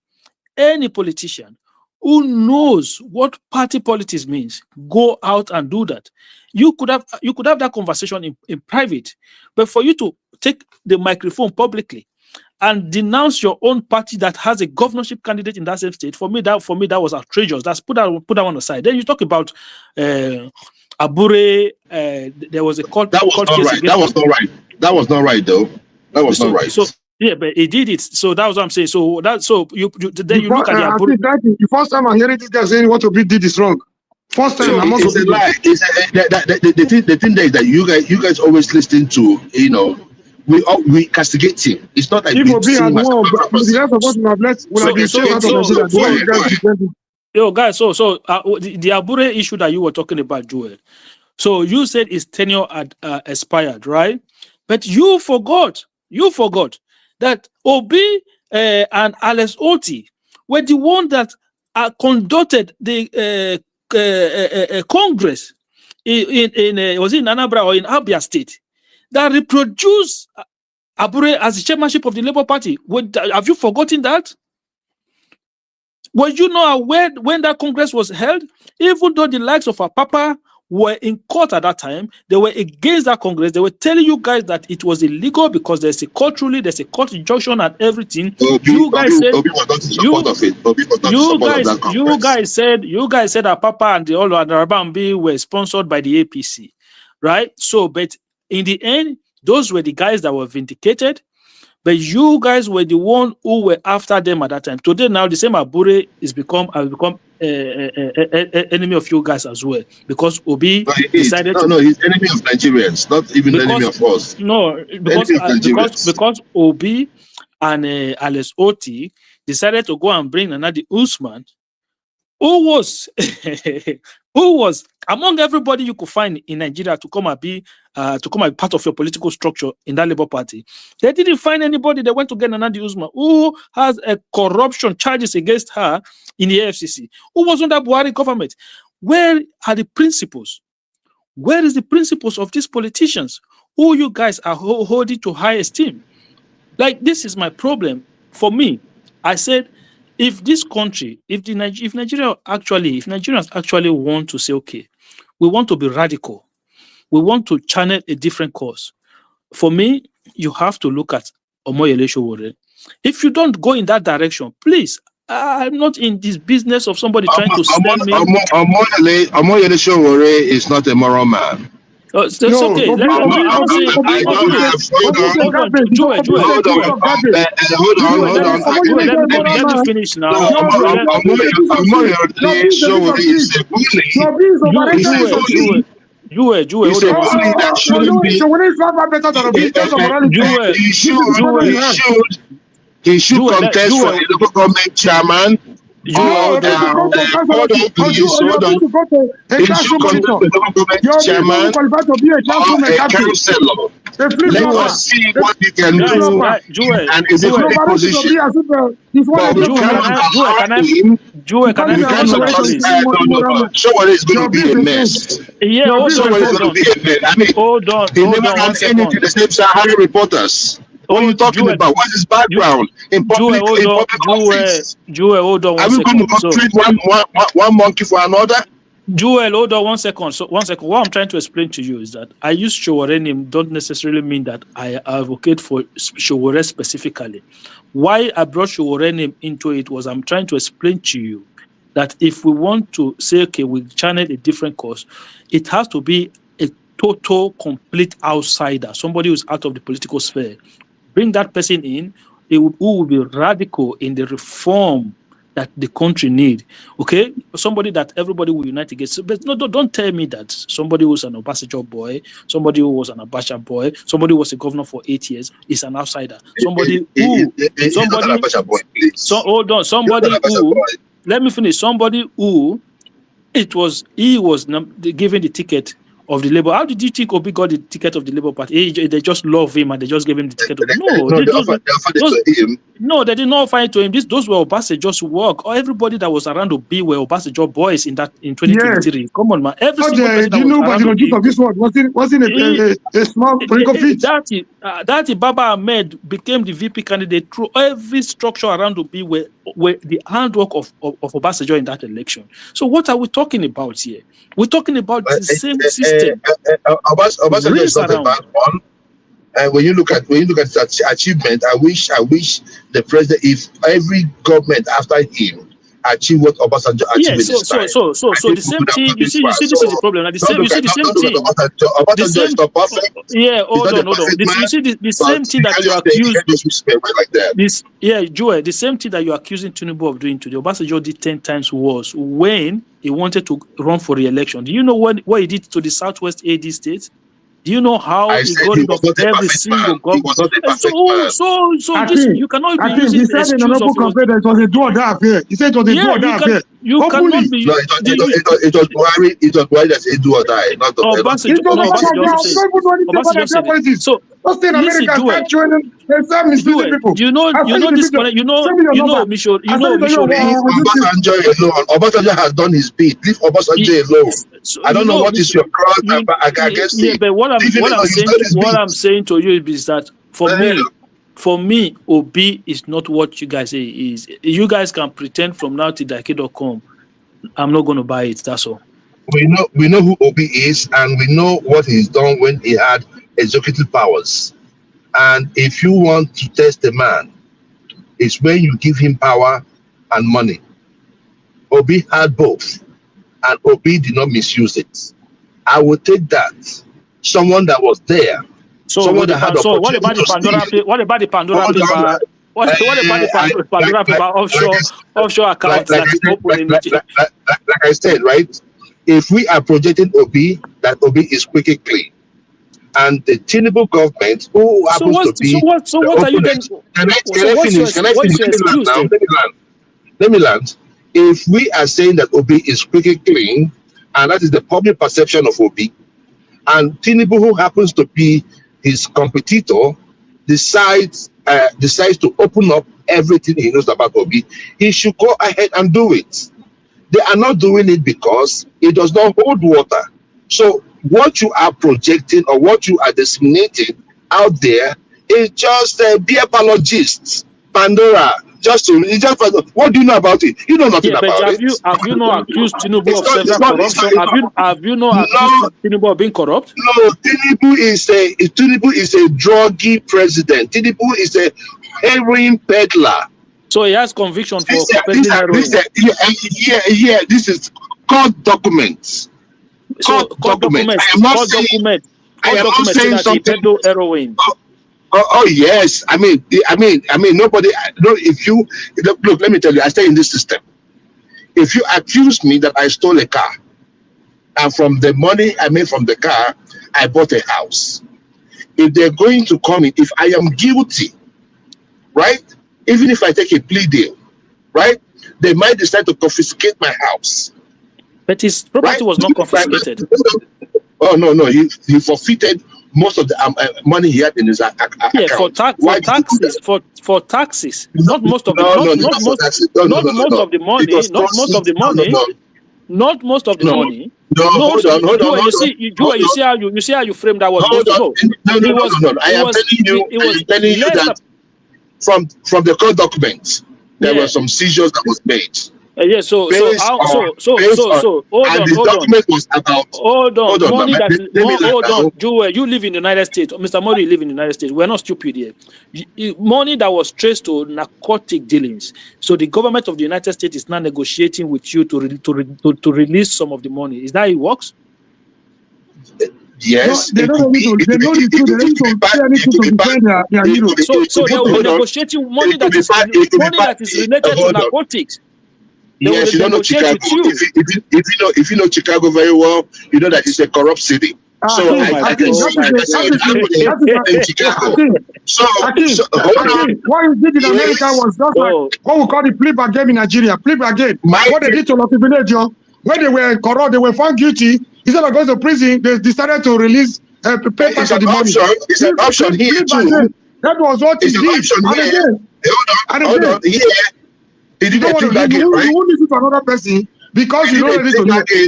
any politician who knows what party politics means go out and do that. You could have that conversation in private, but for you to take the microphone publicly and denounce your own party that has a governorship candidate in that same state, for me that was outrageous. That's put that one aside. Then you talk about Abure. There was a court. That was not right. That was not right. That was not right, though. That was not right. So yeah, but he did it. So that was what I'm saying. So you then you look at the Abure. The first time I'm hearing this guy saying what Obi did is wrong. First time, it's a lie. The thing there is that you guys always listen to, we castigate him. It's not like if Obi had won, the rest of us would have been chased out of Nigeria. Yo, guys, so the Abure issue that you were talking about, Joel. So you said his tenure had expired, right? But you forgot that Obi and Alex Oti were the one that conducted the Congress was it in Anambra or in Abia State that reproduced Abure as the chairmanship of the Labour Party. Have you forgotten that? Were you not aware when that Congress was held? Even though the likes of our Papa were in court at that time, they were against that Congress. They were telling you guys that it was illegal because there's a court ruling, there's a court injunction and everything. You guys said that Papa and the Rabambi were sponsored by the APC, right? So, but in the end, those were the guys that were vindicated. But you guys were the one who were after them at that time. Today, now the same Abure has become enemy of you guys as well, because Obi decided. No, he's enemy of Nigerians, not even enemy of us. No, because Obi and Alex Oti decided to go and bring another Usman, who was among everybody you could find in Nigeria to come and be part of your political structure in that Labour Party. They didn't find anybody. They went to get Nandi Usman, who has a corruption charges against her in the AFCC, who was under Buhari government. Where are the principles? Where is the principles of these politicians who you guys are holding to high esteem? Like, this is my problem. For me, I said, if this country, if Nigerians actually want to say, okay, we want to be radical, we want to channel a different course. For me, you have to look at Omoyele Sowore. If you don't go in that direction, please, I'm not in this business of somebody trying to sell me. Omoyele Sowore is not a moral man. It's okay. Hold on. Let me finish now. You he should contest for the local government chairman. He should contest the local government chairman or a councillor. Let us see what he can do and is in a position. Someone is going to be a mess. Someone is going to be a mess. I mean, he never had anything to the same Sahara reporters. What are you talking about? What's his background in public office? Hold on. Are we going to treat one monkey for another? Joel, hold on 1 second. So 1 second. What I'm trying to explain to you is that I use Sowore name don't necessarily mean that I advocate for Sowore specifically. Why I brought Sowore name into it was I'm trying to explain to you that if we want to say, okay, we channel a different course, it has to be a total, complete outsider, somebody who's out of the political sphere. Bring that person in, who will be radical in the reform that the country need. Okay, somebody that everybody will unite against. But no, don't tell me that somebody who was an Obasanjo boy, somebody who was an Abacha boy, somebody who was a governor for 8 years is an outsider. Somebody who, let me finish. Somebody who he was given the ticket of the Labour. How did you think Obi got the ticket of the Labour Party? They just love him and they just gave him the ticket. They did not offer it to him. Those were Obasanjo's work. Or everybody that was around Obi were Obasanjo boys in 2023. Yes. Come on, man. Every single person that was around Obi of this one wasn't a small political feat. That Baba Ahmed became the VP candidate through every structure around Obi were the handwork of Obasanjo in that election. So what are we talking about here? We're talking about the same system. Obasanjo is not a bad one. when you look at his achievement, I wish the president, if every government after him achieve what Obasanjo achieved so the same thing. You see, this is the problem. The same thing. Obasanjo is not perfect. Yeah, hold on. You see, the same thing that you accuse Joel, the same thing that you're accusing Tinubu of doing today, Obasanjo did 10 times worse when he wanted to run for re-election. Do you know what he did to the Southwest AD states? Do you know how he got rid of every single government? You cannot be using the excuse of... It was a do-or-die affair. He said it was a do-or-die affair. You cannot be... No, it was Buhari that said do-or-die, not Obasanjo. So, listen, you know this... Obasanjo has done his bit. Leave Obasanjo alone. I don't know what is your cross against him. But what I'm saying to you is that for me, Obi is not what you guys say he is. You guys can pretend from now till decade.com. I'm not going to buy it. That's all. We know who Obi is, and we know what he's done when he had executive powers. And if you want to test a man, it's when you give him power and money. Obi had both, and Obi did not misuse it. I would take that. Someone that was there. What about the Pandora paper? What about the Pandora paper offshore accounts that is open? Like I said, right? If we are projecting Obi, that Obi is quickly clean, and the Tinubu government, who happens to be, what are you then? Can I finish? Let me land. If we are saying that Obi is quickly clean, and that is the public perception of Obi, and Tinubu, who happens to be his competitor, decides to open up everything he knows about Obi, he should go ahead and do it. They are not doing it because it does not hold water. So what you are projecting or what you are disseminating out there is just be apologists, Pandora. What do you know about it? You know nothing about it. Have you not accused Tinubu of several corruption? Have you not accused Tinubu of being corrupt? No, Tinubu is a druggy president. Tinubu is a heroin peddler. So he has conviction for peddling heroin. This is court documents. Court documents. I am not saying something. Heroin. Oh yes, I mean, nobody. No, if you look, let me tell you, I stay in this system. If you accuse me that I stole a car, and from the money I made from the car, I bought a house. If they're going to come in, if I am guilty, right? Even if I take a plea deal, right? They might decide to confiscate my house. But his property was not confiscated. Oh no, he forfeited most of the money he had in his account. Yeah, for taxes. Not most of the money. No, hold on. You see how you frame that one. No. I am telling you that from the court documents, there were some seizures that was made. Hold on. Joel, you live in the United States. Mr. Mori, you live in the United States. We're not stupid here. Money that was traced to narcotic dealings. So the government of the United States is now negotiating with you to release some of the money. Is that how it works? Yes. They don't need to say anything to defend their heroes. So they will be negotiating money that is related to narcotics. Yes, you don't know Chicago. If you know Chicago very well, you know that it's a corrupt city. So I can see in Chicago. What you did in America was just like what we call the plea bargain in Nigeria. Plea bargain. What they did to Lotivinejo, when they were corrupt, they were found guilty. Instead of going to prison, they decided to release papers of the money. It's an option here too. That was what he did. Hold on. He did not right? You won't listen to another person because you don't ready to know. Okay,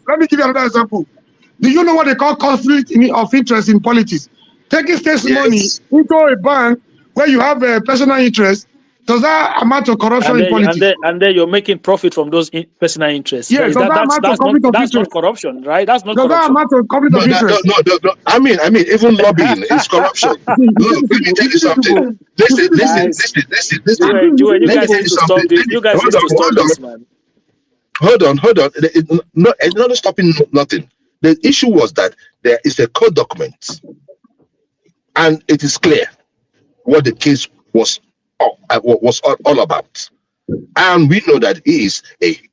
let me give you another example. Do you know what they call conflict of interest in politics? Taking state money into a bank where you have a personal interest Does that amount of corruption in politics? And then you're making profit from those personal interests. Yes, that's not corruption, right? That's not corruption. That amount of conflict of interest? No. I mean, even lobbying is corruption. Look, let me tell you something. Listen. You guys need to stop this. You guys need to stop this, man. Hold on. It's not stopping nothing. The issue was that there is a court document, and it is clear what the case was all about. And we know that he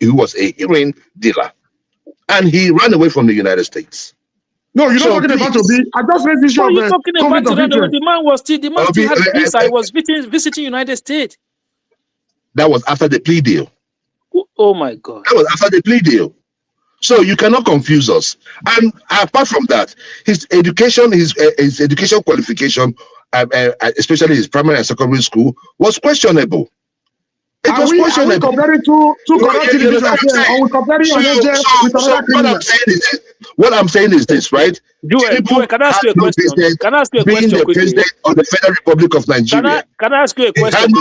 was a heroin dealer, and he ran away from the United States. No, you're not talking about Obi. I just read this. What are you talking about? The man still had visa. He was visiting United States. That was after the plea deal. Oh my God. That was after the plea deal. So you cannot confuse us. And apart from that, his education qualification, especially his primary and secondary school, was questionable. It was questionable. Are we comparing two corrupt individuals here? Are we comparing with another what I'm saying is this, right? Can I ask you a question? Can I ask you a question quickly? President of the Federal Republic of Nigeria. Can I ask you a question?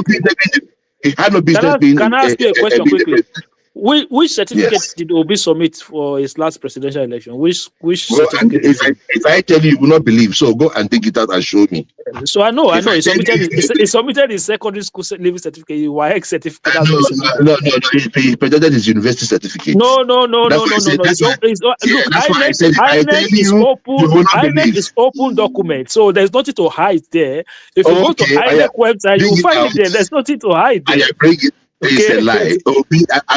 He had no business being. Can I ask you a question quickly? Which certificate did Obi submit for his last presidential election? Which certificate? If I tell you, you will not believe. So go and take it out and show me. So I know. He submitted his secondary school leaving certificate, his YX certificate. No. He presented his university certificate. No. INEC is open document, so there's nothing to hide there. If you go to INEC website, you will find it there. There's nothing to hide there. I bring it. It's a lie.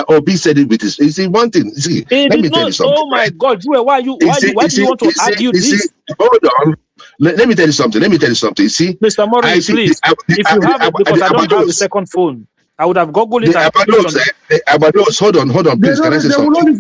Obi said it with his. You see, one thing. See, let me tell you something. Oh my God, why do you want to argue this? Hold on. Let me tell you something. See, Mr. Morris, please. If you have it, because I don't have the second phone, I would have googled it. Hold on, please. Can I say something?